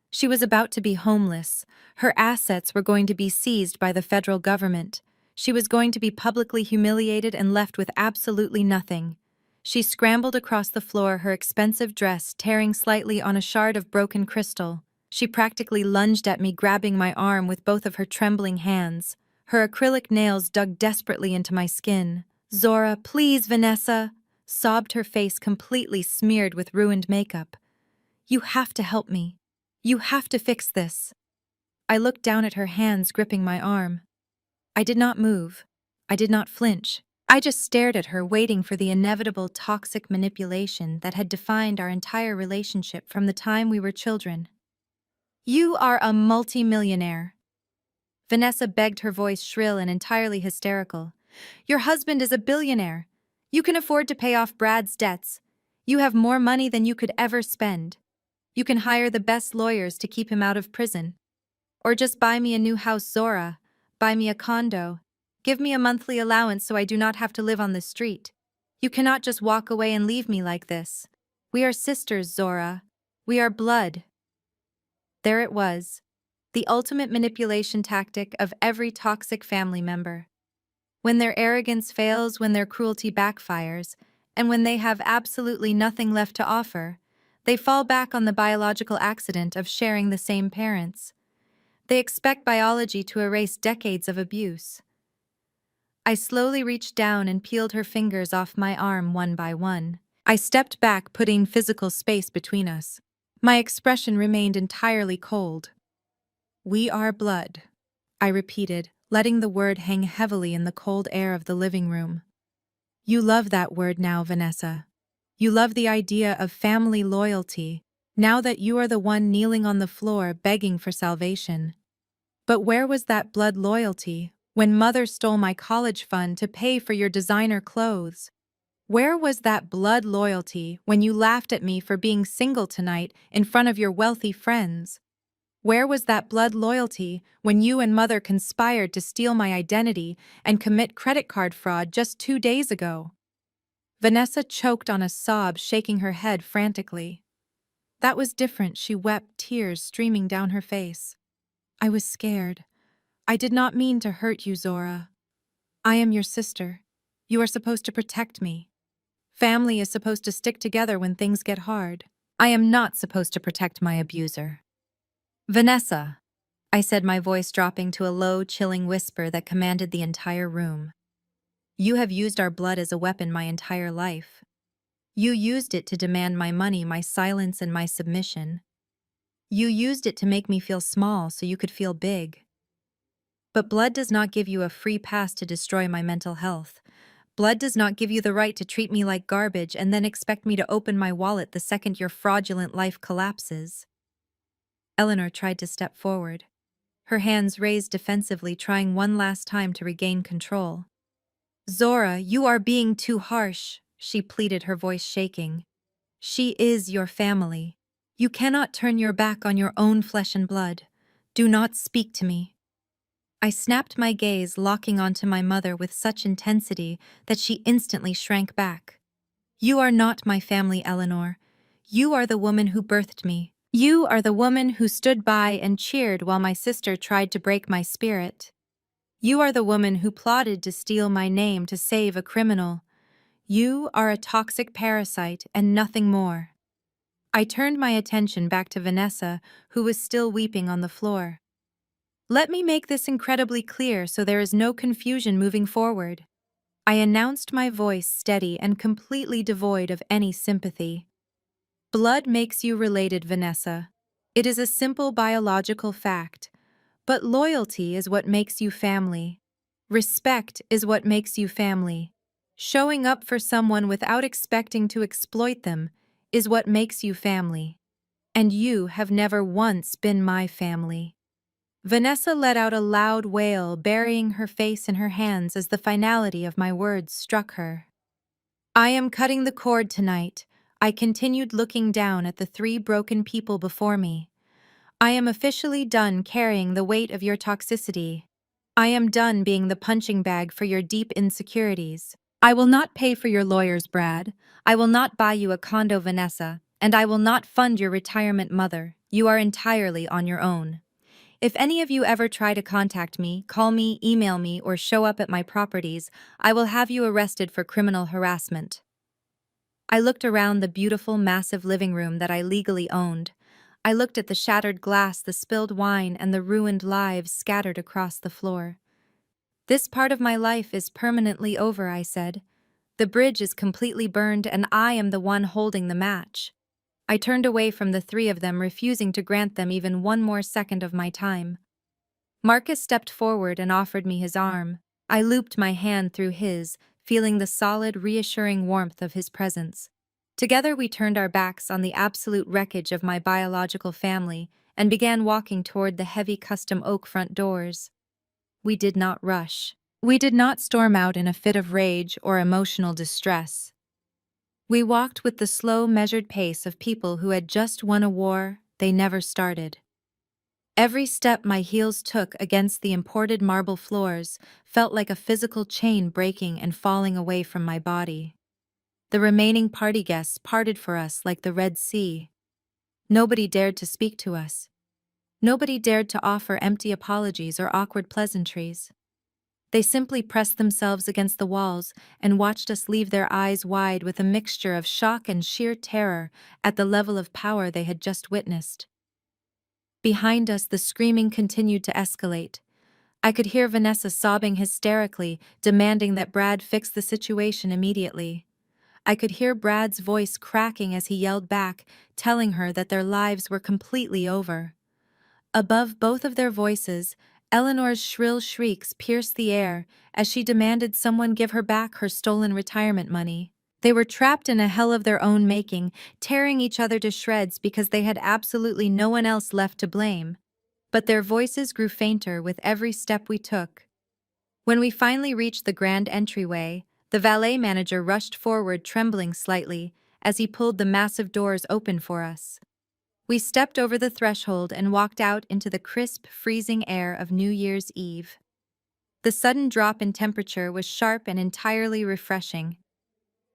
She was about to be homeless. Her assets were going to be seized by the federal government. She was going to be publicly humiliated and left with absolutely nothing. She scrambled across the floor, her expensive dress tearing slightly on a shard of broken crystal. She practically lunged at me, grabbing my arm with both of her trembling hands. Her acrylic nails dug desperately into my skin. "Zora, please, Vanessa," sobbed, her face completely smeared with ruined makeup. "You have to help me. You have to fix this." I looked down at her hands gripping my arm. I did not move. I did not flinch. I just stared at her, waiting for the inevitable toxic manipulation that had defined our entire relationship from the time we were children. "You are a multimillionaire," Vanessa begged, her voice shrill and entirely hysterical. "Your husband is a billionaire. You can afford to pay off Brad's debts. You have more money than you could ever spend. You can hire the best lawyers to keep him out of prison. Or just buy me a new house, Zora. Buy me a condo. Give me a monthly allowance so I do not have to live on the street. You cannot just walk away and leave me like this. We are sisters, Zora. We are blood." There it was, the ultimate manipulation tactic of every toxic family member. When their arrogance fails, when their cruelty backfires, and when they have absolutely nothing left to offer, they fall back on the biological accident of sharing the same parents. They expect biology to erase decades of abuse. I slowly reached down and peeled her fingers off my arm one by one. I stepped back, putting physical space between us. My expression remained entirely cold. "We are blood," I repeated, letting the word hang heavily in the cold air of the living room. "You love that word now, Vanessa. You love the idea of family loyalty, now that you are the one kneeling on the floor begging for salvation. But where was that blood loyalty when Mother stole my college fund to pay for your designer clothes? Where was that blood loyalty when you laughed at me for being single tonight in front of your wealthy friends? Where was that blood loyalty when you and Mother conspired to steal my identity and commit credit card fraud just 2 days ago?" Vanessa choked on a sob, shaking her head frantically. "That was different," she wept, tears streaming down her face. "I was scared. I did not mean to hurt you, Zora. I am your sister. You are supposed to protect me. Family is supposed to stick together when things get hard. I am not supposed to protect my abuser." "Vanessa," I said, my voice dropping to a low, chilling whisper that commanded the entire room. "You have used our blood as a weapon my entire life. You used it to demand my money, my silence, and my submission. You used it to make me feel small so you could feel big. But blood does not give you a free pass to destroy my mental health. Blood does not give you the right to treat me like garbage and then expect me to open my wallet the second your fraudulent life collapses." Eleanor tried to step forward, her hands raised defensively, trying one last time to regain control. "Zora, you are being too harsh," she pleaded, her voice shaking. "She is your family. You cannot turn your back on your own flesh and blood. Do not speak to me." I snapped my gaze, locking onto my mother with such intensity that she instantly shrank back. "You are not my family, Eleanor. You are the woman who birthed me. You are the woman who stood by and cheered while my sister tried to break my spirit. You are the woman who plotted to steal my name to save a criminal. You are a toxic parasite and nothing more." I turned my attention back to Vanessa, who was still weeping on the floor. "Let me make this incredibly clear so there is no confusion moving forward," I announced, my voice steady and completely devoid of any sympathy. "Blood makes you related, Vanessa. It is a simple biological fact. But loyalty is what makes you family. Respect is what makes you family. Showing up for someone without expecting to exploit them is what makes you family. And you have never once been my family." Vanessa let out a loud wail, burying her face in her hands as the finality of my words struck her. "I am cutting the cord tonight," I continued, looking down at the 3 broken people before me. "I am officially done carrying the weight of your toxicity. I am done being the punching bag for your deep insecurities. I will not pay for your lawyers, Brad. I will not buy you a condo, Vanessa. And I will not fund your retirement, Mother. You are entirely on your own. If any of you ever try to contact me, call me, email me, or show up at my properties, I will have you arrested for criminal harassment." I looked around the beautiful, massive living room that I legally owned. I looked at the shattered glass, the spilled wine, and the ruined lives scattered across the floor. "This part of my life is permanently over," I said. "The bridge is completely burned, and I am the one holding the match." I turned away from the 3 of them, refusing to grant them even one more second of my time. Marcus stepped forward and offered me his arm. I looped my hand through his, feeling the solid, reassuring warmth of his presence. Together we turned our backs on the absolute wreckage of my biological family and began walking toward the heavy custom oak front doors. We did not rush. We did not storm out in a fit of rage or emotional distress. We walked with the slow, measured pace of people who had just won a war they never started. Every step my heels took against the imported marble floors felt like a physical chain breaking and falling away from my body. The remaining party guests parted for us like the Red Sea. Nobody dared to speak to us. Nobody dared to offer empty apologies or awkward pleasantries. They simply pressed themselves against the walls and watched us leave, their eyes wide with a mixture of shock and sheer terror at the level of power they had just witnessed. Behind us, the screaming continued to escalate. I could hear Vanessa sobbing hysterically, demanding that Brad fix the situation immediately. I could hear Brad's voice cracking as he yelled back, telling her that their lives were completely over. Above both of their voices, Eleanor's shrill shrieks pierced the air as she demanded someone give her back her stolen retirement money. They were trapped in a hell of their own making, tearing each other to shreds because they had absolutely no one else left to blame. But their voices grew fainter with every step we took. When we finally reached the grand entryway, the valet manager rushed forward, trembling slightly, as he pulled the massive doors open for us. We stepped over the threshold and walked out into the crisp, freezing air of New Year's Eve. The sudden drop in temperature was sharp and entirely refreshing.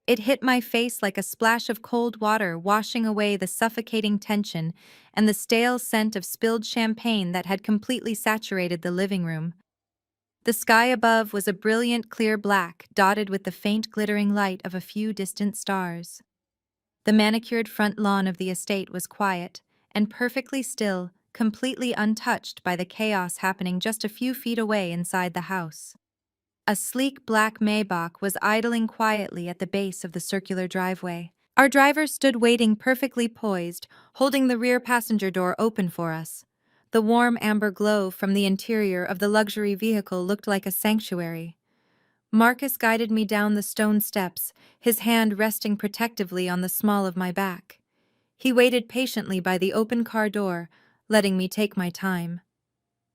It hit my face like a splash of cold water, washing away the suffocating tension and the stale scent of spilled champagne that had completely saturated the living room. The sky above was a brilliant clear black, dotted with the faint glittering light of a few distant stars. The manicured front lawn of the estate was quiet and perfectly still, completely untouched by the chaos happening just a few feet away inside the house. A sleek black Maybach was idling quietly at the base of the circular driveway. Our driver stood waiting, perfectly poised, holding the rear passenger door open for us. The warm amber glow from the interior of the luxury vehicle looked like a sanctuary. Marcus guided me down the stone steps, his hand resting protectively on the small of my back. He waited patiently by the open car door, letting me take my time.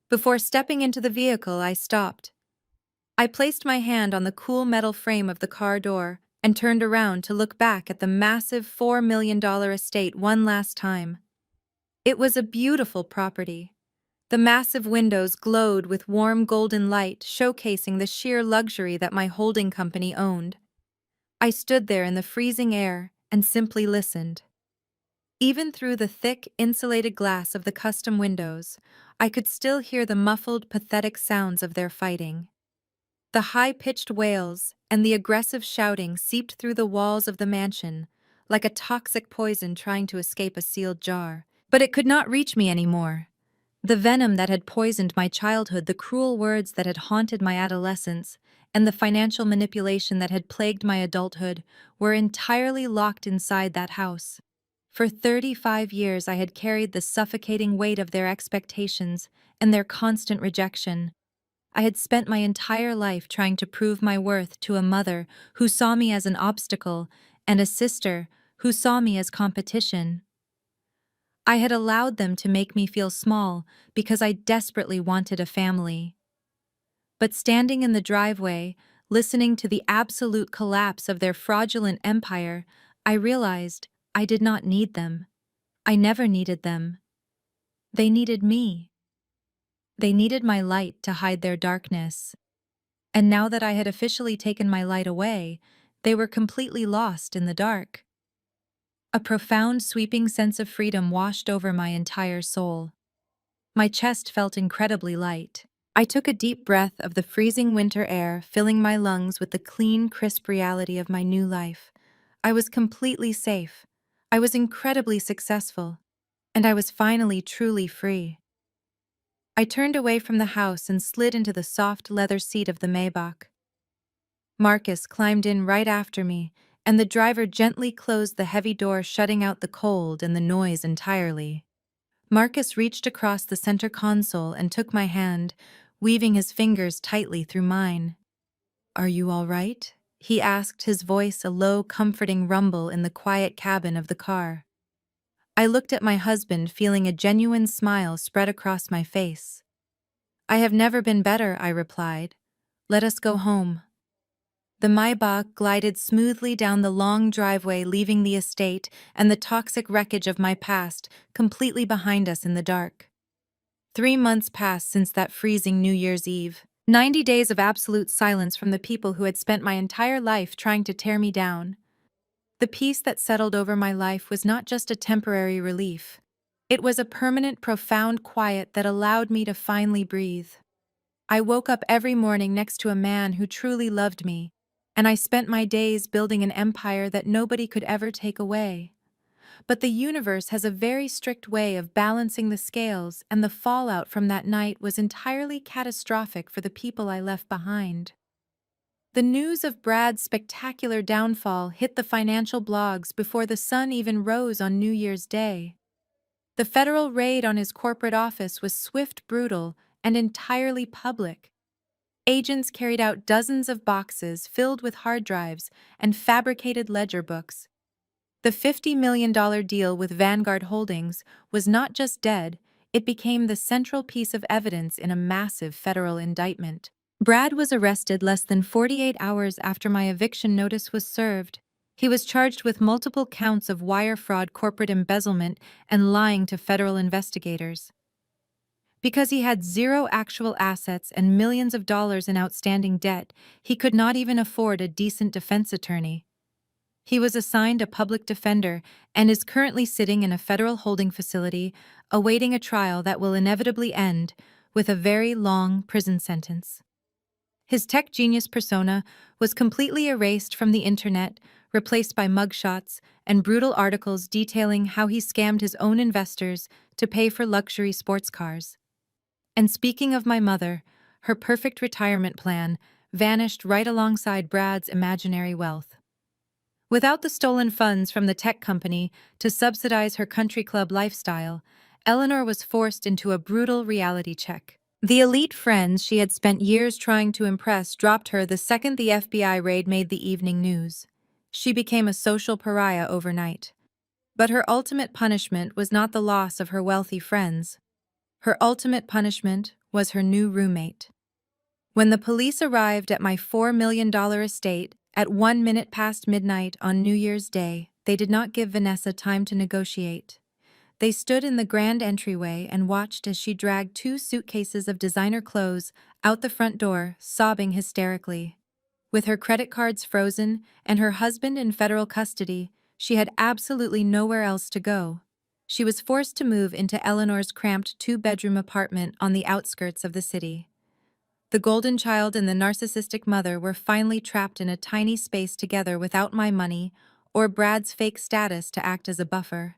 Before stepping into the vehicle, I stopped. I placed my hand on the cool metal frame of the car door and turned around to look back at the massive $4 million estate one last time. It was a beautiful property. The massive windows glowed with warm golden light, showcasing the sheer luxury that my holding company owned. I stood there in the freezing air and simply listened. Even through the thick, insulated glass of the custom windows, I could still hear the muffled, pathetic sounds of their fighting. The high-pitched wails and the aggressive shouting seeped through the walls of the mansion, like a toxic poison trying to escape a sealed jar. But it could not reach me anymore. The venom that had poisoned my childhood, the cruel words that had haunted my adolescence, and the financial manipulation that had plagued my adulthood were entirely locked inside that house. For 35 years I had carried the suffocating weight of their expectations and their constant rejection. I had spent my entire life trying to prove my worth to a mother who saw me as an obstacle and a sister who saw me as competition. I had allowed them to make me feel small because I desperately wanted a family. But standing in the driveway, listening to the absolute collapse of their fraudulent empire, I realized I did not need them. I never needed them. They needed me. They needed my light to hide their darkness. And now that I had officially taken my light away, they were completely lost in the dark. A profound, sweeping sense of freedom washed over my entire soul. My chest felt incredibly light. I took a deep breath of the freezing winter air, filling my lungs with the clean, crisp reality of my new life. I was completely safe. I was incredibly successful. And I was finally truly free. I turned away from the house and slid into the soft leather seat of the Maybach. Marcus climbed in right after me, and the driver gently closed the heavy door, shutting out the cold and the noise entirely. Marcus reached across the center console and took my hand, weaving his fingers tightly through mine. "Are you all right?" he asked, his voice a low, comforting rumble in the quiet cabin of the car. I looked at my husband, feeling a genuine smile spread across my face. I have never been better, I replied. Let us go home. The Maybach glided smoothly down the long driveway, leaving the estate and the toxic wreckage of my past completely behind us in the dark. 3 months passed since that freezing New Year's Eve. 90 days of absolute silence from the people who had spent my entire life trying to tear me down. The peace that settled over my life was not just a temporary relief. It was a permanent, profound quiet that allowed me to finally breathe. I woke up every morning next to a man who truly loved me, and I spent my days building an empire that nobody could ever take away. But the universe has a very strict way of balancing the scales, and the fallout from that night was entirely catastrophic for the people I left behind. The news of Brad's spectacular downfall hit the financial blogs before the sun even rose on New Year's Day. The federal raid on his corporate office was swift, brutal, and entirely public. Agents carried out dozens of boxes filled with hard drives and fabricated ledger books. The $50 million deal with Vanguard Holdings was not just dead, it became the central piece of evidence in a massive federal indictment. Brad was arrested less than 48 hours after my eviction notice was served. He was charged with multiple counts of wire fraud, corporate embezzlement, and lying to federal investigators. Because he had zero actual assets and millions of dollars in outstanding debt, he could not even afford a decent defense attorney. He was assigned a public defender and is currently sitting in a federal holding facility, awaiting a trial that will inevitably end with a very long prison sentence. His tech genius persona was completely erased from the internet, replaced by mugshots and brutal articles detailing how he scammed his own investors to pay for luxury sports cars. And speaking of my mother, her perfect retirement plan vanished right alongside Brad's imaginary wealth. Without the stolen funds from the tech company to subsidize her country club lifestyle, Eleanor was forced into a brutal reality check. The elite friends she had spent years trying to impress dropped her the second the FBI raid made the evening news. She became a social pariah overnight. But her ultimate punishment was not the loss of her wealthy friends. Her ultimate punishment was her new roommate. When the police arrived at my $4 million estate at 1 minute past midnight on New Year's Day, they did not give Vanessa time to negotiate. They stood in the grand entryway and watched as she dragged 2 suitcases of designer clothes out the front door, sobbing hysterically. With her credit cards frozen and her husband in federal custody, she had absolutely nowhere else to go. She was forced to move into Eleanor's cramped 2-bedroom apartment on the outskirts of the city. The golden child and the narcissistic mother were finally trapped in a tiny space together without my money or Brad's fake status to act as a buffer.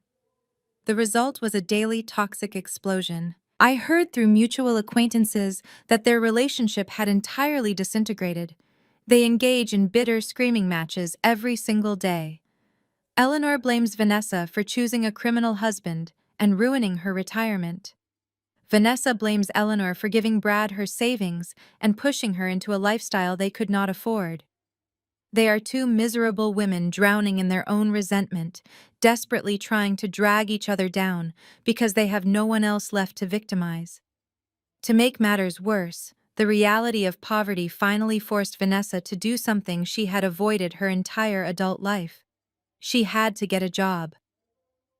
The result was a daily toxic explosion. I heard through mutual acquaintances that their relationship had entirely disintegrated. They engage in bitter screaming matches every single day. Eleanor blames Vanessa for choosing a criminal husband and ruining her retirement. Vanessa blames Eleanor for giving Brad her savings and pushing her into a lifestyle they could not afford. They are 2 miserable women drowning in their own resentment, desperately trying to drag each other down because they have no one else left to victimize. To make matters worse, the reality of poverty finally forced Vanessa to do something she had avoided her entire adult life. She had to get a job.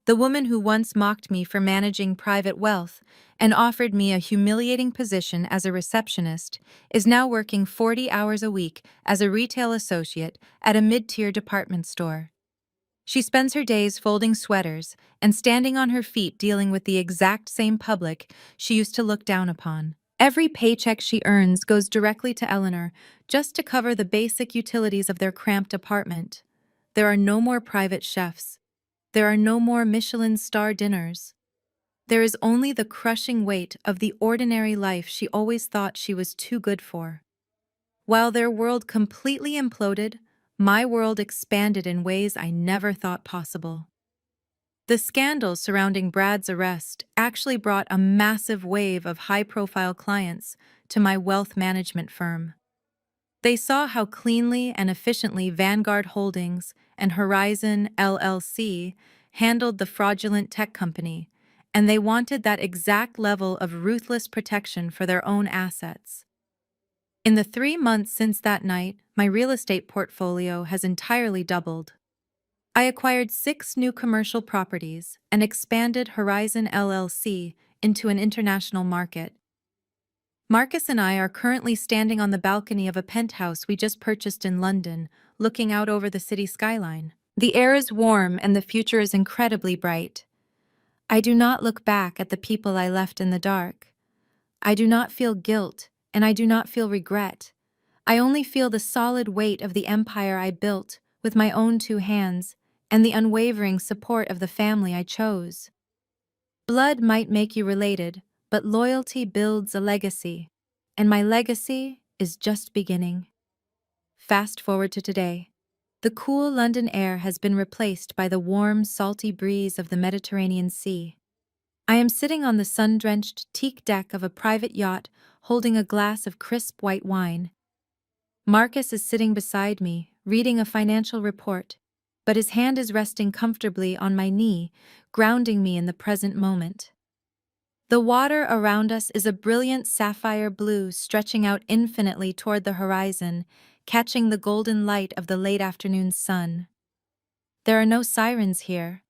The woman who once mocked me for managing private wealth and offered me a humiliating position as a receptionist is now working 40 hours a week as a retail associate at a mid-tier department store. She spends her days folding sweaters and standing on her feet dealing with the exact same public she used to look down upon. Every paycheck she earns goes directly to Eleanor just to cover the basic utilities of their cramped apartment. There are no more private chefs. There are no more Michelin star dinners. There is only the crushing weight of the ordinary life she always thought she was too good for. While their world completely imploded, my world expanded in ways I never thought possible. The scandal surrounding Brad's arrest actually brought a massive wave of high-profile clients to my wealth management firm. They saw how cleanly and efficiently Vanguard Holdings and Horizon LLC handled the fraudulent tech company, and they wanted that exact level of ruthless protection for their own assets. In the 3 months since that night, my real estate portfolio has entirely doubled. I acquired 6 new commercial properties and expanded Horizon LLC into an international market. Marcus and I are currently standing on the balcony of a penthouse we just purchased in London, looking out over the city skyline. The air is warm and the future is incredibly bright. I do not look back at the people I left in the dark. I do not feel guilt, and I do not feel regret. I only feel the solid weight of the empire I built with my own 2 hands and the unwavering support of the family I chose. Blood might make you related, but loyalty builds a legacy, and my legacy is just beginning. Fast forward to today. The cool London air has been replaced by the warm, salty breeze of the Mediterranean Sea. I am sitting on the sun-drenched teak deck of a private yacht holding a glass of crisp white wine. Marcus is sitting beside me, reading a financial report, but his hand is resting comfortably on my knee, grounding me in the present moment. The water around us is a brilliant sapphire blue stretching out infinitely toward the horizon, catching the golden light of the late afternoon sun. There are no sirens here.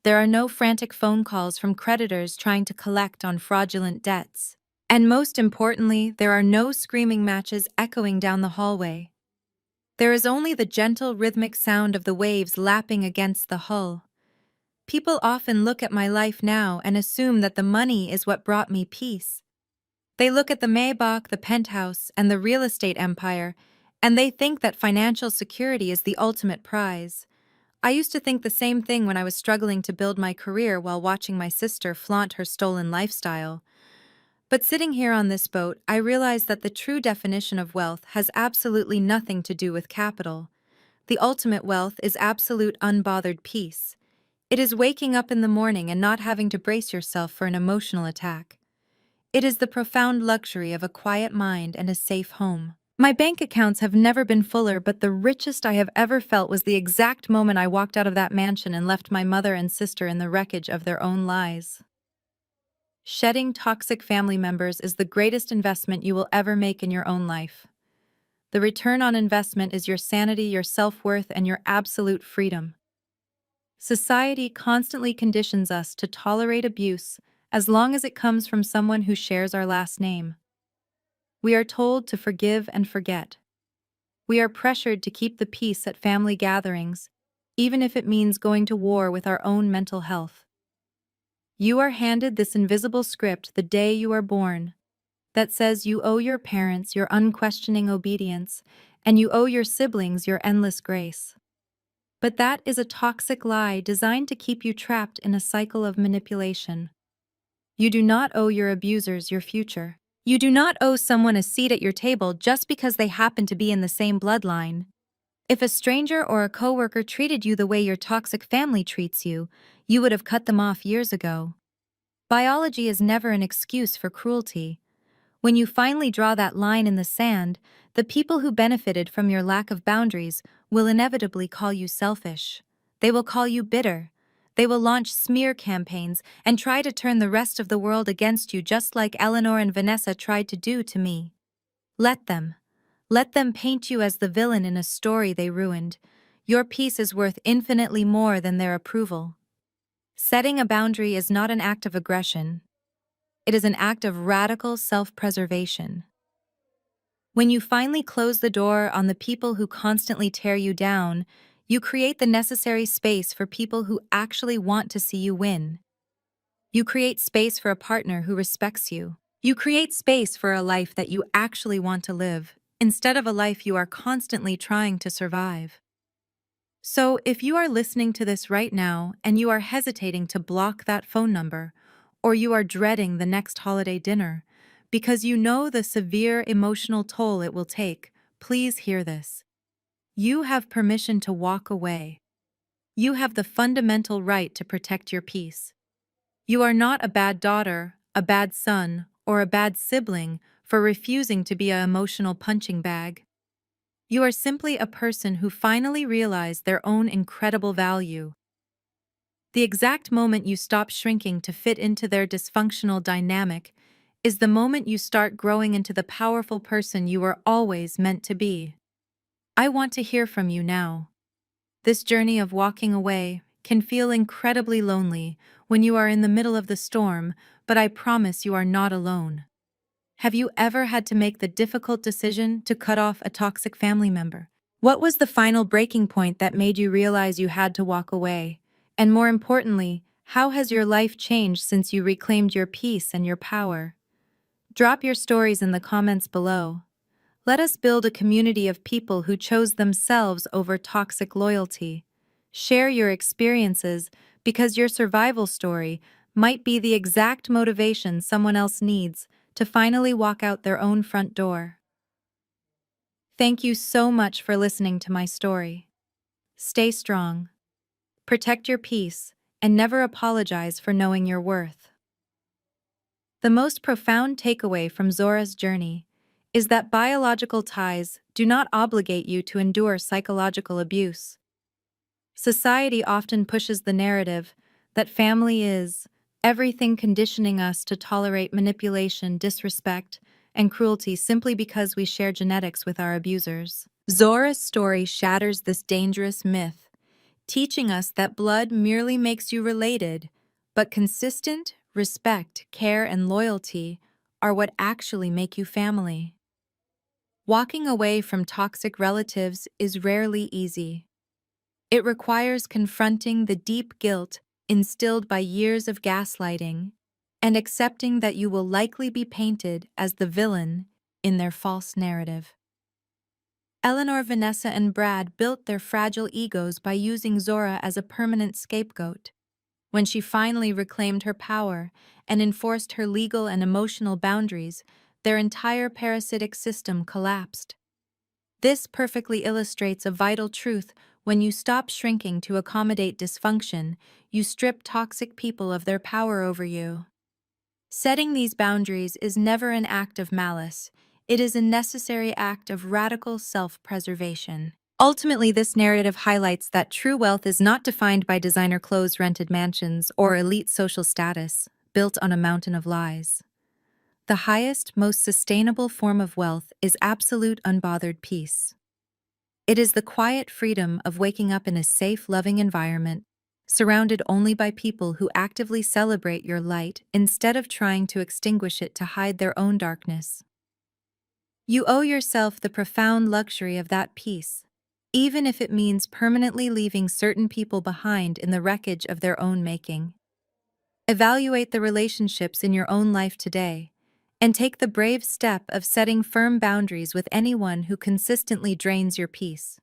There are no frantic phone calls from creditors trying to collect on fraudulent debts. And most importantly, there are no screaming matches echoing down the hallway. There is only the gentle rhythmic sound of the waves lapping against the hull. People often look at my life now and assume that the money is what brought me peace. They look at the Maybach, the penthouse, and the real estate empire, and they think that financial security is the ultimate prize. I used to think the same thing when I was struggling to build my career while watching my sister flaunt her stolen lifestyle. But sitting here on this boat, I realized that the true definition of wealth has absolutely nothing to do with capital. The ultimate wealth is absolute unbothered peace. It is waking up in the morning and not having to brace yourself for an emotional attack. It is the profound luxury of a quiet mind and a safe home. My bank accounts have never been fuller, but the richest I have ever felt was the exact moment I walked out of that mansion and left my mother and sister in the wreckage of their own lies. Shedding toxic family members is the greatest investment you will ever make in your own life. The return on investment is your sanity, your self-worth, and your absolute freedom. Society constantly conditions us to tolerate abuse as long as it comes from someone who shares our last name. We are told to forgive and forget. We are pressured to keep the peace at family gatherings, even if it means going to war with our own mental health. You are handed this invisible script the day you are born that says you owe your parents your unquestioning obedience and you owe your siblings your endless grace. But that is a toxic lie designed to keep you trapped in a cycle of manipulation. You do not owe your abusers your future. You do not owe someone a seat at your table just because they happen to be in the same bloodline. If a stranger or a coworker treated you the way your toxic family treats you, you would have cut them off years ago. Biology is never an excuse for cruelty. When you finally draw that line in the sand, the people who benefited from your lack of boundaries will inevitably call you selfish. They will call you bitter. They will launch smear campaigns and try to turn the rest of the world against you, just like Eleanor and Vanessa tried to do to me. Let them. Let them paint you as the villain in a story they ruined. Your peace is worth infinitely more than their approval. Setting a boundary is not an act of aggression. It is an act of radical self-preservation. When you finally close the door on the people who constantly tear you down, you create the necessary space for people who actually want to see you win. You create space for a partner who respects you. You create space for a life that you actually want to live, instead of a life you are constantly trying to survive. So, if you are listening to this right now and you are hesitating to block that phone number, or you are dreading the next holiday dinner, because you know the severe emotional toll it will take, please hear this. You have permission to walk away. You have the fundamental right to protect your peace. You are not a bad daughter, a bad son, or a bad sibling for refusing to be an emotional punching bag. You are simply a person who finally realized their own incredible value. The exact moment you stop shrinking to fit into their dysfunctional dynamic is the moment you start growing into the powerful person you were always meant to be. I want to hear from you now. This journey of walking away can feel incredibly lonely when you are in the middle of the storm, but I promise you are not alone. Have you ever had to make the difficult decision to cut off a toxic family member? What was the final breaking point that made you realize you had to walk away? And more importantly, how has your life changed since you reclaimed your peace and your power? Drop your stories in the comments below. Let us build a community of people who chose themselves over toxic loyalty. Share your experiences because your survival story might be the exact motivation someone else needs to finally walk out their own front door. Thank you so much for listening to my story. Stay strong, protect your peace, and never apologize for knowing your worth. The most profound takeaway from Zora's journey is that biological ties do not obligate you to endure psychological abuse. Society often pushes the narrative that family is everything, conditioning us to tolerate manipulation, disrespect, and cruelty simply because we share genetics with our abusers. Zora's story shatters this dangerous myth, teaching us that blood merely makes you related, but consistent respect, care, and loyalty are what actually make you family. Walking away from toxic relatives is rarely easy. It requires confronting the deep guilt instilled by years of gaslighting and accepting that you will likely be painted as the villain in their false narrative. Eleanor, Vanessa, and Brad built their fragile egos by using Zora as a permanent scapegoat. When she finally reclaimed her power and enforced her legal and emotional boundaries, their entire parasitic system collapsed. This perfectly illustrates a vital truth: when you stop shrinking to accommodate dysfunction, you strip toxic people of their power over you. Setting these boundaries is never an act of malice. It is a necessary act of radical self-preservation. Ultimately, this narrative highlights that true wealth is not defined by designer clothes, rented mansions, or elite social status, built on a mountain of lies. The highest, most sustainable form of wealth is absolute unbothered peace. It is the quiet freedom of waking up in a safe, loving environment, surrounded only by people who actively celebrate your light instead of trying to extinguish it to hide their own darkness. You owe yourself the profound luxury of that peace, even if it means permanently leaving certain people behind in the wreckage of their own making. Evaluate the relationships in your own life today, and take the brave step of setting firm boundaries with anyone who consistently drains your peace.